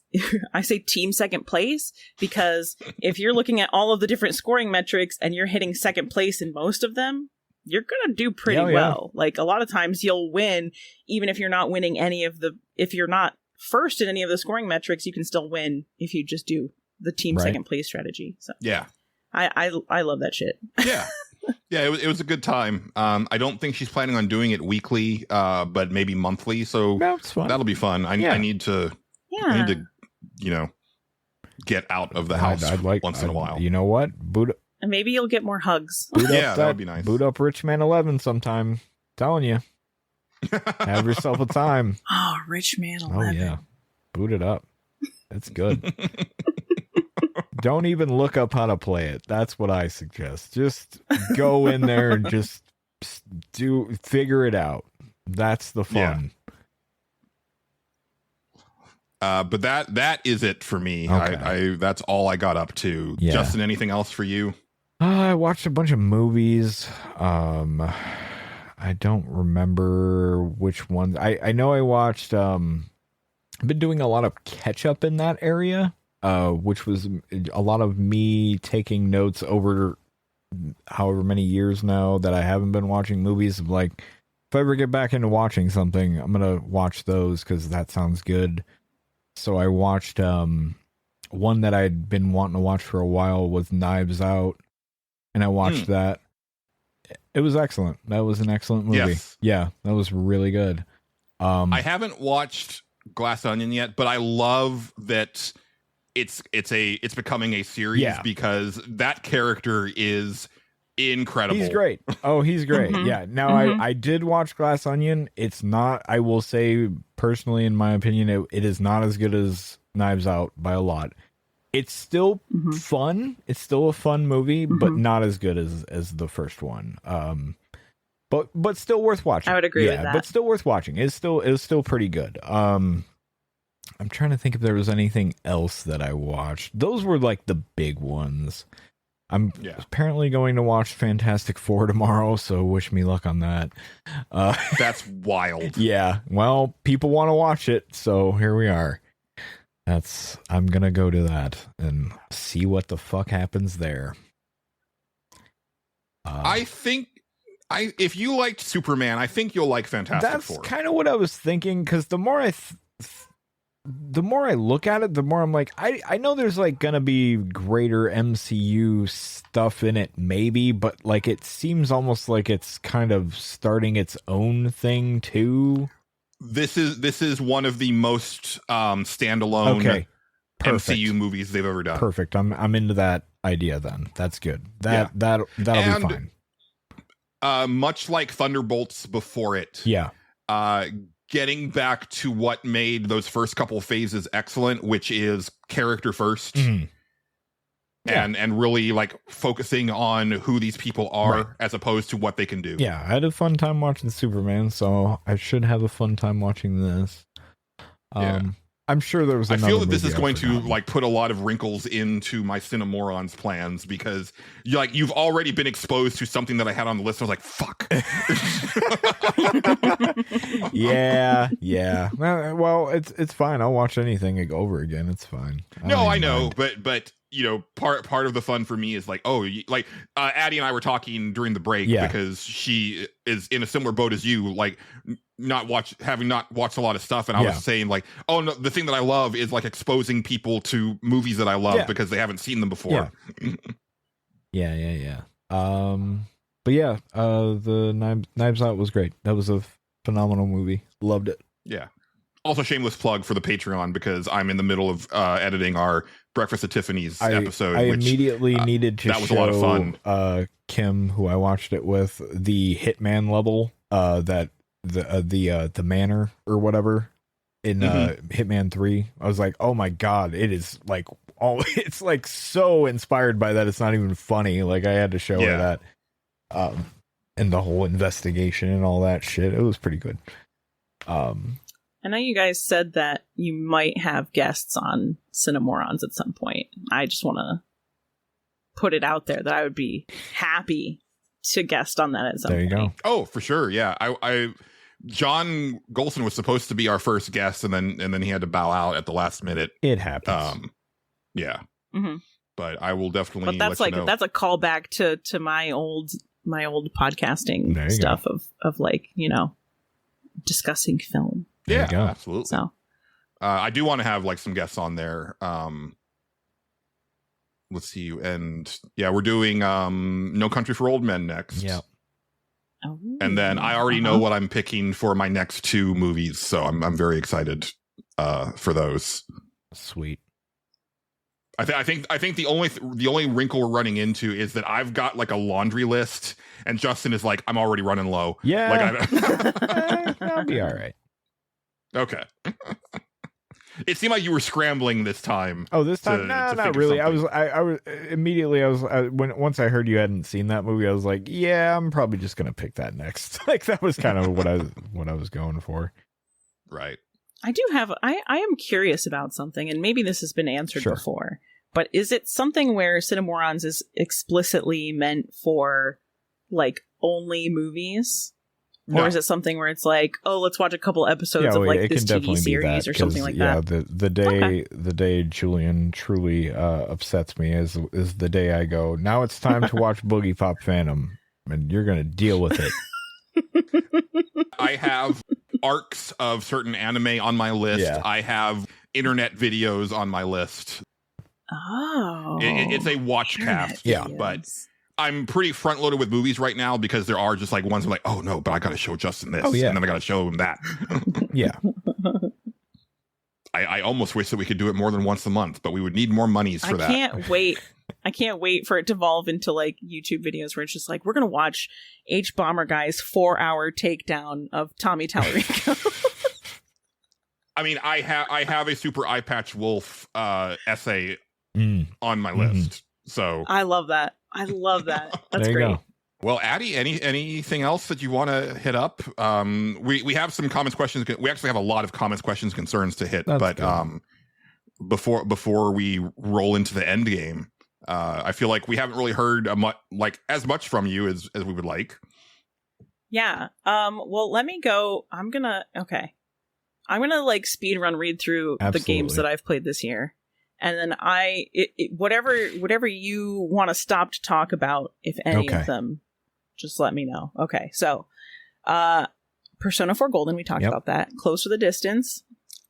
I say team second place, because if you're looking at all of the different scoring metrics and you're hitting second place in most of them, you're going to do pretty well. Like a lot of times you'll win, even if you're not winning if you're not first in any of the scoring metrics, you can still win if you just do the team second place strategy. So yeah, I love that shit. Yeah. Yeah, it was a good time. I don't think she's planning on doing it weekly, but maybe monthly. So that'll be fun. I need to, get out of the house once in a while. You know what? And maybe you'll get more hugs. That would be nice. Boot up Rich Man 11 sometime. Telling you. Have yourself a time. Oh, Rich Man 11. Oh, yeah. Boot it up. It's good. Don't even look up how to play it. That's what I suggest. Just go in there and just figure it out. That's the fun. Yeah. But that is it for me. Okay. That's all I got up to. Yeah. Justin, anything else for you? I watched a bunch of movies. I don't remember which ones. I know I watched. I've been doing a lot of catch up in that area. Which was a lot of me taking notes over however many years now that I haven't been watching movies. Of like, if I ever get back into watching something, I'm going to watch those because that sounds good. So I watched one that I'd been wanting to watch for a while was Knives Out, and I watched that. It was excellent. That was an excellent movie. Yes. Yeah, that was really good. I haven't watched Glass Onion yet, but I love that it's becoming a series because that character is incredible. He's great. Oh, he's great. Mm-hmm. Yeah. Now Mm-hmm. I did watch Glass Onion. It's not, I will say personally, in my opinion, it is not as good as Knives Out by a lot. It's still fun. It's still a fun movie, but not as good as the first one. But still worth watching. I would agree with that. But still worth watching. It's still pretty good. I'm trying to think if there was anything else that I watched. Those were like the big ones. I'm apparently going to watch Fantastic Four tomorrow, so wish me luck on that. That's wild. Yeah, well, people want to watch it, so here we are. I'm gonna go to that and see what the fuck happens there. I think if you liked Superman, I think you'll like Fantastic Four. That's kind of what I was thinking, because the more I the more I look at it, the more I'm like, I know there's like gonna be greater MCU stuff in it, maybe, but like it seems almost like it's kind of starting its own thing too. This is one of the most standalone Okay, perfect. MCU movies they've ever done. Perfect. I'm into that idea. Then that's good. That'll And, be fine. Much like Thunderbolts before it. Yeah. Getting back to what made those first couple phases excellent, which is character first, Mhm. and really like focusing on who these people are Right. as opposed to what they can do. Yeah, I had a fun time watching Superman, so I should have a fun time watching this. Yeah. I'm sure there was. I Another feel that this movie is I've going to forgotten. like put a lot of wrinkles into my Cinemorons plans because you've already been exposed to something that I had on the list. I was like, fuck. yeah. Well, it's fine. I'll watch anything over again. It's fine. No, don't I even know, mind. but part of the fun for me is like, Addie and I were talking during the break Yeah. because she is in a similar boat as you, like having not watched a lot of stuff, and I Yeah. was saying like, oh no, the thing that I love is like exposing people to movies that I love Yeah. because they haven't seen them before. Yeah. But yeah, the Knives Out was great. That was a phenomenal movie. Loved it. Yeah. Also, shameless plug for the Patreon because I'm in the middle of editing our Breakfast at Tiffany's episode. I which, immediately needed to that was show a lot of fun. Kim, who I watched it with, the Hitman level, that the manor or whatever in Hitman 3. I was like, oh my god, it is like it's like so inspired by that. It's not even funny. Like I had to show her that, and the whole investigation and all that shit. It was pretty good. I know you guys said that you might have guests on Cinemorons at some point. I just want to put it out there that I would be happy to guest on that at some There you point. go. Oh, for sure. Yeah. I John Gholson was supposed to be our first guest, and then he had to bow out at the last minute. It happens. Yeah. Mhm. But I will definitely. But that's let you know. that's a callback to my old podcasting There you stuff of like, discussing film. There yeah, you go. absolutely. So I do want to have like some guests on there. Let's see, and yeah, we're doing No Country for Old Men next. Yeah. And then I already know what I'm picking for my next two movies, so I'm very excited for those. Sweet. I think the only wrinkle we're running into is that I've got like a laundry list, and Justin is like, I'm already running low. Yeah. Like I'll be all right. Okay. It seemed like you were scrambling this time. Oh, this time? to No, think not of really. something. I was immediately. Once I heard you hadn't seen that movie, I was like, yeah, I'm probably just gonna pick that next. Like that was kind of what I was going for. Right. I do have I am curious about something, and maybe this has been answered Sure. before. But is it something where Cinemorons is explicitly meant for like only movies? Or No. is it something where it's like, oh, let's watch a couple episodes Yeah, of well, like it this can TV definitely be that, series or something 'cause, like yeah, that? the day Julian truly upsets me is the day I go, now it's time to watch Boogie Pop Phantom, and you're gonna deal with it. I have arcs of certain anime on my list. Yeah. I have internet videos on my list. Oh, It's a watch cast. Yeah. But I'm pretty front loaded with movies right now because there are just like ones where like, oh no, but I got to show Justin this. Oh, yeah. And then I got to show him that. Yeah, I almost wish that we could do it more than once a month, but we would need more monies for that. can't wait. I can't wait for it to evolve into like YouTube videos where it's just like, we're gonna watch H Bomber Guy's 4-hour takedown of Tommy Tallarico. I mean, I have a Super Eye Patch Wolf essay Mm. on my Mhm. list. So, I love that. That's There you great. go. well, Addie, anything else that you want to hit up? We have some comments, questions. We actually have a lot of comments, questions, concerns to hit. That's but good. before we roll into the end game, I feel like we haven't really heard as much from you as we would like. Yeah. Well, let me go. I'm gonna like speed run read through the games Absolutely. that I've played this year, and then whatever you want to stop to talk about, if any Okay. of them, just let me know. Okay. So, Persona 4 Golden, we talked Yep. about that. Close to the Distance.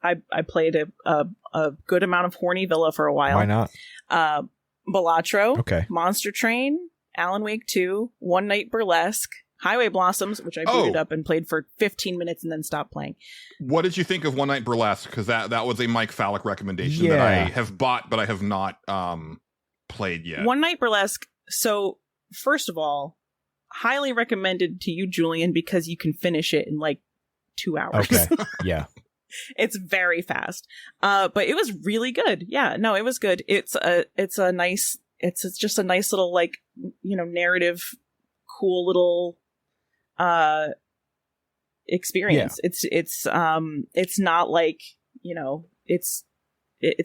I played a good amount of Horny Villa for a while. Why not? Balatro, Okay. Monster Train, Alan Wake 2, One Night Burlesque, Highway Blossoms, which I booted up and played for 15 minutes and then stopped playing. What did you think of One Night Burlesque? Because that was a Mike Phallic recommendation that I have bought, but I have not played yet. One Night Burlesque. So, first of all, highly recommended to you, Julian, because you can finish it in like 2 hours. Okay. Yeah. It's very fast. But it was really good. Yeah, no, it was good. It's just a nice little, like, you know, narrative, cool little experience. Yeah. It's not like, you know, it's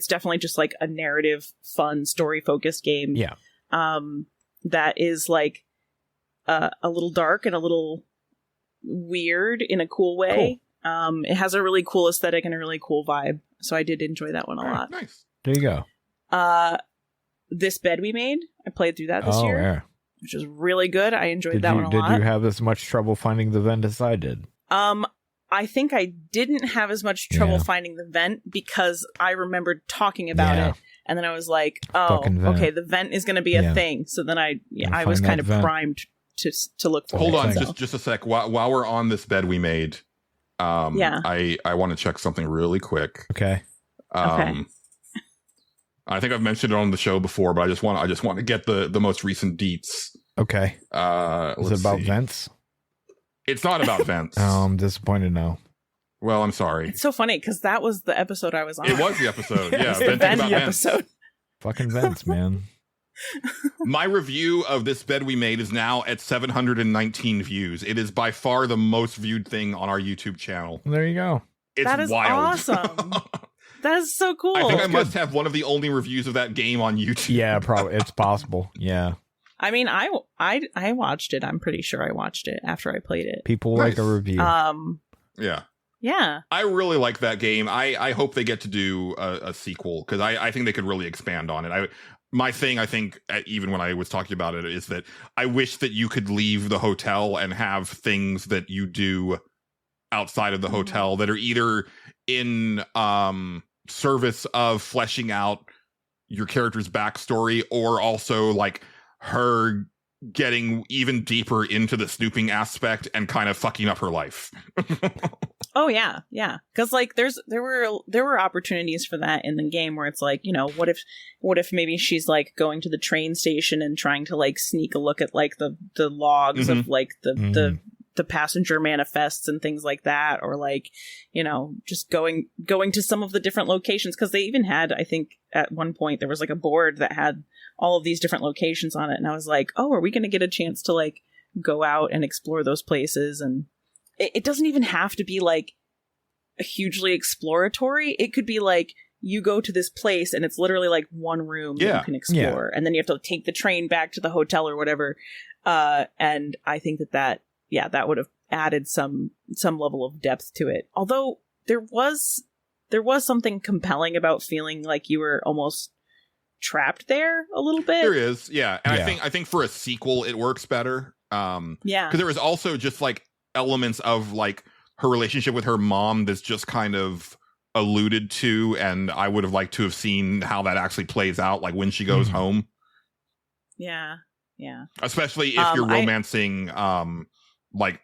definitely just like a narrative, fun, story focused game. Yeah. That is like a little dark and a little weird in a cool way. Cool. It has a really cool aesthetic and a really cool vibe. So I did enjoy that one a lot. Nice. There you go. This Bed We Made, I played through that this year. Yeah. Which is really good. I enjoyed that one a lot. Did you have as much trouble finding the vent as I did? I think I didn't have as much trouble finding the vent because I remembered talking about it. And then I was like, oh, okay, the vent is going to be a thing. So then I was kind of primed to look for it. Hold on, just a sec. While we're on this Bed We Made, I want to check something really quick. Okay. Okay. I think I've mentioned it on the show before, but I just want to get the most recent deets. Okay. Is it about vents? It's not about vents. Oh, I'm disappointed now. Well, I'm sorry. It's so funny because that was the episode I was on. It was the episode. Yeah, the venting about episode. vents. Fucking vents, man. My review of this Bed We Made is now at 719 views. It is by far the most viewed thing on our YouTube channel. There you go. It's that is wild. Awesome. That is so cool. I think I must have one of the only reviews of that game on YouTube. Yeah, probably. It's possible. Yeah. I mean, I watched it. I'm pretty sure I watched it after I played it. People like a review. Yeah. Yeah. I really like that game. I hope they get to do a sequel because I think they could really expand on it. My thing, I think, even when I was talking about it, is that I wish that you could leave the hotel and have things that you do outside of the hotel that are either in service of fleshing out your character's backstory or also like her getting even deeper into the snooping aspect and kind of fucking up her life. Oh yeah, yeah. Because like there were opportunities for that in the game where it's like, you know, what if maybe she's like going to the train station and trying to like sneak a look at like the logs of like the passenger manifests and things like that, or like, you know, just going to some of the different locations, because they even had, I think at one point there was like a board that had all of these different locations on it, and I was like, oh, are we going to get a chance to like go out and explore those places? And it doesn't even have to be like hugely exploratory. It could be like you go to this place and it's literally like one room that you can explore, and then you have to take the train back to the hotel or whatever. And I think that would have added some level of depth to it. Although there was something compelling about feeling like you were almost trapped there a little bit. There is, yeah. And I think for a sequel it works better. Because there was also just like elements of like her relationship with her mom that's just kind of alluded to, and I would have liked to have seen how that actually plays out, like when she goes home. Yeah. Yeah. Especially if you're romancing like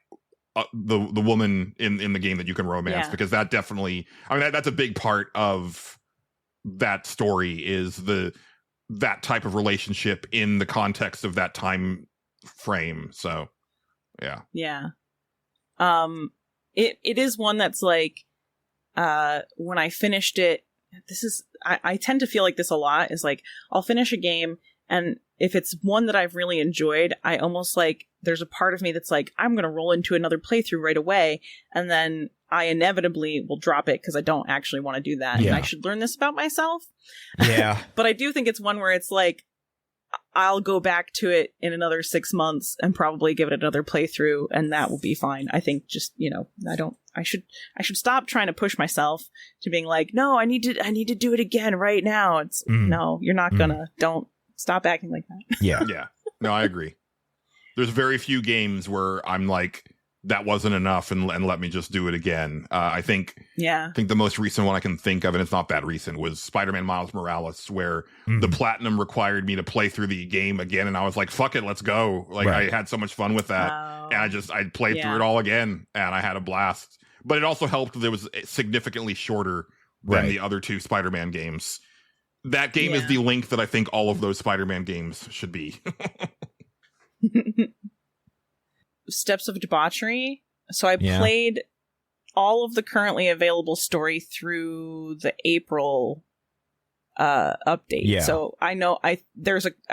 the woman in the game that you can romance, because that definitely, I mean, that's a big part of that story, is that type of relationship in the context of that time frame. So yeah. It is one that's like, when I finished it, I tend to feel like this a lot, is like, I'll finish a game, and if it's one that I've really enjoyed, I almost like, there's a part of me that's like, I'm going to roll into another playthrough right away. And then I inevitably will drop it because I don't actually want to do that. Yeah. And I should learn this about myself. Yeah. But I do think it's one where it's like, I'll go back to it in another 6 months and probably give it another playthrough, and that will be fine. I think just, you know, I should stop trying to push myself to being like, no, I need to do it again right now. It's no, you're not gonna. Don't stop acting like that. Yeah. Yeah. No, I agree. There's very few games where I'm like that wasn't enough and let me just do it again. I think Yeah. the most recent one I can think of, and it's not that recent, was Spider-Man Miles Morales, where the platinum required me to play through the game again, and I was like, fuck it, let's go. Like, Right. I had so much fun with that, and I played through it all again, and I had a blast. But it also helped that it was significantly shorter than the other two Spider-Man games. That game is the length that I think all of those Spider-Man games should be. Steps of Debauchery. So I played all of the currently available story through the April update. Yeah. So I know I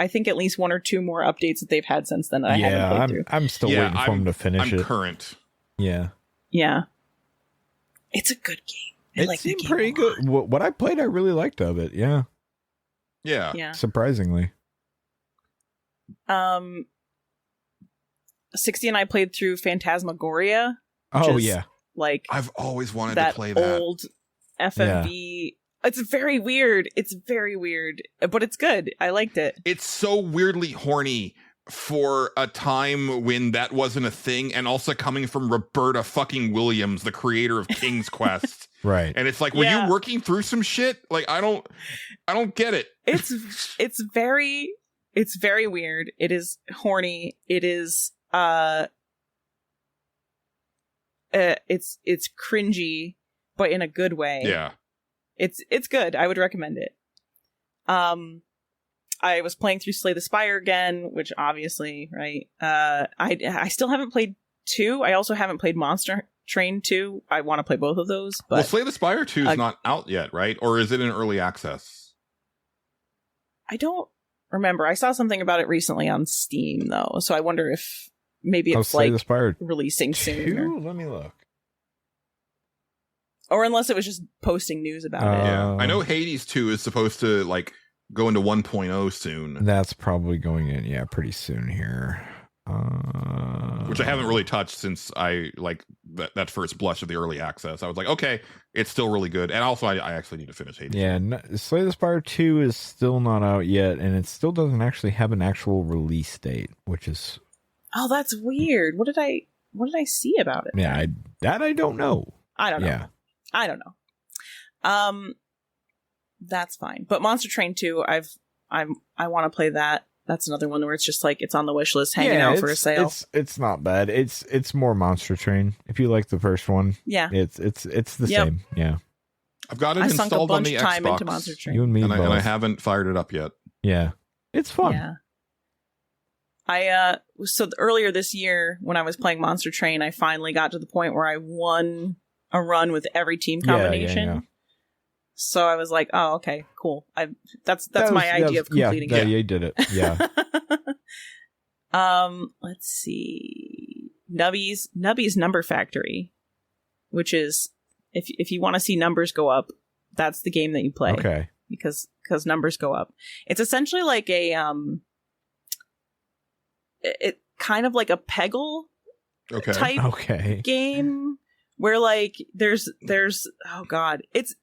think at least one or two more updates that they've had since then that I haven't played through. I'm still waiting for them to finish I'm it. current. Yeah. Yeah. It's a good game. It seemed pretty good. What I played, I really liked of it. Yeah. Yeah. Surprisingly. 60 and I played through Phantasmagoria. Oh, yeah. Like, I've always wanted that to play that old FMV. It's very weird. It's very weird, but it's good. I liked it. It's so weirdly horny for a time when that wasn't a thing, and also coming from Roberta fucking Williams, the creator of King's Quest. Right. And it's like, were you working through some shit? Like, I don't get it. It's very weird. It is horny. It is it's cringy, but in a good way. Yeah. It's good. I would recommend it. I was playing through Slay the Spire again, which obviously, right? I still haven't played 2. I also haven't played Monster Train 2. I want to play both of those, but Well, Slay the Spire 2 is not out yet, right? Or is it in early access? I don't remember. I saw something about it recently on Steam, though, so I wonder if maybe it's Slay like the Spire releasing soon. 2? Let me look. Or unless it was just posting news about it. Yeah. I know Hades 2 is supposed to like go into 1.0 soon. That's probably going in, pretty soon here. Which I haven't really touched since I like that first blush of the early access. I was like, okay, it's still really good. And also I actually need to finish Hades. Yeah, Slay the Spire 2 is still not out yet, and it still doesn't actually have an actual release date, which is... Oh, that's weird. What did I see about it? Yeah, I don't know. I don't know. Yeah. I don't know. That's fine. But Monster Train 2, I want to play that. That's another one where it's just like it's on the wish list, hanging out for a sale. It's not bad. It's more Monster Train. If you like the first one, it's the same. Yeah, I've got it sunk installed a bunch on the of time Xbox. into Monster Train. You and me and both. I haven't fired it up yet. Yeah, it's fun. Yeah. Earlier this year when I was playing Monster Train, I finally got to the point where I won a run with every team combination. Yeah. So I was like, oh, okay, cool. That's my idea of completing it. Yeah, you did it. Yeah. Let's see. Nubby's Number Factory, which is if you want to see numbers go up, that's the game that you play. Okay. Because numbers go up. It's essentially like a it kind of like a Peggle type game where like there's oh god, it's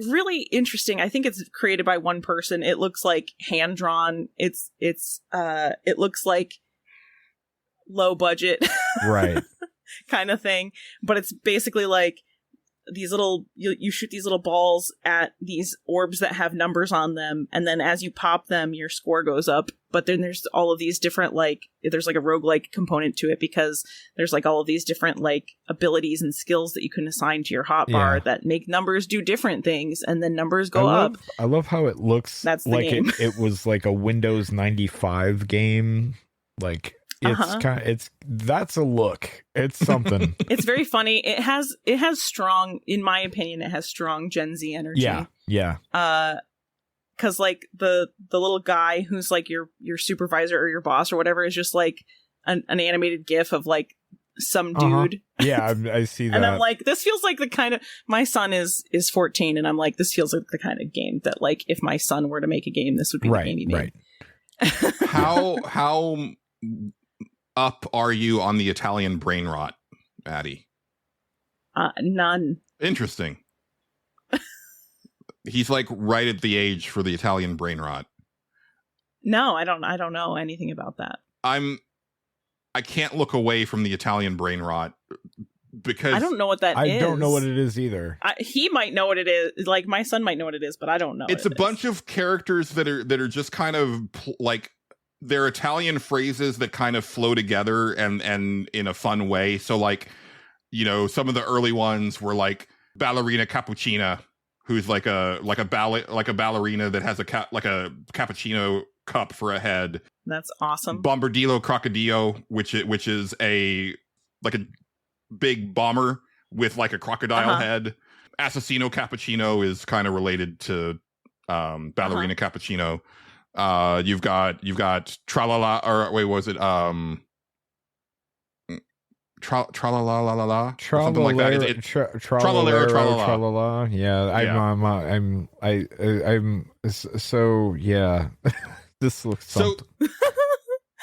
really interesting. I think it's created by one person. It looks like hand drawn. It looks like low budget, right, kind of thing. But it's basically like these little you shoot these little balls at these orbs that have numbers on them, and then as you pop them, your score goes up. But then there's all of these different there's like a roguelike component to it because there's like all of these different like abilities and skills that you can assign to your hotbar that make numbers do different things, and then numbers go up. I love how it looks. That's the like game. it was like a Windows 95 game. Like it's that's a look. It's something. It's very funny. It has strong, in my opinion, it has strong Gen Z energy. Yeah. Because like the little guy who's like your supervisor or your boss or whatever is just like an animated GIF of like some dude. Yeah, I see that. And I'm like, this feels like the kind of, my son is 14, and I'm like, this feels like the kind of game that like if my son were to make a game, this would be the game he made. Right. How up are you on the Italian brain rot, Addie? None. Interesting. He's like right at the age for the Italian brain rot. No, I don't know anything about that. I can't look away from the Italian brain rot because I don't know what that is. I don't know what it is either. He might know what it is. Like my son might know what it is, but I don't know. it's a bunch of characters that are just kind of like they're Italian phrases that kind of flow together and in a fun way. So like, you know, some of the early ones were like ballerina cappuccina, who's like a ballerina that has a cappuccino cup for a head. That's awesome. Bombardillo crocodillo, which is a big bomber with like a crocodile head. Assassino cappuccino is kind of related to ballerina cappuccino. You've got tralala, or wait, was it tralala la la la, something like that. Tralalero, tralala. I'm so yeah. This looks something.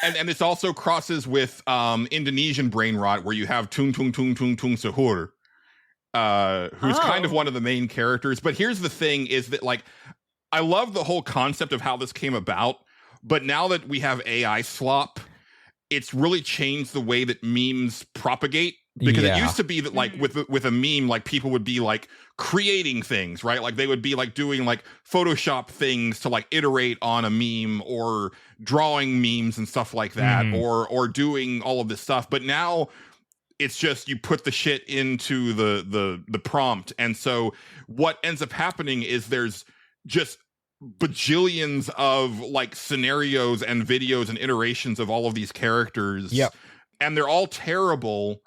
And this also crosses with Indonesian brain rot, where you have Tung Tung Tung Tung Tung Sahur, who's kind of one of the main characters. But here's the thing: is that like I love the whole concept of how this came about, but now that we have AI slop, it's really changed the way that memes propagate. Because it used to be that like with a meme, like people would be like creating things, right? Like they would be like doing like Photoshop things to like iterate on a meme, or drawing memes and stuff like that, or doing all of this stuff. But now it's just you put the shit into the prompt, and so what ends up happening is there's just bajillions of like scenarios and videos and iterations of all of these characters. Yep. And they're all terrible.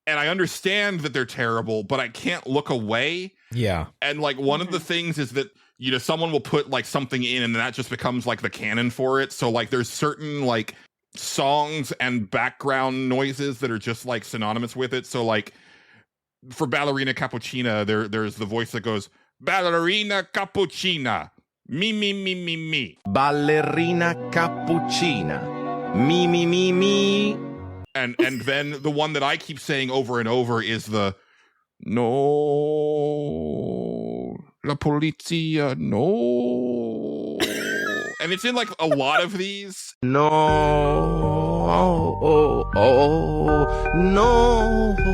And I understand that they're terrible, but I can't look away. Yeah. And like one of the things is that, you know, someone will put like something in and that just becomes like the canon for it. So like there's certain like songs and background noises that are just like synonymous with it. So like for Ballerina Cappuccina, there's the voice that goes, Ballerina Cappuccina, me. Ballerina cappuccina. Me. And then the one that I keep saying over and over is the no, la polizia, no. And it's in like a lot of these. No, no,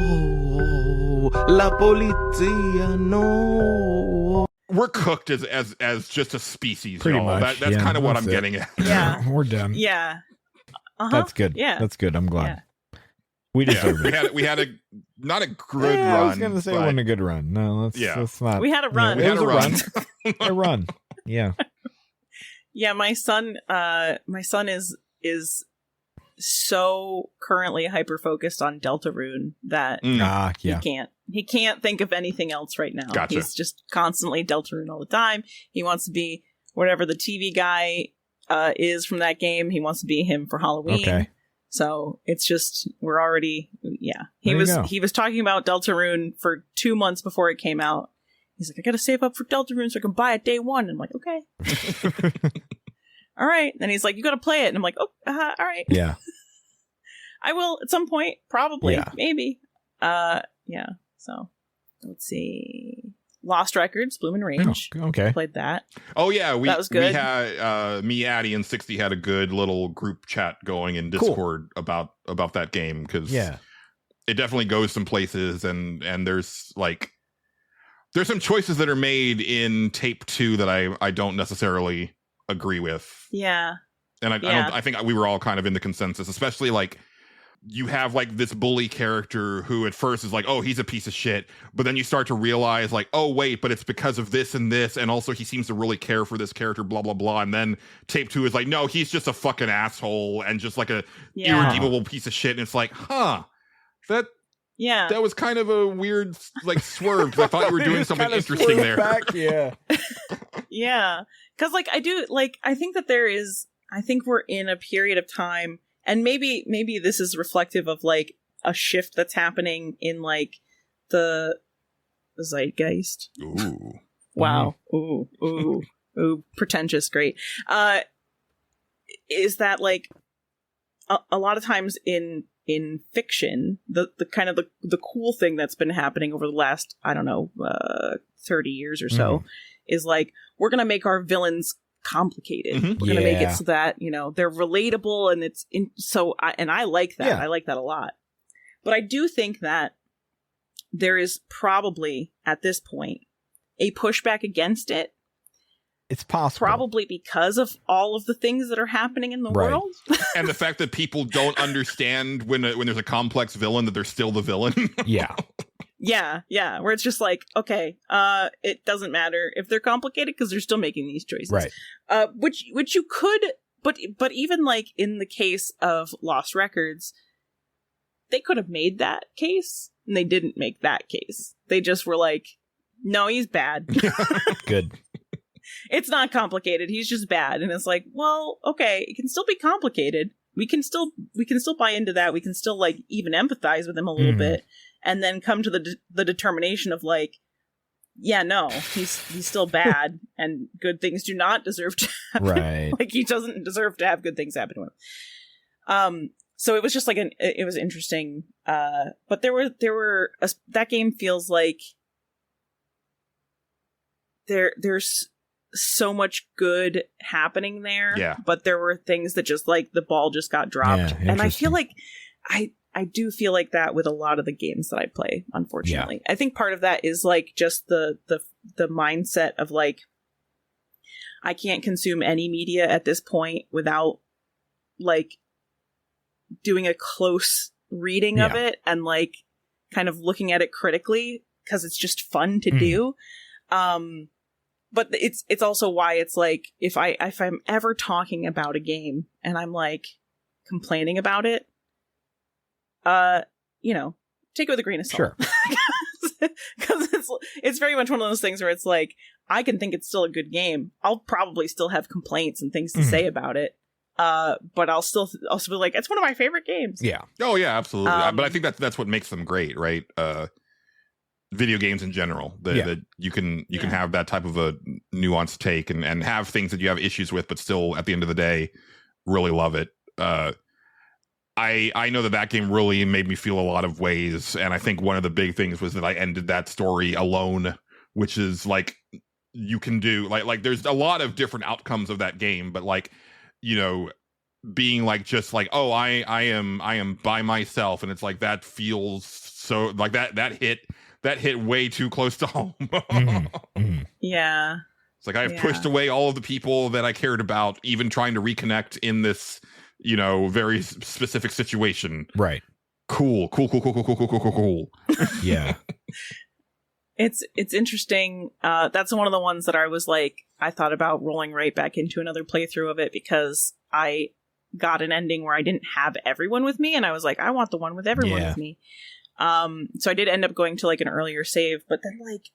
la polizia, no. We're cooked as just a species, Pretty y'all. much, That's kind of what I'm getting at. Yeah. We're done. Yeah. That's good. Yeah. That's good. I'm glad. Yeah. We deserve it. We had a not a good run. I was gonna say it wasn't a good run. No, that's not. We had a run. We had a run. A run. Yeah. Yeah, my son is so currently hyper focused on Deltarune that he can't think of anything else right now. Gotcha. He's just constantly Deltarune all the time. He wants to be whatever the TV guy is from that game. He wants to be him for Halloween. Okay. So it's just we're already He was talking about Deltarune for 2 months before it came out. He's like, I gotta save up for Deltarune so I can buy it day one. And I'm like, okay. All right. And he's like, you gotta play it. And I'm like, oh, all right. Yeah. I will at some point, probably, Yeah. maybe. Yeah. So let's see. Lost Records, Bloom and Range. Oh, okay. Played that. Oh yeah, that was good. We had me, Addie, and 60 had a good little group chat going in Discord about that game, because it definitely goes some places, and there's some choices that are made in tape 2 that I don't necessarily agree with. Yeah. And I think we were all kind of in the consensus, especially like you have like this bully character who at first is like, oh, he's a piece of shit. But then you start to realize like, oh, wait, but it's because of this and this. And also he seems to really care for this character, blah, blah, blah. And then tape 2 is like, no, he's just a fucking asshole and just like a irredeemable piece of shit. And it's like, that was kind of a weird like swerve. 'Cause I thought you were doing something interesting there. Yeah. Yeah. Because I think we're in a period of time, and maybe this is reflective of like a shift that's happening in like the zeitgeist. Ooh. Wow. Ooh. Pretentious. Great. Is that like a lot of times in fiction, the kind of the cool thing that's been happening over the last, I don't know, 30 years or so is like, we're going to make our villains complicated. Mhm. We're going to make Yeah. it so that, they're relatable, and I like that. Yeah. I like that a lot. But I do think that there is probably, at this point, a pushback against it, It's possible. probably because of all of the things that are happening in the Right. world. And the fact that people don't understand when there's a complex villain that they're still the villain. Yeah. Yeah, where it's just like, okay, it doesn't matter if they're complicated because they're still making these choices. Right. Which you could, but even like in the case of Lost Records, they could have made that case, and they didn't make that case. They just were like, no, he's bad. Good. It's not complicated. He's just bad. And it's like, well, okay, it can still be complicated. We can still buy into that. We can still like even empathize with him a little Mhm. bit, and then come to the determination of like, yeah, no, he's still bad, and good things do not deserve to happen. Right. Like, he doesn't deserve to have good things happen to him. So it was just like it was interesting. But that game feels like there's so much good happening there. Yeah. But there were things that just like the ball just got dropped. Yeah, And I feel interesting. like I do feel like that with a lot of the games that I play, unfortunately. I think part of that is like just the mindset of like, I can't consume any media at this point without like doing a close reading of it and like kind of looking at it critically, because it's just fun to do. But it's also why it's like, if I'm ever talking about a game and I'm like complaining about it, take it with a grain of salt. Sure. Because it's very much one of those things where it's like, I can think it's still a good game. I'll probably still have complaints and things to say about it. But I'll still be like, it's one of my favorite games. Yeah. Oh yeah, absolutely. But I think that's what makes them great, right? Video games in general, that you can have that type of a nuanced take and have things that you have issues with, but still at the end of the day, really love it. I know that game really made me feel a lot of ways, and I think one of the big things was that I ended that story alone, which is like, you can do like there's a lot of different outcomes of that game, but like, being like, just like, oh, I am by myself, and it's like, that feels so like that hit way too close to home. Yeah. It's like, I've pushed away all of the people that I cared about, even trying to reconnect in this, very specific situation. Right. Cool. Yeah. It's interesting. That's one of the ones that I was like, I thought about rolling right back into another playthrough of it, because I got an ending where I didn't have everyone with me, and I was like, I want the one with everyone with me. So I did end up going to like an earlier save, but then like,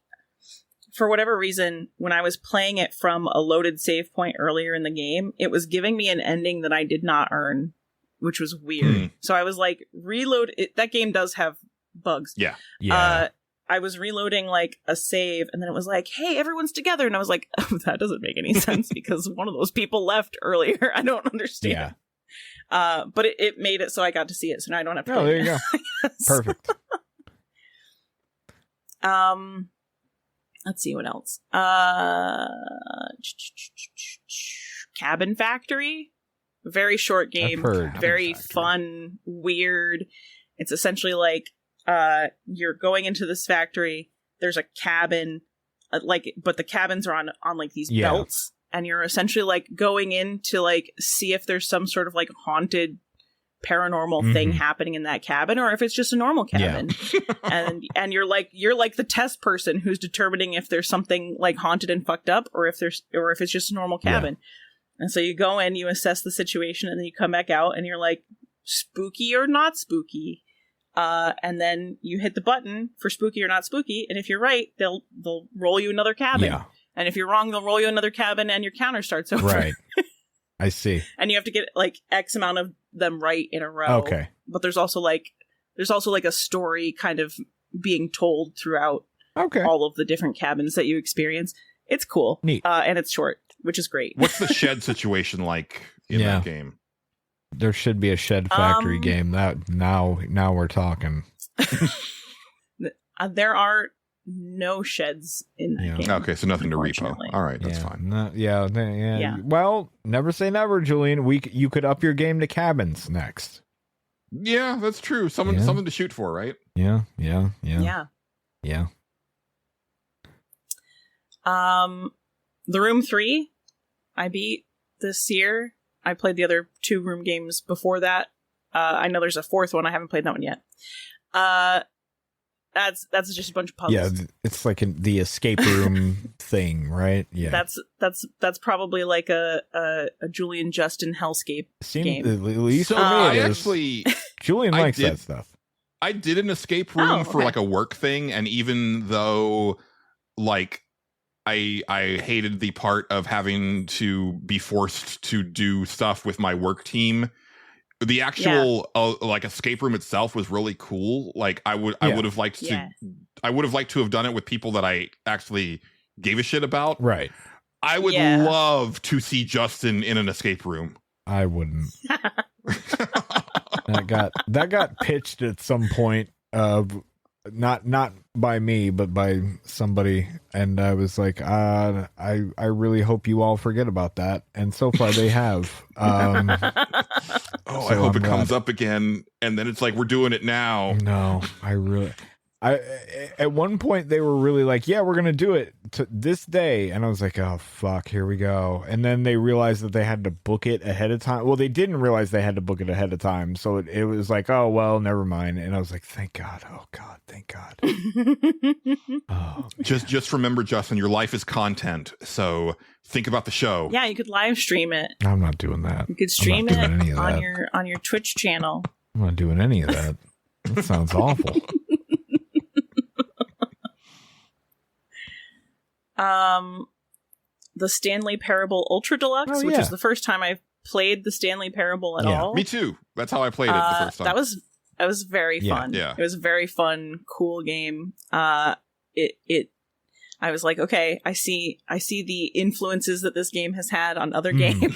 for whatever reason, when I was playing it from a loaded save point earlier in the game, it was giving me an ending that I did not earn, which was weird. So I was like, reload it. That game does have bugs. Yeah. I was reloading like a save, and then it was like, hey, everyone's together. And I was like, oh, that doesn't make any sense because one of those people left earlier. I don't understand. Yeah. But it made it so I got to see it. So now I don't have to. Oh, play there you it. go. Perfect. Let's see what else. Cabin Factory. Very short game. I've heard. Very Cabin Factory. fun, weird. It's essentially like you're going into this factory. There's a cabin, but the cabins are on like these belts, and you're essentially like going in to like see if there's some sort of like haunted paranormal thing happening in that cabin, or if it's just a normal cabin. and you're like the test person who's determining if there's something like haunted and fucked up, or if it's just a normal cabin. And so you go in, you assess the situation, and then you come back out and you're like, spooky or not spooky. And then you hit the button for spooky or not spooky, and if you're right, they'll roll you another cabin. And if you're wrong, they'll roll you another cabin, and your counter starts over. Right. I see. And you have to get like X amount of them right in a row. Okay. But there's also like a story kind of being told throughout all of the different cabins that you experience. It's cool. Neat. And it's short, which is great. What's the shed situation like in that game? There should be a Shed Factory game. That now we're talking. There are no sheds in that game. Okay, so nothing to repo. Unfortunately. All right, that's yeah, fine. Yeah. Well, never say never, Julian. You could up your game to cabins next. Yeah, that's true. Something to shoot for, right? Yeah. The Room 3, I beat this year. I played the other 2 Room games before that. I know there's a 4th one. I haven't played that one yet. That's just a bunch of puzzles. Yeah, it's like the escape room thing, right? Yeah, that's probably like a Julian Justin hellscape game. At least So for me, I it is. actually, Julian likes that stuff. I did an escape room for okay. like a work thing, and even though like I hated the part of having to be forced to do stuff with my work team, the actual like escape room itself was really cool. Like I would have liked to have done it with people that I actually gave a shit about. Right. I would love to see Justin in an escape room. I wouldn't. that got pitched at some point. Not by me, but by somebody, and I was like, I really hope you all forget about that. And so far, they have. I hope it comes up again, and then it's like we're doing it now. No, at one point they were really like, yeah, we're gonna do it to this day, and I was like, oh fuck, here we go. And then they realized that they had to book it ahead of time. Well, they didn't realize they had to book it ahead of time, so it was like, oh well, never mind. And I was like, thank God, oh God, thank God. Oh, just remember, Justin, your life is content, so think about the show. Yeah, you could live stream it. I'm not doing that. You could stream it on your Twitch channel. I'm not doing any of that. That sounds awful. The Stanley Parable Ultra Deluxe, which is the first time I've played the Stanley Parable at all. Me too. That's how I played it the first time. That was very fun. Yeah. It was a very fun, cool game. I was like, okay, I see the influences that this game has had on other games.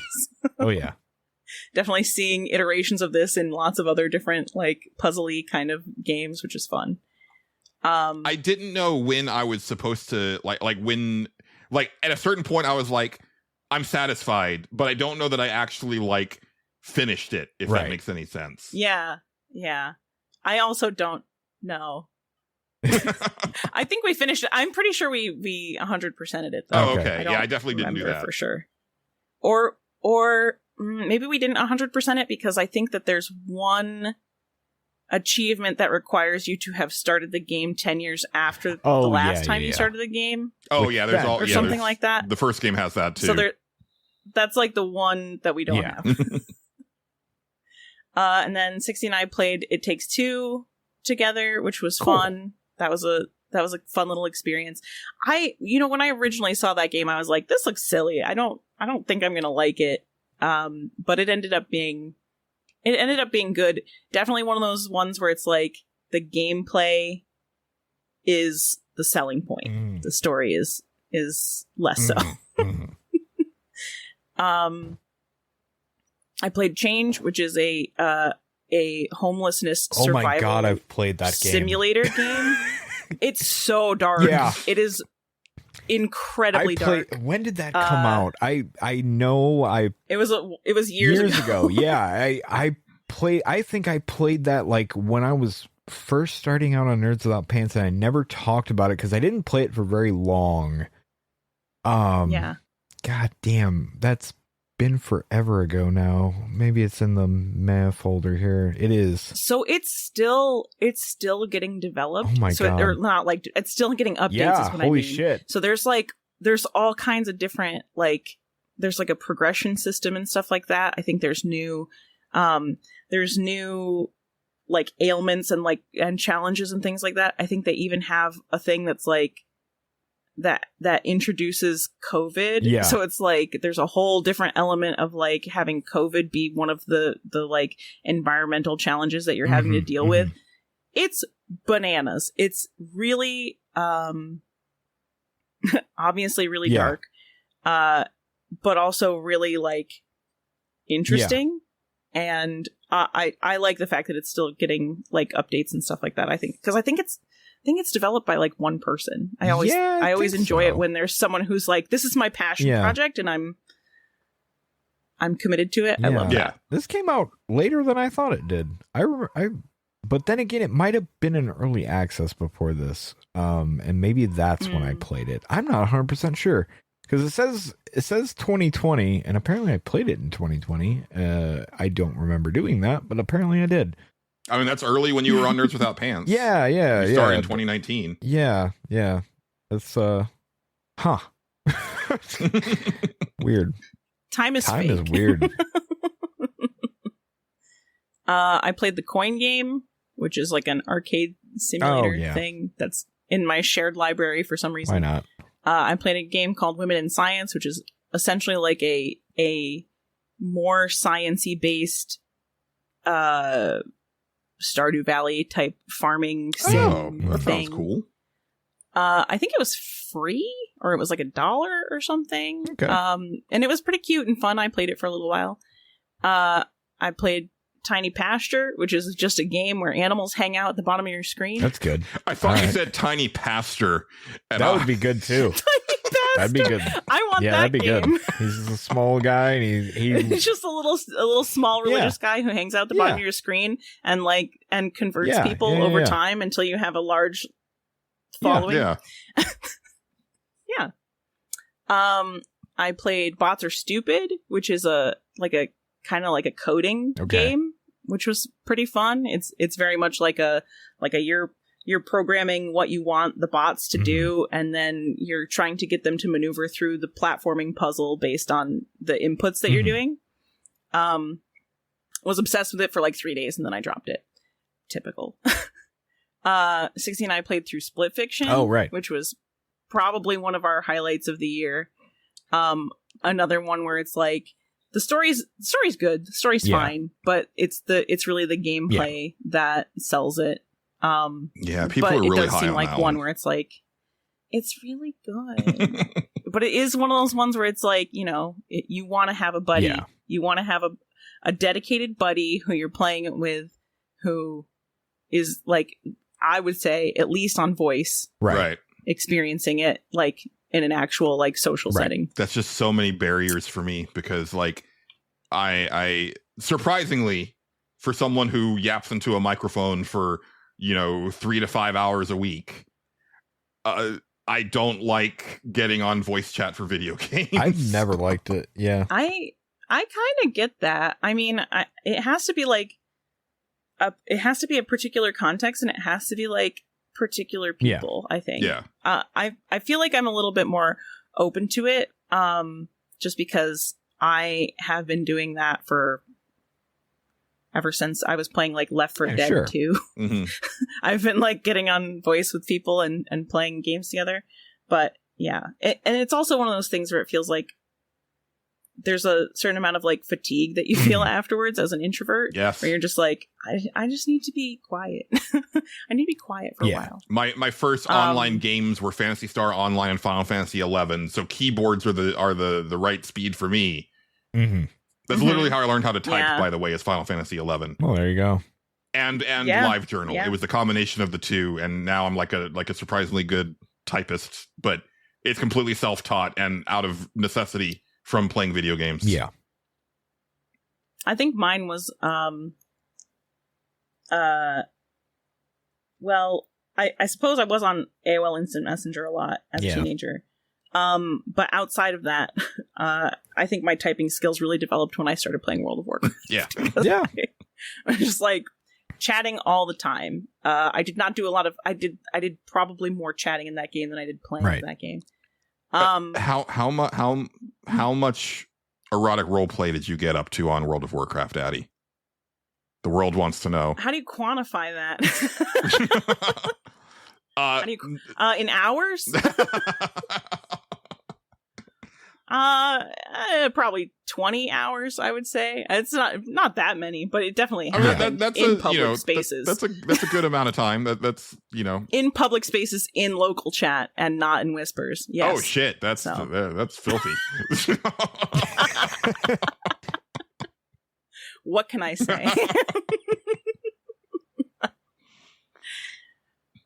Oh yeah. Definitely seeing iterations of this in lots of other different like puzzly kind of games, which is fun. I didn't know when I was supposed to when at a certain point I was like, I'm satisfied, but I don't know that I actually like finished it, if that makes any sense. Yeah. I also don't know. I think we finished it. I'm pretty sure we 100%ed it though. Oh, okay. I definitely didn't do that for sure. Or maybe we didn't 100% it, because I think that there's one achievement that requires you to have started the game 10 years after the last time you started the game. Oh yeah, there's something like that. The first game has that too. So that's like the one that we don't have. And then 60 and I played It Takes Two together, which was fun. That was a fun little experience. When I originally saw that game, I was like, this looks silly. I don't think I'm gonna like it. But it ended up being good. Definitely one of those ones where it's like the gameplay is the selling point. The story is less so. I played Change, which is a homelessness survival. Oh my God, I've played that game. Simulator game. It's so dark. Yeah. It is incredibly dark. When did that come out? I know it was years ago. Yeah, I think I played that like when I was first starting out on Nerds Without Pants, and I never talked about it because I didn't play it for very long. God damn, that's been forever ago now. Maybe it's in the meh folder here. It is. So it's still getting developed. Oh my God. Or not like it's still getting updates. Yeah, is what holy I mean. shit. So there's all kinds of different there's like a progression system and stuff like that. I think there's new like ailments and challenges and things like that. I think they even have a thing that's like that introduces COVID. Yeah. So it's like there's a whole different element of like having COVID be one of the like environmental challenges that you're having to deal with. It's bananas. It's really obviously really dark, but also really like interesting. And I like the fact that it's still getting like updates and stuff like that. I think think it's developed by like one person. I always enjoy it when there's someone who's like, this is my passion project and I'm committed to it. I love that. This came out later than I thought it did. But then again, it might have been in early access before this. And maybe that's when I played it. I'm not 100% sure. Because it says 2020, and apparently I played it in 2020. I don't remember doing that, but apparently I did. I mean, that's early when you were on Nerds Without Pants. You started in 2019. Yeah. That's weird. Time is weird. I played the coin game, which is like an arcade simulator thing that's in my shared library for some reason. Why not? I played a game called Women in Science, which is essentially like a more science-y based Stardew Valley type farming sim that thing. Sounds cool. I think it was free, or it was like $1 or something. Okay. And it was pretty cute and fun. I played it for a little while. I played Tiny Pasture, which is just a game where animals hang out at the bottom of your screen. That's good. I thought you said Tiny Pasture. That would be good too. That'd be good. I want that that'd be game. good. He's a small guy, and he's just a little small religious guy who hangs out at the bottom of your screen and converts people over time until you have a large following. Yeah. I played Bots Are Stupid, which is a kind of like a coding game, which was pretty fun. It's very much like you're programming what you want the bots to do, and then you're trying to get them to maneuver through the platforming puzzle based on the inputs that you're doing. Was obsessed with it for like 3 days, and then I dropped it. Typical. 16, I played through Split Fiction. Oh, right. Which was probably one of our highlights of the year. Another one where it's like, the story's good. The story's fine, but it's really the gameplay that sells it. People but are really it does high seem on like that one where it's like, it's really good. But it is one of those ones where it's like, you want to have a buddy. Yeah. You want to have a dedicated buddy who you're playing it with, who is like, I would say, at least on voice, right, experiencing it like in an actual like social setting. That's just so many barriers for me, because like I surprisingly, for someone who yaps into a microphone for 3 to 5 hours a week, I don't like getting on voice chat for video games. I've never liked it. Yeah, I kind of get that. I mean, it has to be like it has to be a particular context, and it has to be like particular people. I think. Yeah. I feel like I'm a little bit more open to it, just because I have been doing that ever since I was playing like Left 4 Dead 2. Mm-hmm. I've been like getting on voice with people and playing games together. But yeah, and it's also one of those things where it feels like there's a certain amount of like fatigue that you feel afterwards as an introvert. Yes. Where you're just like, I just need to be quiet. I need to be quiet for a while. My first online games were Phantasy Star Online and Final Fantasy 11. So keyboards are the right speed for me. Mm-hmm. That's literally how I learned how to type, by the way, is Final Fantasy 11. Well, there you go. And LiveJournal. It was the combination of the two, and now I'm like a surprisingly good typist, but it's completely self-taught and out of necessity from playing video games. Yeah. I think mine was well, I suppose I was on AOL Instant Messenger a lot as a teenager. But outside of that, I think my typing skills really developed when I started playing World of Warcraft. Yeah. I was just like chatting all the time. I did not do a lot of, I did probably more chatting in that game than I did playing that game. How much erotic role play did you get up to on World of Warcraft, Addie? The world wants to know. How do you quantify that? In hours? Probably 20 hours, I would say. It's not that many, but it definitely happened in public spaces. That's a good amount of time. That's in public spaces, in local chat, and not in whispers. Yes. Oh shit, that's filthy. What can I say?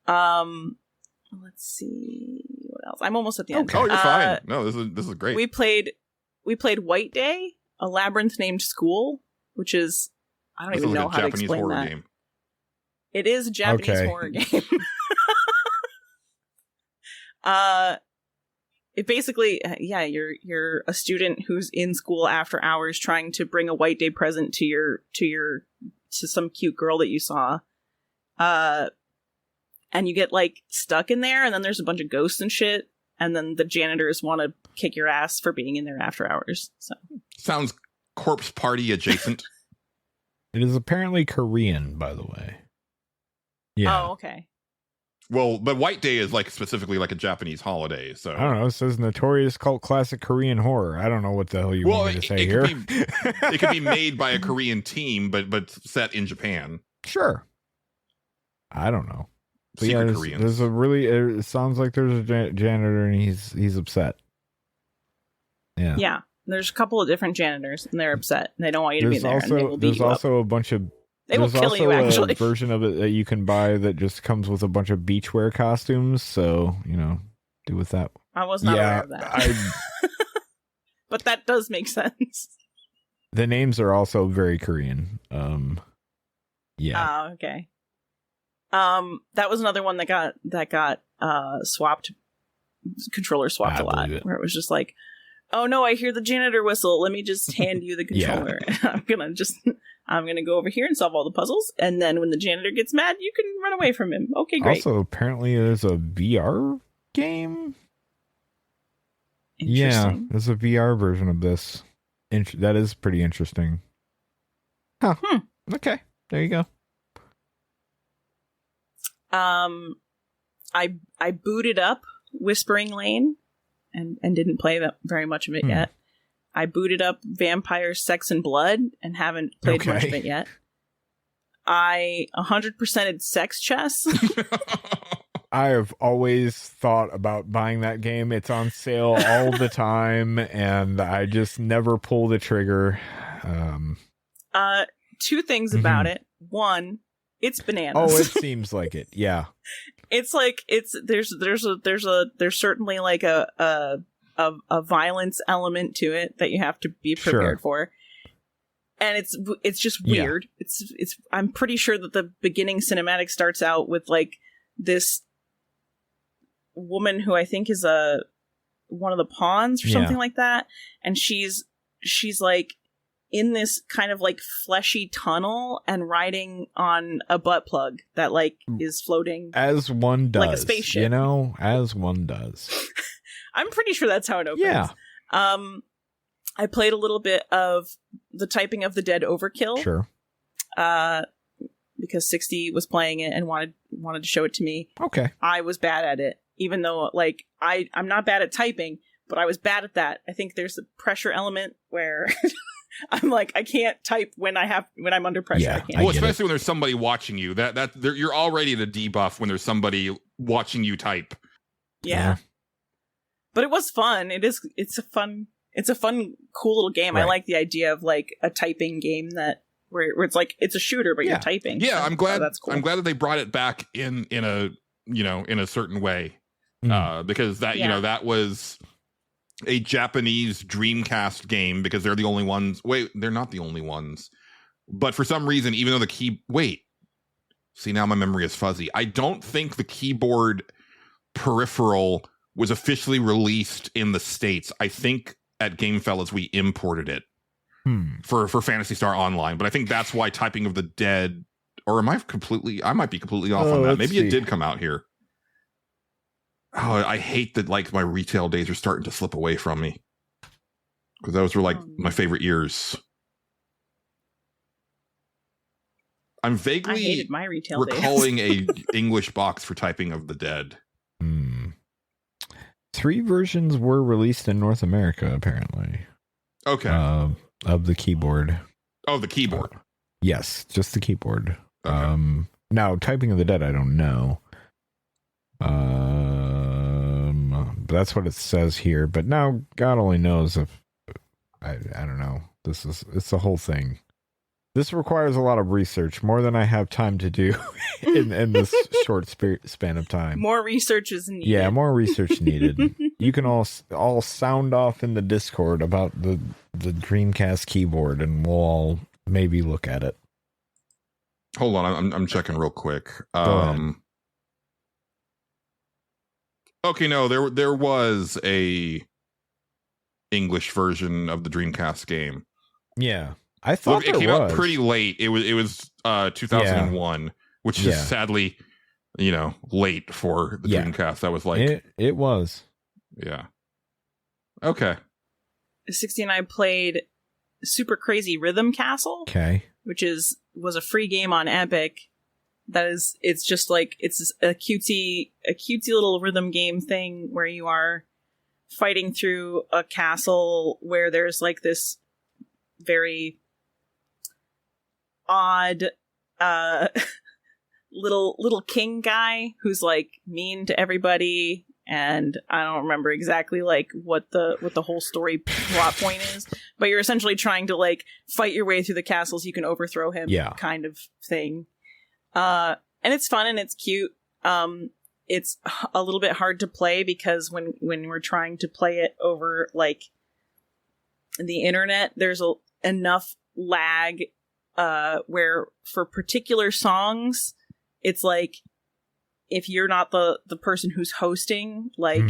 Let's see what else. I'm almost at the end. Oh, you're fine. No, this is great. We played White Day, a labyrinth named School, which is I don't even know how to explain horror that. Game. It is a Japanese horror game. It basically, you're a student who's in school after hours trying to bring a White Day present to some cute girl that you saw. And you get like stuck in there, and then there's a bunch of ghosts and shit, and then the janitors want to kick your ass for being in there after hours. So sounds corpse party adjacent. It is apparently Korean, by the way. Yeah. Oh, okay. Well, but White Day is like specifically like a Japanese holiday, so I don't know. It says notorious cult classic Korean horror. I don't know what the hell you want me to say here. It could be made by a Korean team, but set in Japan. Sure. I don't know. But Secret yeah, Koreans. there's a really. It sounds like there's a janitor and he's upset. Yeah. Yeah. There's a couple of different janitors, and they're upset, and they don't want you to be there. Also, and they will beat there's you also up. a bunch of. They will There's kill you, also actually. a version of it that you can buy that just comes with a bunch of beachwear costumes. So, do with that. I was not aware of that. But that does make sense. The names are also very Korean. Yeah. Oh, okay. That was another one that got swapped, controller swapped I a lot, believe it. where it was just like, oh no, I hear the janitor whistle. Let me just hand you the controller. I'm gonna go over here and solve all the puzzles, and then when the janitor gets mad, you can run away from him. Okay, great. Also, apparently there's a VR game. Yeah, Interesting. there's a VR version of this. That is pretty interesting. Huh. Okay, there you go. I booted up Whispering Lane and didn't play that very much of it yet. I booted up Vampire Sex and Blood and haven't played much of it yet. I 100%ed Sex Chess. I have always thought about buying that game. It's on sale all the time, and I just never pull the trigger. Two things about it. One, it's bananas. Oh, it seems like it. Yeah. It's like there's certainly like a violence element to it that you have to be prepared for. And it's just weird. Yeah. It's I'm pretty sure that the beginning cinematic starts out with like this woman who I think is one of the pawns or something like that, and she's like in this kind of like fleshy tunnel and riding on a butt plug that like is floating as one does, like a spaceship. As one does. I'm pretty sure that's how it opens. Yeah. I played a little bit of the Typing of the Dead Overkill. Sure. Because 60 was playing it and wanted to show it to me. Okay. I was bad at it, even though like I'm not bad at typing, but I was bad at that. I think there's a pressure element where I'm like, I can't type when I'm under pressure. Yeah, I can't. Well, especially when there's somebody watching you. You're already at a debuff when there's somebody watching you type. Yeah. But it was fun. It's a fun, cool little game. Right. I like the idea of like a typing game where it's like it's a shooter, but you're typing. Yeah, so, I'm glad. That's cool. I'm glad that they brought it back in a in a certain way, because that was a Japanese Dreamcast game, because they're the only ones. Wait, they're not the only ones, but for some reason, even though see, now my memory is fuzzy. I don't think the keyboard peripheral was officially released in the States. I think at Game Fellas we imported it for Phantasy Star Online, but I think that's why Typing of the Dead, or I might be completely off on that. Maybe it did come out here. Oh, I hate that like my retail days are starting to slip away from me, because those were like my favorite years. I'm vaguely I hated my retail recalling days. a English box for Typing of the Dead. 3 versions were released in North America, apparently. Okay. Of the keyboard. Oh, the keyboard. Yes, just the keyboard. Okay. Now, Typing of the Dead, I don't know. But that's what it says here. But now, God only knows if I don't know. It's the whole thing. This requires a lot of research, more than I have time to do in this short span of time. More research is needed. Yeah, more research needed. You can all sound off in the Discord about the Dreamcast keyboard, and we'll all maybe look at it. Hold on, I'm checking real quick. Go ahead. Okay, no, there was a English version of the Dreamcast game. Yeah, I thought it came out pretty late. It was 2001, which is sadly, late for the Dreamcast. That was like it was. Yeah. Okay. 69 played Super Crazy Rhythm Castle. Okay. Which was a free game on Epic. It's just like it's a cutesy little rhythm game thing where you are fighting through a castle where there's like this very odd little king guy who's like mean to everybody, and I don't remember exactly like what the whole story plot point is, but you're essentially trying to like fight your way through the castle so you can overthrow him, kind of thing. And it's fun and it's cute. It's a little bit hard to play because when we're trying to play it over like the internet, there's enough lag where for particular songs, it's like if you're not the person who's hosting, like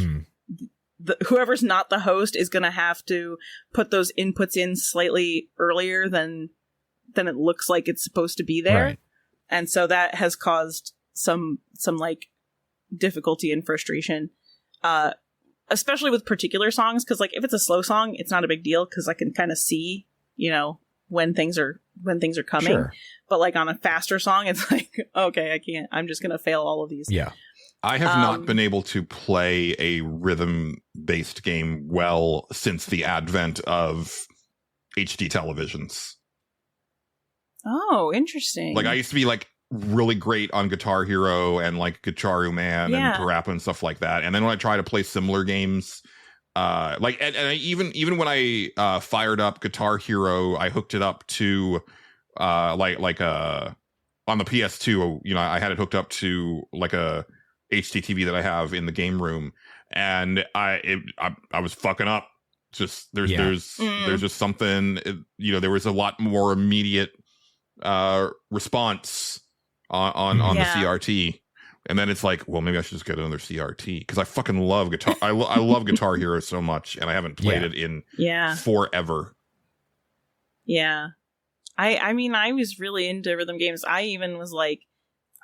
whoever's not the host is going to have to put those inputs in slightly earlier than it looks like it's supposed to be there. Right. And so that has caused some like difficulty and frustration, especially with particular songs. Because like if it's a slow song, it's not a big deal because I can kind of see, when things are coming. Sure. But like on a faster song, it's like, okay, I can't. I'm just gonna fail all of these. Yeah. I have not been able to play a rhythm-based game well since the advent of HD televisions. Oh, interesting. Like I used to be like really great on Guitar Hero and like Guitaru Man and Parappa and stuff like that. And then when I try to play similar games, and I, even when I fired up Guitar Hero, I hooked it up to on the PS2. I had it hooked up to like a HD TV that I have in the game room, and I was fucking up. Just there's just something. There was a lot more immediate response on the CRT, and then it's like, well, maybe I should just get another CRT because I fucking love guitar. I love Guitar Hero so much, and I haven't played it in forever. Yeah, I mean, I was really into rhythm games. I even was like,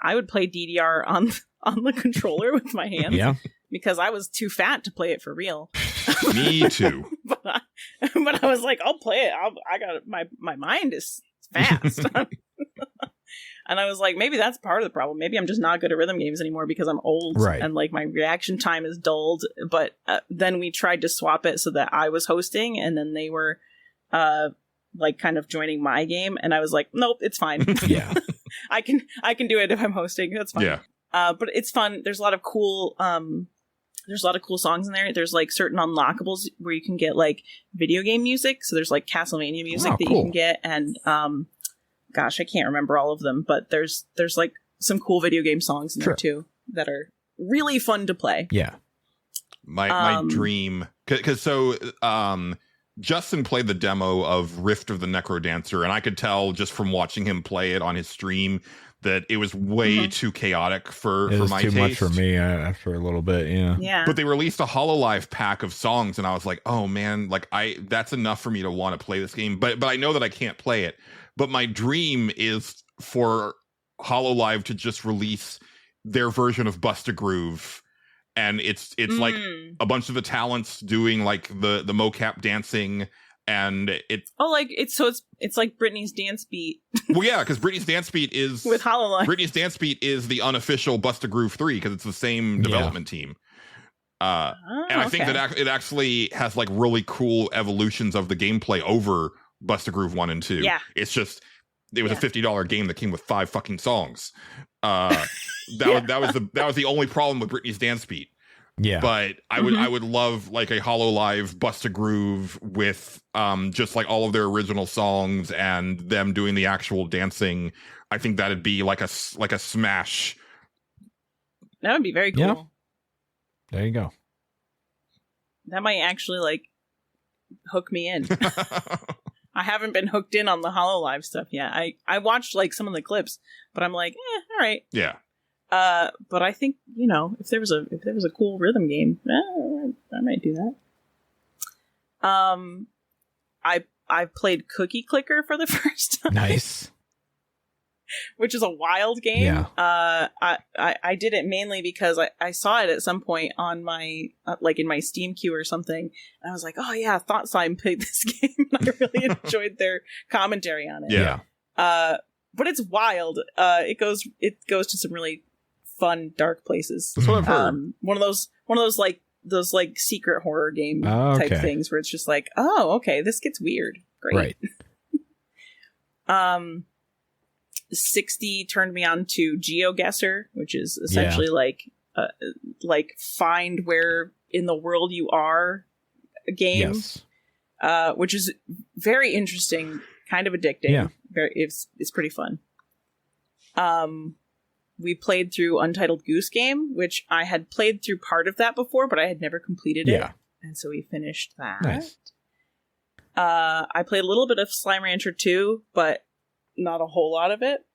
I would play DDR on the controller with my hands, because I was too fat to play it for real. Me too. but I was like, I'll play it. I got my mind is fast. And I was like, maybe that's part of the problem. Maybe I'm just not good at rhythm games anymore because I'm old, and like my reaction time is dulled. But then we tried to swap it so that I was hosting, and then they were like kind of joining my game, and I was like, nope, it's fine. Yeah, I can do it if I'm hosting. That's fine. Yeah, but it's fun. There's a lot of cool. There's a lot of cool songs in there. There's like certain unlockables where you can get like video game music. So there's like Castlevania music that you can get, and gosh, I can't remember all of them, but there's like some cool video game songs in there too that are really fun to play. Yeah. My dream, because Justin played the demo of Rift of the Necrodancer, and I could tell just from watching him play it on his stream that it was way too chaotic for my taste. Too much for me after a little bit. Yeah. But they released a HoloLive pack of songs, and I was like, oh man, like that's enough for me to want to play this game. But I know that I can't play it. But my dream is for HoloLive to just release their version of Bust a Groove, and it's like a bunch of the talents doing like the mocap dancing, and it's like Britney's Dance Beat. Well, yeah, because Britney's Dance Beat is with HoloLive. Britney's Dance Beat is the unofficial Bust a Groove 3 because it's the same development team. And I think that it actually has like really cool evolutions of the gameplay over Bust a Groove 1 and 2. Yeah. It's just it was a $50 game that came with 5 fucking songs. That was the only problem with Britney's Dance Beat. Yeah. But I would love like a Hollow Live Bust a Groove with just like all of their original songs and them doing the actual dancing. I think that'd be like a smash. That would be very cool. Yeah. There you go. That might actually like hook me in. I haven't been hooked in on the HoloLive stuff yet. I watched like some of the clips, but I'm like, all right. Yeah. But I think, you know, if there was a cool rhythm game, I might do that. I played Cookie Clicker for the first time. Nice. Which is a wild game. Yeah. I did it mainly because I saw it at some point on my like in my Steam queue or something, and I was like, oh yeah, Thought Slime played this game, and I really enjoyed their commentary on it. Yeah. But it's wild. It goes to some really fun dark places. That's what I've heard. One of those like secret horror game type things where it's just like, oh, okay, this gets weird. Great. Right. 60 turned me on to GeoGuessr, which is essentially like find where in the world you are a game. Yes. Which is very interesting, kind of addicting. Yeah. It's pretty fun. We played through Untitled Goose Game, which I had played through part of that before, but I had never completed it. And so we finished that. Nice. I played a little bit of Slime Rancher 2, but not a whole lot of it.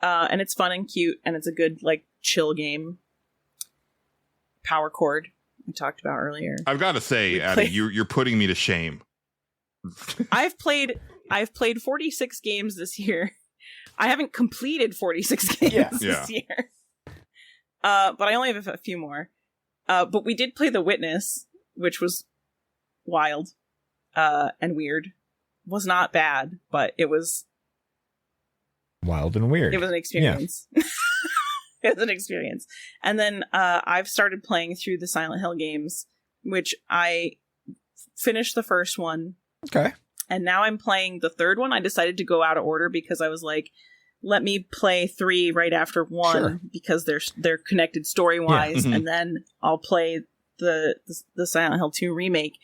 And it's fun and cute, and it's a good, like, chill game. Power Chord, we talked about earlier. I've got to say, Addie, you're putting me to shame. I've played 46 games this year. I haven't completed 46 games this year. But I only have a few more. But we did play The Witness, which was wild and weird. Was not bad, but it was wild and weird. It was an experience. Yeah. It was an experience. And then I've started playing through the Silent Hill games, which I finished the first one. Okay. And now I'm playing the third one. I decided to go out of order because I was like, let me play 3 right after 1 because they're connected story-wise, and then I'll play the Silent Hill 2 remake.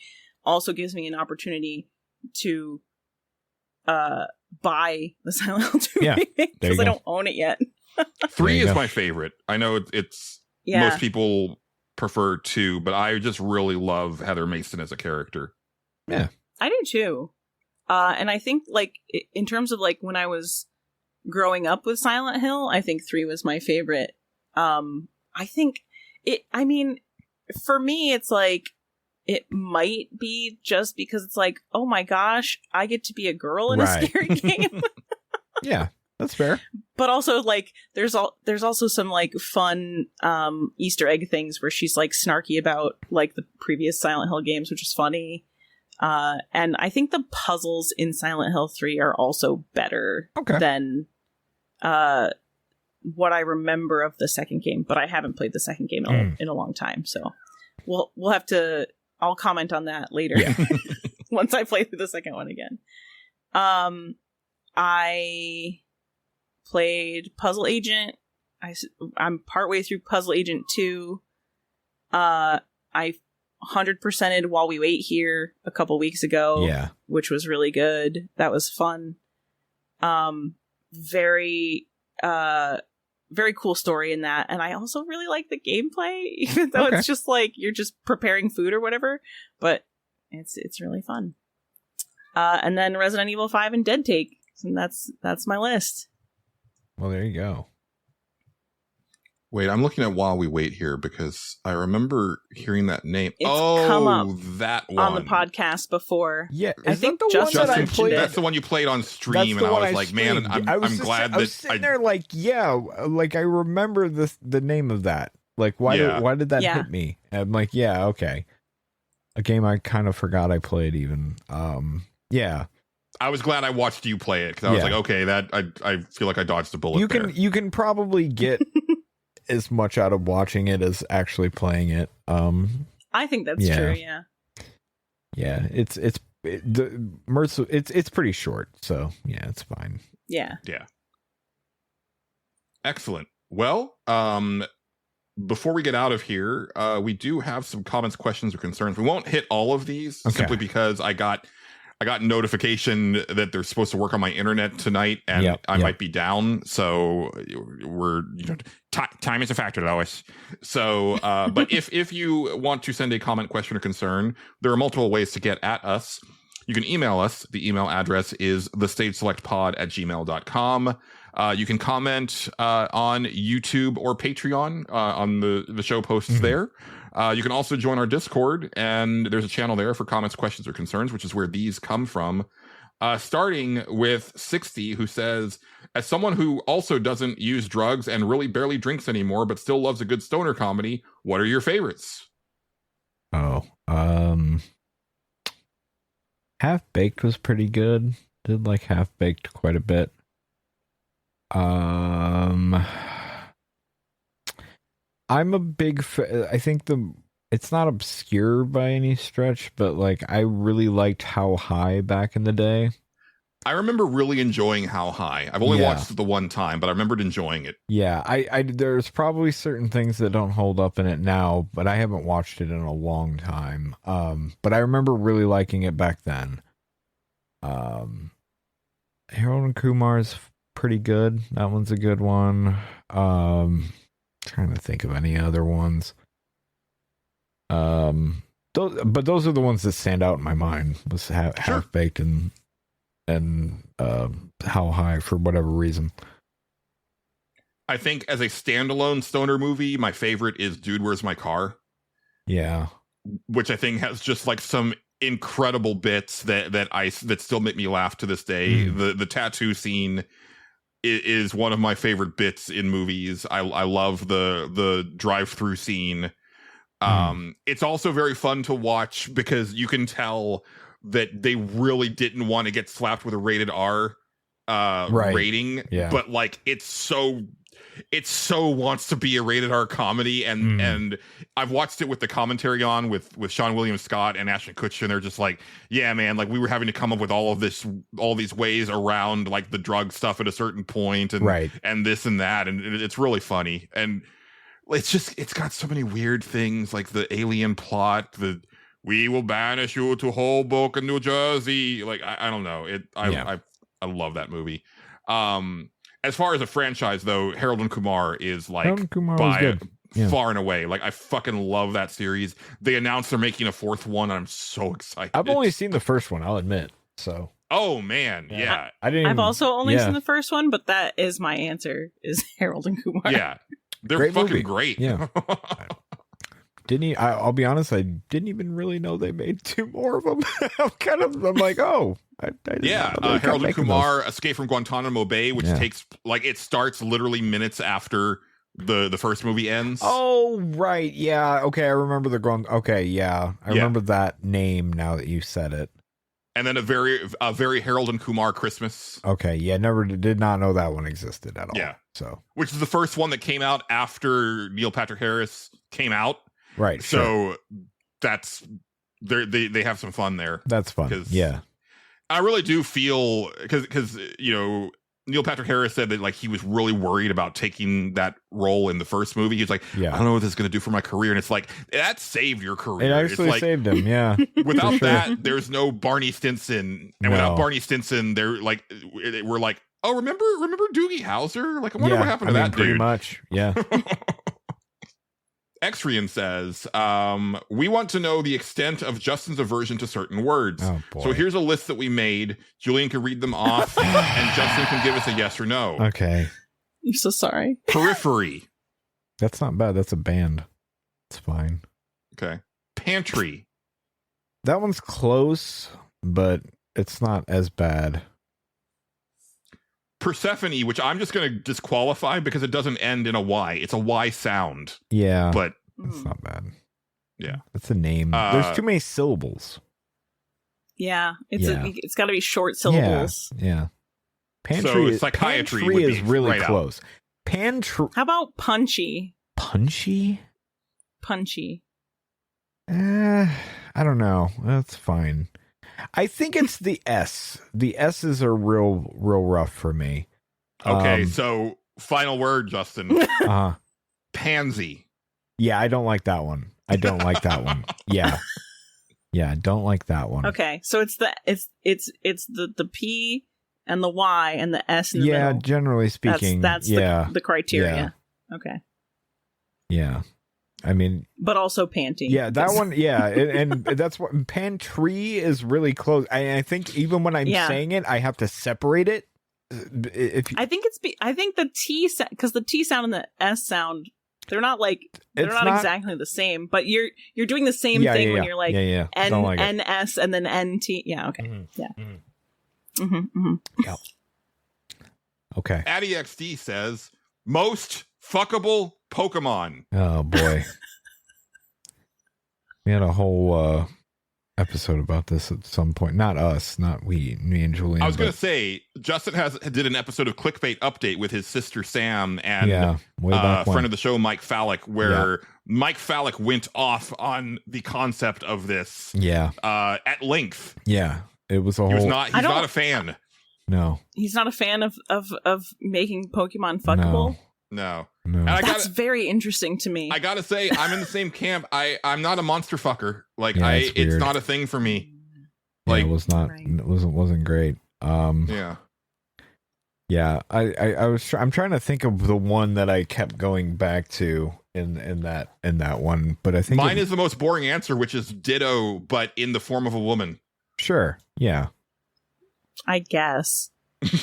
Also gives me an opportunity to buy the Silent Hill 2 remake because I don't own it yet. 3 is my favorite. I know it's most people prefer 2, but I just really love Heather Mason as a character. Yeah, I do too. And I think like in terms of like when I was growing up with Silent Hill, I think 3 was my favorite. I think I mean, for me, it's like it might be just because it's like, oh my gosh, I get to be a girl in a scary game. Yeah, that's fair. But also, like, there's also some like fun Easter egg things where she's like snarky about like the previous Silent Hill games, which is funny. And I think the puzzles in Silent Hill 3 are also better than what I remember of the second game. But I haven't played the second game in a long time, so we'll have to. I'll comment on that later once I play through the second one again. I played Puzzle Agent. I'm partway through Puzzle Agent 2. I 100%ed While We Wait Here a couple weeks ago, which was really good. That was fun. Very cool story in that, and I also really like the gameplay, even though it's just like you're just preparing food or whatever. But it's really fun. And then Resident Evil 5 and Dead Take, and that's my list. Well, there you go. Wait, I'm looking at While We Wait Here because I remember hearing that name. It's come up that one on the podcast before. Yeah, I think the one that I played. That's the one you played on stream, and I was like, man, I'm glad that I was sitting there like, like I remember the name of that. Like, why did that hit me? And I'm like, okay, a game I kind of forgot I played even. I was glad I watched you play it because I was like, okay, that I feel like I dodged a bullet. You can probably get as much out of watching it as actually playing it. I think that's true. Yeah, it's pretty short, so it's fine. Yeah. Excellent. Well, before we get out of here, we do have some comments, questions, or concerns. We won't hit all of these simply because I got notification that they're supposed to work on my internet tonight, and I might be down. So time is a factor, Lois. So, but if you want to send a comment, question, or concern, there are multiple ways to get at us. You can email us. The email address is thestageselectpod@gmail.com. You can comment on YouTube or Patreon on the show posts there. You can also join our Discord, and there's a channel there for comments, questions, or concerns, which is where these come from. Starting with 60, who says, as someone who also doesn't use drugs and really barely drinks anymore, but still loves a good stoner comedy, what are your favorites? Half Baked was pretty good. Did like Half Baked quite a bit. I'm a big I think it's not obscure by any stretch, but like I really liked How High back in the day. I remember really enjoying How High. I've only watched it the one time, but I remembered enjoying it. Yeah, I there's probably certain things that don't hold up in it now, but I haven't watched it in a long time. But I remember really liking it back then. Harold and Kumar's pretty good. That one's a good one. Trying to think of any other ones. Those are the ones that stand out in my mind. Was Half Baked and How High for whatever reason. I think as a standalone stoner movie, my favorite is Dude, Where's My Car? Yeah, which I think has just like some incredible bits that still make me laugh to this day. The tattoo scene is one of my favorite bits in movies. I love the drive-through scene. It's also very fun to watch because you can tell that they really didn't want to get slapped with a rated R rating, but like it so wants to be a rated R comedy, and I've watched it with the commentary on with Sean William Scott and Ashton Kutcher, and they're just like, yeah, man, like we were having to come up with all these ways around like the drug stuff at a certain point, and this and that, and it's really funny, and it's got so many weird things like the alien plot, we will banish you to Hoboken, New Jersey. Like I don't know, I love that movie. As far as a franchise, though, Harold and Kumar is like far and away. Like I fucking love that series. They announced they're making a fourth one, and I'm so excited. I've only seen the first one, I'll admit. So. Oh man, yeah. I've also only seen the first one, but that is my answer: is Harold and Kumar. Yeah, they're fucking great. Yeah. I'll be honest, I didn't even really know they made two more of them. I'm like, oh. Harold and Kumar Escape from Guantanamo Bay, which takes like it starts literally minutes after the first movie ends. Oh right, yeah, okay, I remember I remember that name now that you said it. And then a very Harold and Kumar Christmas. Okay, yeah, did not know that one existed at all. Yeah, so which is the first one that came out after Neil Patrick Harris came out. Right. So that's they have some fun there. That's fun. Yeah. I really do feel because Neil Patrick Harris said that like he was really worried about taking that role in the first movie. He's like, I don't know what this is going to do for my career, and it's like that saved your career. It actually saved him. Yeah. Without that, there's no Barney Stinson, and without Barney Stinson, we're like, oh, remember Doogie Howser? Like, I wonder what happened to that dude. Pretty much, yeah. Exrian says, we want to know the extent of Justin's aversion to certain words. Oh, boy. So here's a list that we made. Julian can read them off, and Justin can give us a yes or no. Okay. I'm so sorry. Periphery. That's not bad. That's a band. It's fine. Okay. Pantry. That one's close, but it's not as bad. Persephone, which I'm just going to disqualify because it doesn't end in a Y. It's a Y sound. Yeah. But it's not bad. Yeah. That's a name. There's too many syllables. Yeah. It's got to be short syllables. Yeah. Pantry, so psychiatry Pantry is really close. Pantry. How about punchy? Punchy? Punchy. I don't know. That's fine. I think it's the S. The S's are real rough for me. Okay, so final word, Justin. Pansy. Yeah, I don't like that one. I don't like that one. Yeah. Yeah, I don't like that one. Okay, so it's the P and the Y and the S in the Yeah, middle. generally speaking. That's yeah. the criteria. Okay. Yeah. I mean, but also panty. Yeah, that one. Yeah, and that's what pantry is really close. I think even when I'm saying it, I have to separate it. I think the T because the T sound and the S sound, they're not not exactly the same, but you're doing the same thing when you're like N S and then N T. Yeah. Okay. Mm-hmm. Yeah. Yep. Okay. AddieXD says most fuckable Pokemon. Oh boy. We had a whole episode about this at some point. Not us, not me and Julian. I was going to say, Justin did an episode of Clickbait Update with his sister Sam and friend of the show Mike Fallick, where Mike Fallick went off on the concept of this. Yeah. At length. Yeah. It was a whole. He's not a fan. No. He's not a fan of making Pokemon fuckable. No. No. That's very interesting to me. I gotta say, I'm in the same camp. I'm not a monster fucker. Like it's not a thing for me. Like it was not. Right. It wasn't great. Yeah. Yeah. I'm trying to think of the one that I kept going back to in that one, but I think mine is the most boring answer, which is Ditto, but in the form of a woman. Sure. Yeah. I guess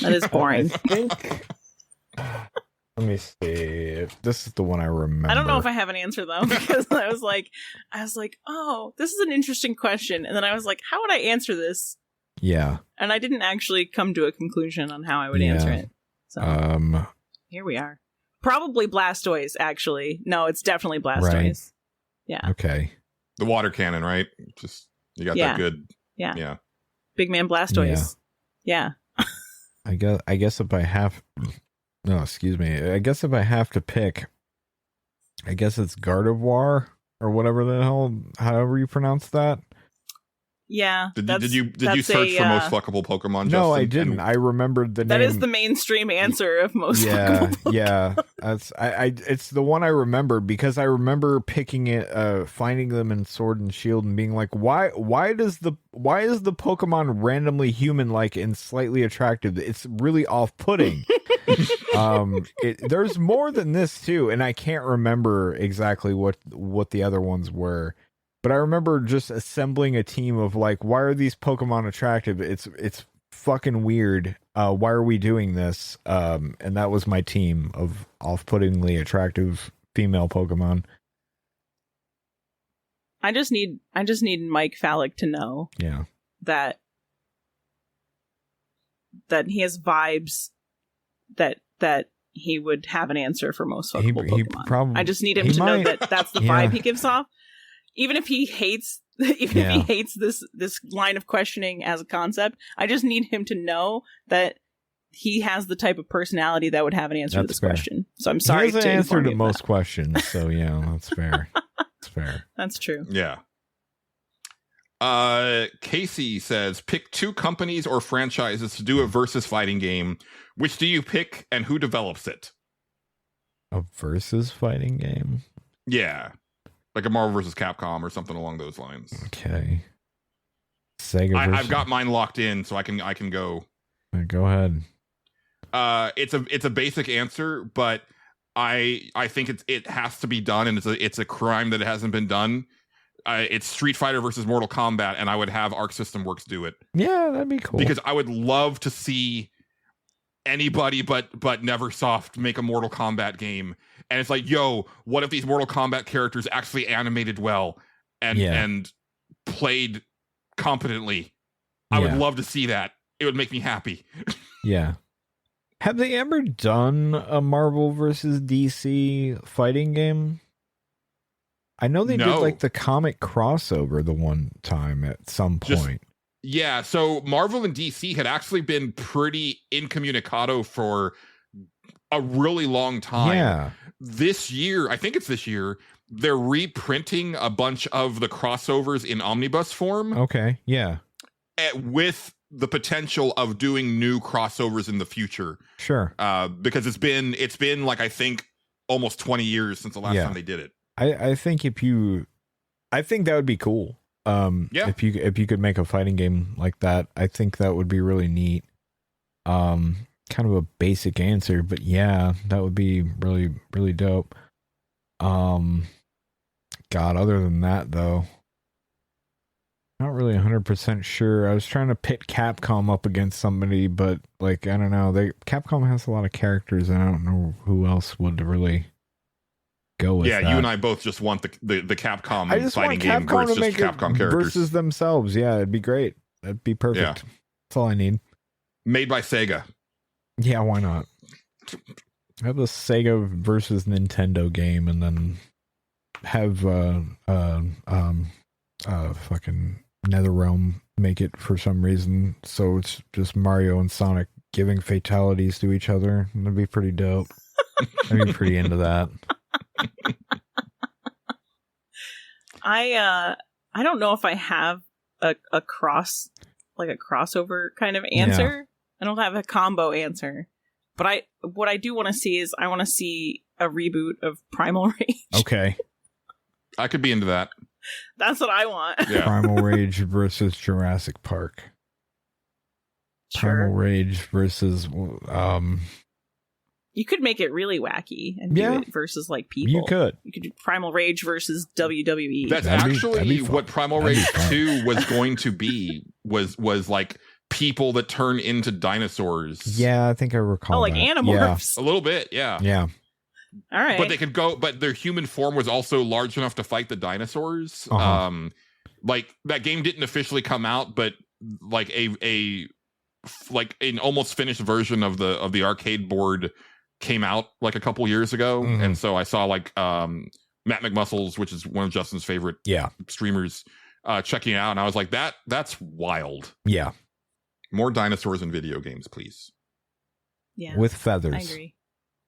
that is boring. I think. Let me see if this is the one I remember. I don't know if I have an answer though, because I was like, oh, this is an interesting question, and then I was like, how would I answer this? Yeah, and I didn't actually come to a conclusion on how I would answer it. So here we are. Probably Blastoise. Actually, no, it's definitely Blastoise. Right. Yeah. Okay. The water cannon, right? Just you got that good. Yeah. Yeah. Big man Blastoise. Yeah. I guess if I have. No, excuse me. I guess if I have to pick, I guess it's Gardevoir or whatever the hell, however you pronounce that. Yeah. Did you search for most fuckable Pokemon? Justin? No, I didn't. I remembered the name. That is the mainstream answer of most. Fuckable Pokemon. Yeah. That's it's the one I remember because I remember picking it, finding them in Sword and Shield and being like, why is the Pokemon randomly human-like and slightly attractive? It's really off-putting. There's more than this too, and I can't remember exactly what the other ones were. But I remember just assembling a team of like, why are these Pokemon attractive? It's fucking weird. Why are we doing this? And that was my team of off-puttingly attractive female Pokemon. I just need Mike Fallick to know that he has vibes that he would have an answer for most fuckable Pokemon. I just need him to know that that's the vibe he gives off. Even if he hates if he hates this line of questioning as a concept, I just need him to know that he has the type of personality that would have an answer to this question. So I'm sorry. He has an answer to most questions. So yeah, that's fair. That's fair. That's true. Yeah. Casey says, pick 2 companies or franchises to do a versus fighting game. Which do you pick and who develops it? A versus fighting game? Yeah. Like a Marvel versus Capcom or something along those lines. Okay. Sega. I've got mine locked in, so I can go. Go ahead. It's a basic answer, but I think it has to be done, and it's a crime that it hasn't been done. It's Street Fighter versus Mortal Kombat, and I would have Arc System Works do it. Yeah, that'd be cool. Because I would love to see anybody but Neversoft make a Mortal Kombat game. And it's like, yo, what if these Mortal Kombat characters actually animated well and played competently? I would love to see that. It would make me happy. Yeah. Have they ever done a Marvel versus DC fighting game? I know they did like the comic crossover the one time at some point. Yeah, so Marvel and DC had actually been pretty incommunicado for a really long time. Yeah. This year, I think it's this year, they're reprinting a bunch of the crossovers in omnibus form. Okay, yeah. With the potential of doing new crossovers in the future. Sure. Because it's been like, I think almost 20 years since the last time they did it. I think I think that would be cool. Yeah. If you could make a fighting game like that, I think that would be really neat. Kind of a basic answer, but yeah, that would be really, really dope. God, other than that though, not really 100% sure. I was trying to pit Capcom up against somebody, but like, I don't know. Capcom has a lot of characters, and I don't know who else would really go with that. You and I both just want the Capcom I just fighting want game where Capcom it's to just make Capcom it characters. versus themselves. Yeah, it'd be great. That'd be perfect. Yeah. That's all I need. Made by Sega. Yeah, why not? Have a Sega versus Nintendo game, and then have fucking NetherRealm make it for some reason, so it's just Mario and Sonic giving fatalities to each other. That'd be pretty dope. I'd be pretty into that. I don't know if I have a crossover kind of answer. I don't have a combo answer. But what I do want to see is I want to see a reboot of Primal Rage. Okay. I could be into that. That's what I want. Yeah. Primal Rage versus Jurassic Park. Primal Sure. Rage versus You could make it really wacky and Yeah. do it versus like people. you could. You could do Primal Rage versus WWE. That's That'd be actually fun. what Primal That'd be Rage fun. 2 was going to be, was like people that turn into dinosaurs. Yeah, I think I recall. like that. Animorphs. A little bit, yeah. Yeah. All right. But they could go, but their human form was also large enough to fight the dinosaurs. Uh-huh. Like that game didn't officially come out, but like like an almost finished version of the arcade board came out like a couple years ago. Mhm. And so I saw like Matt McMuscles, which is one of Justin's favorite Yeah. streamers, checking it out, and I was like, that's wild. Yeah. More dinosaurs in video games, please. yeah, With feathers. I agree.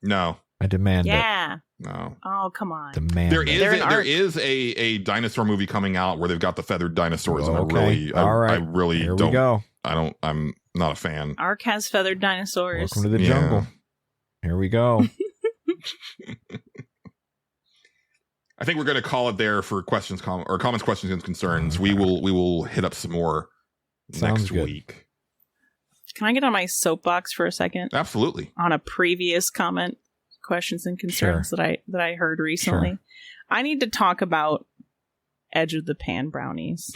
No, I demand it. Yeah. no. Oh, come on. Demand There it. is They're an there art. is a dinosaur movie coming out where they've got the feathered dinosaurs, and Okay. I All right. really Here don't. we go. I'm not a fan. Ark has feathered dinosaurs. Welcome to the Yeah. jungle. Here we go. I think we're going to call it there for comments, questions, and concerns. We will hit up some more Sounds next good. week. Can I get on my soapbox for a second Absolutely. on a previous comment, questions and concerns that I heard recently? Sure. I need to talk about Edge of the Pan brownies.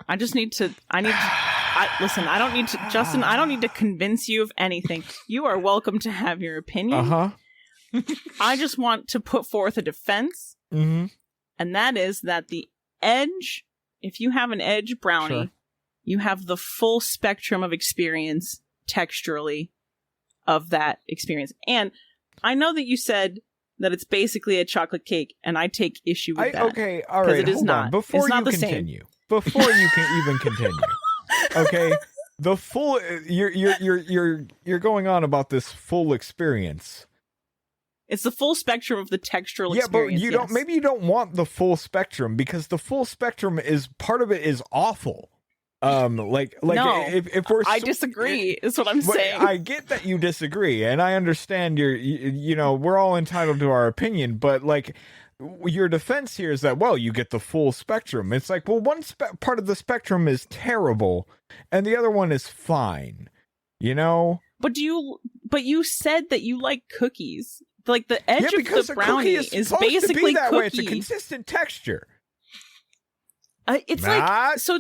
Listen, I don't need to, Justin, I don't need to convince you of anything. You are welcome to have your opinion. Uh-huh. I just want to put forth a defense, Mm-hmm. and that is that the Edge, if you have an Edge brownie, Sure. you have the full spectrum of experience texturally of that experience. And I know that you said that it's basically a chocolate cake, and I take issue with that. Okay, all 'Cause right. it is Hold not. on. Before It's not you the same. continue. Before you can even continue. Okay. The full you're going on about this full experience. It's the full spectrum of the textural Yeah, but experience. you don't. Maybe you don't want the full spectrum because the full spectrum is part of it is awful. Like No, if we're I disagree, is what I'm But saying. I get that you disagree, and I understand you know, we're all entitled to our opinion, but like your defense here is that, well, you get the full spectrum. It's like, well, one part of the spectrum is terrible, and the other one is fine. You know? But you said that you like cookies. Like the edge Yeah, of because the the cookie brownie is is supposed to basically be that cookie. way. It's a consistent texture. It's Not- like so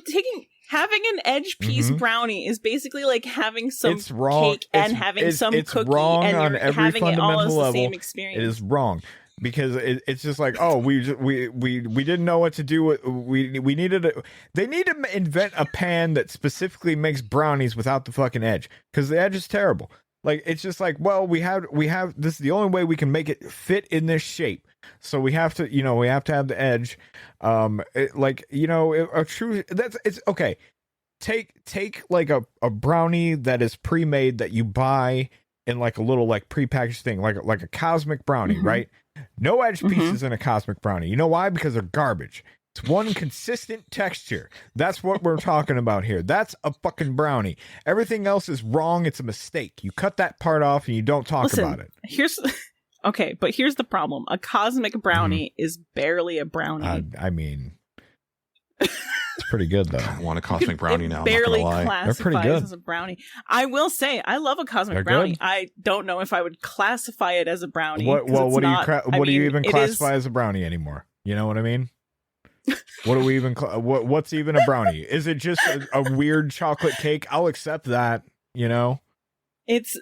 having an edge piece Mhm. brownie is basically like having some It's wrong. cake and It's- having it's- some it's cookie wrong and on you're every having it all as fundamental the level. same experience. It is wrong because it's just like, oh, we didn't know what to do with we needed they need to invent a pan that specifically makes brownies without the fucking edge because the edge is terrible. Like, it's just like, well, we have this is the only way we can make it fit in this shape, so we have to have the edge. It's okay. Take like a brownie that is pre-made that you buy in like a little like prepackaged thing, like a cosmic brownie, Mhm. right? No edge Mhm. pieces in a cosmic brownie. You know why? Because they're garbage. It's one consistent texture. That's what we're talking about here. That's a fucking brownie. Everything else is wrong. It's a mistake. You cut that part off and you don't talk Listen, about it. Here's Okay, but here's the problem. A cosmic brownie is barely a brownie. I mean, it's pretty good though. I want a cosmic brownie now. Barely I'm not gonna lie. They're pretty classifies good. as a brownie. I will say, I love a cosmic They're brownie. good. I don't know if I would classify it as a brownie. What 'cause it's do you not- what do you mean, even it classify is- as a brownie anymore? You know what I mean? What do we even what's even a brownie? Is it just a weird chocolate cake? I'll accept that, you know. It's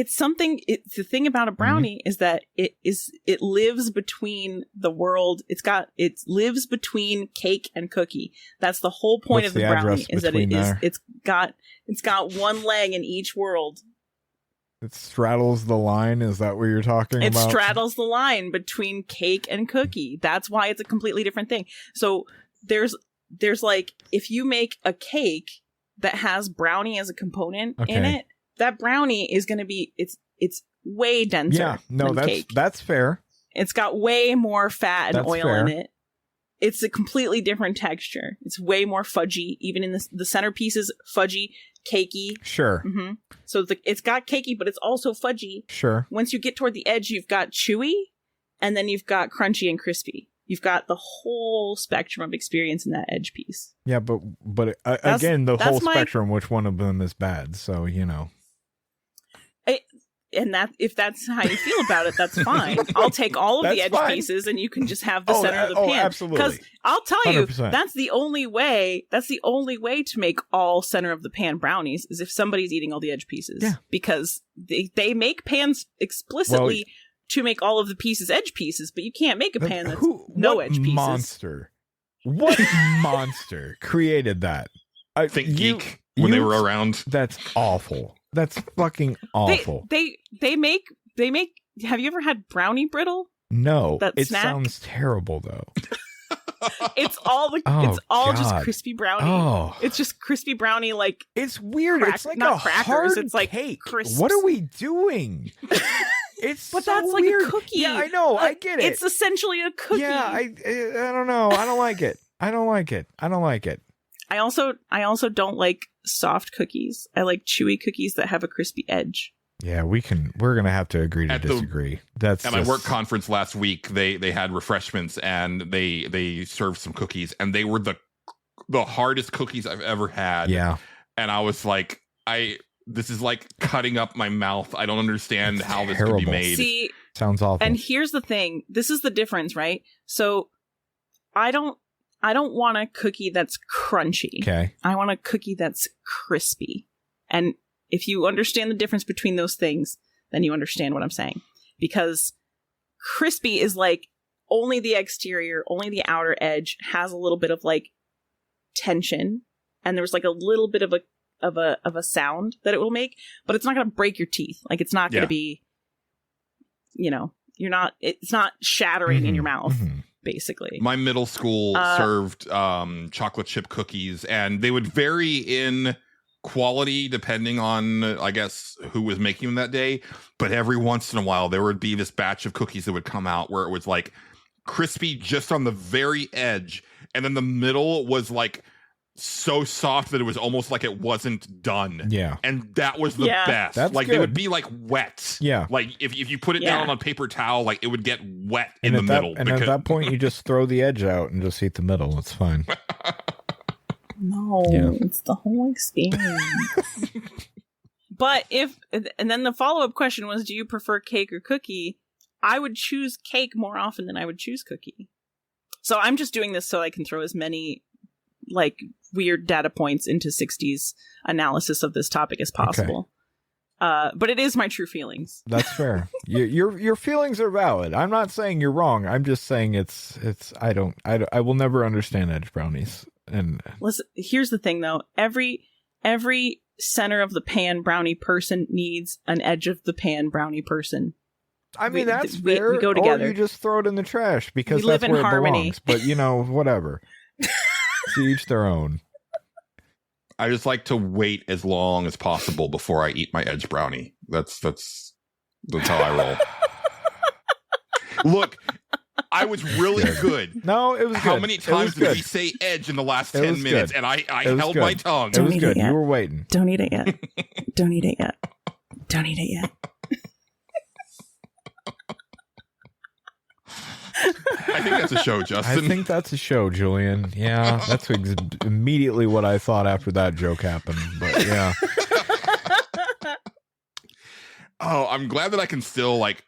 something. It's the thing about a brownie is that it lives between the world. It lives between cake and cookie. That's the whole point What's of the the brownie address is that between there? it's got one leg in each world. It straddles the line. Is that what you're talking It about? straddles the line between cake and cookie. That's why it's a completely different thing. So there's like, if you make a cake that has brownie as a component in Okay. it, that brownie is going to be it's way denser. Yeah, no, than cake. that's fair. It's got way more fat and That's oil fair. in it. It's a completely different texture. It's way more fudgy. Even in the centerpiece is fudgy, cakey. Sure, hmm So it's got cakey, but it's also fudgy. sure. Once you get toward the edge, you've got chewy, and then you've got crunchy and crispy. You've got the whole spectrum of experience in that edge piece. Yeah, but again, the that's whole my- spectrum. Which one of them is bad? So you know. And that if that's how you feel about it, that's fine. I'll take all of the That's edge fine. pieces, and you can just have the Oh, center of the oh, pan. absolutely. Because I'll tell you, 100%. that's the only way. That's the only way to make all center of the pan brownies is if somebody's eating all the edge pieces. Yeah. Because they make pans explicitly to make all of the pieces edge pieces, but you can't make a pan that's no what edge pieces. Monster? What monster created that? Think Geek when they were around. That's awful. That's fucking awful. They make. Have you ever had brownie brittle? No, that it snack? sounds terrible though. It's all Oh, it's all just God. crispy brownie. Oh, It's just crispy brownie, like it's weird. crack- it's like not a crackers, hard it's like cake. crisps. What are we doing? It's but so that's like weird. a cookie. Yeah, I know. I Like, get it. It's essentially a cookie. Yeah, I don't know. I don't like it. I don't like it. I don't like it. I also don't like soft cookies. I like chewy cookies that have a crispy edge. Yeah, we're gonna have to agree to At the- disagree. That's At my just- work conference last week, they had refreshments and they served some cookies, and they were the hardest cookies I've ever had. Yeah, And I was like, this is like cutting up my mouth. I don't understand It's how this could be terrible. made. See, sounds awful. and here's the thing. This is the difference, right? So I don't want a cookie that's crunchy. Okay. I want a cookie that's crispy. And if you understand the difference between those things, then you understand what I'm saying. Because crispy is like only the exterior, only the outer edge has a little bit of like tension, and there's like a little bit of a sound that it will make, but it's not going to break your teeth. Like it's not going to be, it's not shattering in your mouth. Mhm. Basically. My middle school served chocolate chip cookies, and they would vary in quality depending on, I guess, who was making them that day. But every once in a while, there would be this batch of cookies that would come out where it was like crispy just on the very edge, and then the middle was like so soft that it was almost like it wasn't done. Yeah. And that was the Yeah. best. That's like good. they would be like wet. Yeah. Like if you put it down on a paper towel, like it would get wet in And the at middle. and at that point, you just throw the edge out and just eat the middle. It's fine. No, Yeah. it's the whole experience. But and then the follow-up question was, do you prefer cake or cookie? I would choose cake more often than I would choose cookie. So I'm just doing this so I can throw as many like weird data points into 60s analysis of this topic as possible. But it is my true feelings. That's fair. Your feelings are valid. I'm not saying you're wrong. I'm just saying I will never understand edge brownies. And Listen, here's the thing though. Every center of the pan brownie person needs an edge of the pan brownie person. I mean, that's we fair. go together. Or you just throw it in the trash because We live that's in where harmony. it belongs. But whatever. To each their own. I just like to wait as long as possible before I eat my edge brownie. That's how I roll. Look, I was really good. No, it was good. How many It was times did good. we say edge in the last It 10 was minutes? good. And I It was held good. my tongue. It Don't was eat good. it yet. You were waiting. Don't eat it yet. Don't eat it yet. Don't eat it yet. I think that's a show, Justin. I think that's a show, Julian. Yeah, that's immediately what I thought after that joke happened. But yeah. Oh, I'm glad that I can still like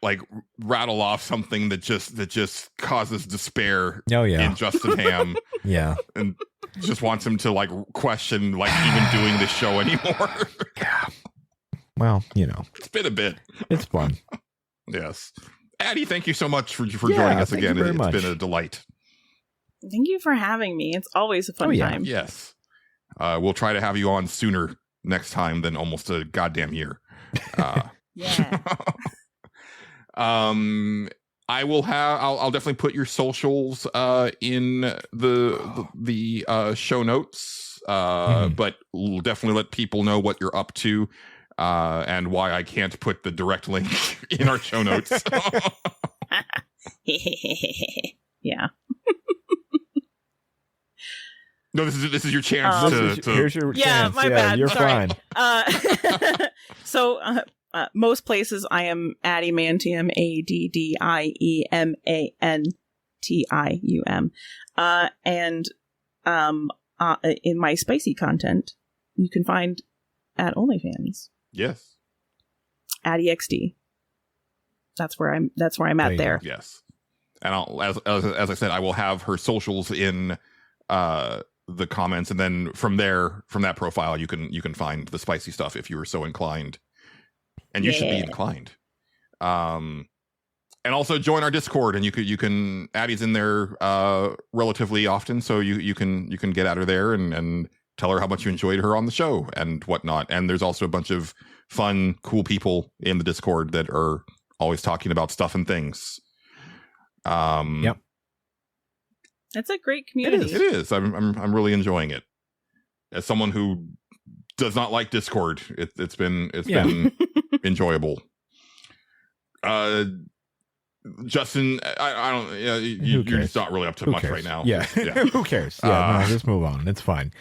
rattle off something that just causes despair in Justin Ham. Yeah. And just wants him to like question like even doing this show anymore. Yeah. Well, it's been a bit. It's fun. Yes. Addie, thank you so much for joining us again. It's been a delight. Thank you for having me. It's always a fun time. Yes. We'll try to have you on sooner next time than almost a goddamn year. Yeah. I'll definitely put your socials in the show notes. But we'll definitely let people know what you're up to. And why I can't put the direct link in our show notes. Yeah. No, this is your chance to. Here's your chance. My bad. You're Sorry. fine. So most places I am Addie Mantium, AddieMantium. And in my spicy content, you can find at OnlyFans. Yes. AddieXD. That's where I'm at there. Yes. And as I said, I will have her socials in the comments, and then from that profile you can find the spicy stuff if you were so inclined. And you should be inclined. And also join our Discord, and you can Addie's in there relatively often, so you can get at her there and tell her how much you enjoyed her on the show and whatnot. And there's also a bunch of fun, cool people in the Discord that are always talking about stuff and things. Yep. It's a great community. It is. I'm really enjoying it. As someone who does not like Discord, it's been enjoyable. Justin, I don't. You're just not really up to much right now. Yeah. Who cares? Yeah, just move on. It's fine.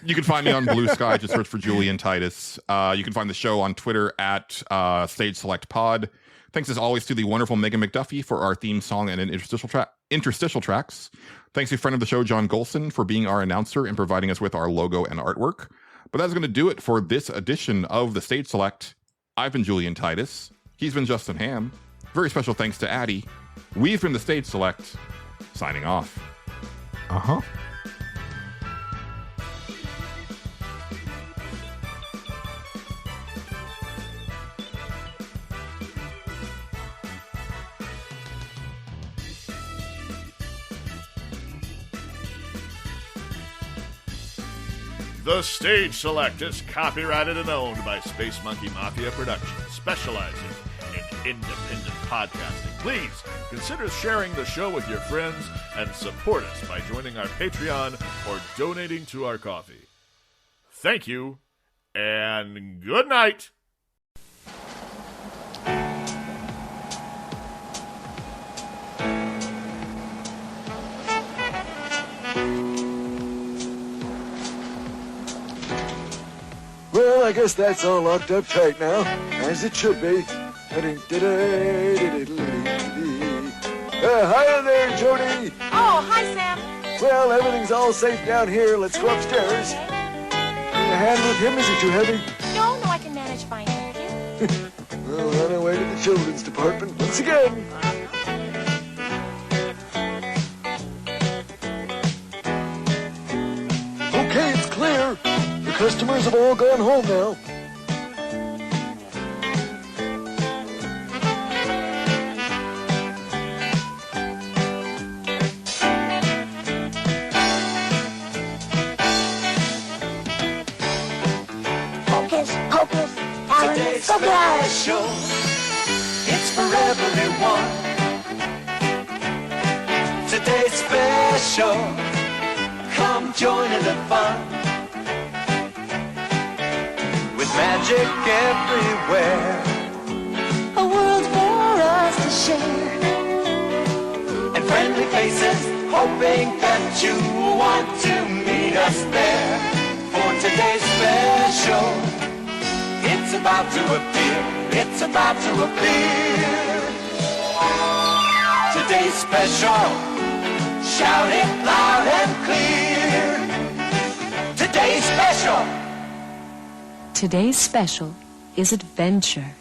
You can find me on Blue Sky. Just search for Julian Titus. You can find the show on Twitter at Stage Select Pod. Thanks as always to the wonderful Megan McDuffie for our theme song and interstitial tracks. Thanks to friend of the show John Gholson for being our announcer and providing us with our logo and artwork. But that's going to do it for this edition of the Stage Select. I've been Julian Titus. He's been Justin Ham. Very special thanks to Addie. We've been the Stage Select, signing off. Uh-huh. The Stage Select is copyrighted and owned by Space Monkey Mafia Productions, specializing in independent podcasting. Please consider sharing the show with your friends and support us by joining our Patreon or donating to our coffee. Thank you, and good night. Well, I guess that's all locked up tight now, as it should be. Hi there, Jody. Oh, hi, Sam. Well, everything's all safe down here. Let's go upstairs. Need a hand with him? Is he too heavy? No, I can manage fine, thank you. Well, on our way to the children's department once again. Okay, it's clear. The customers have all gone home now. Today's special, it's for everyone. Today's special, come join in the fun. With magic everywhere, a world for us to share. and friendly faces, hoping that you want to meet us there. For today's special, it's about to appear, it's about to appear. Today's Today's special, shout it loud and clear. Today's special. Today's special is adventure.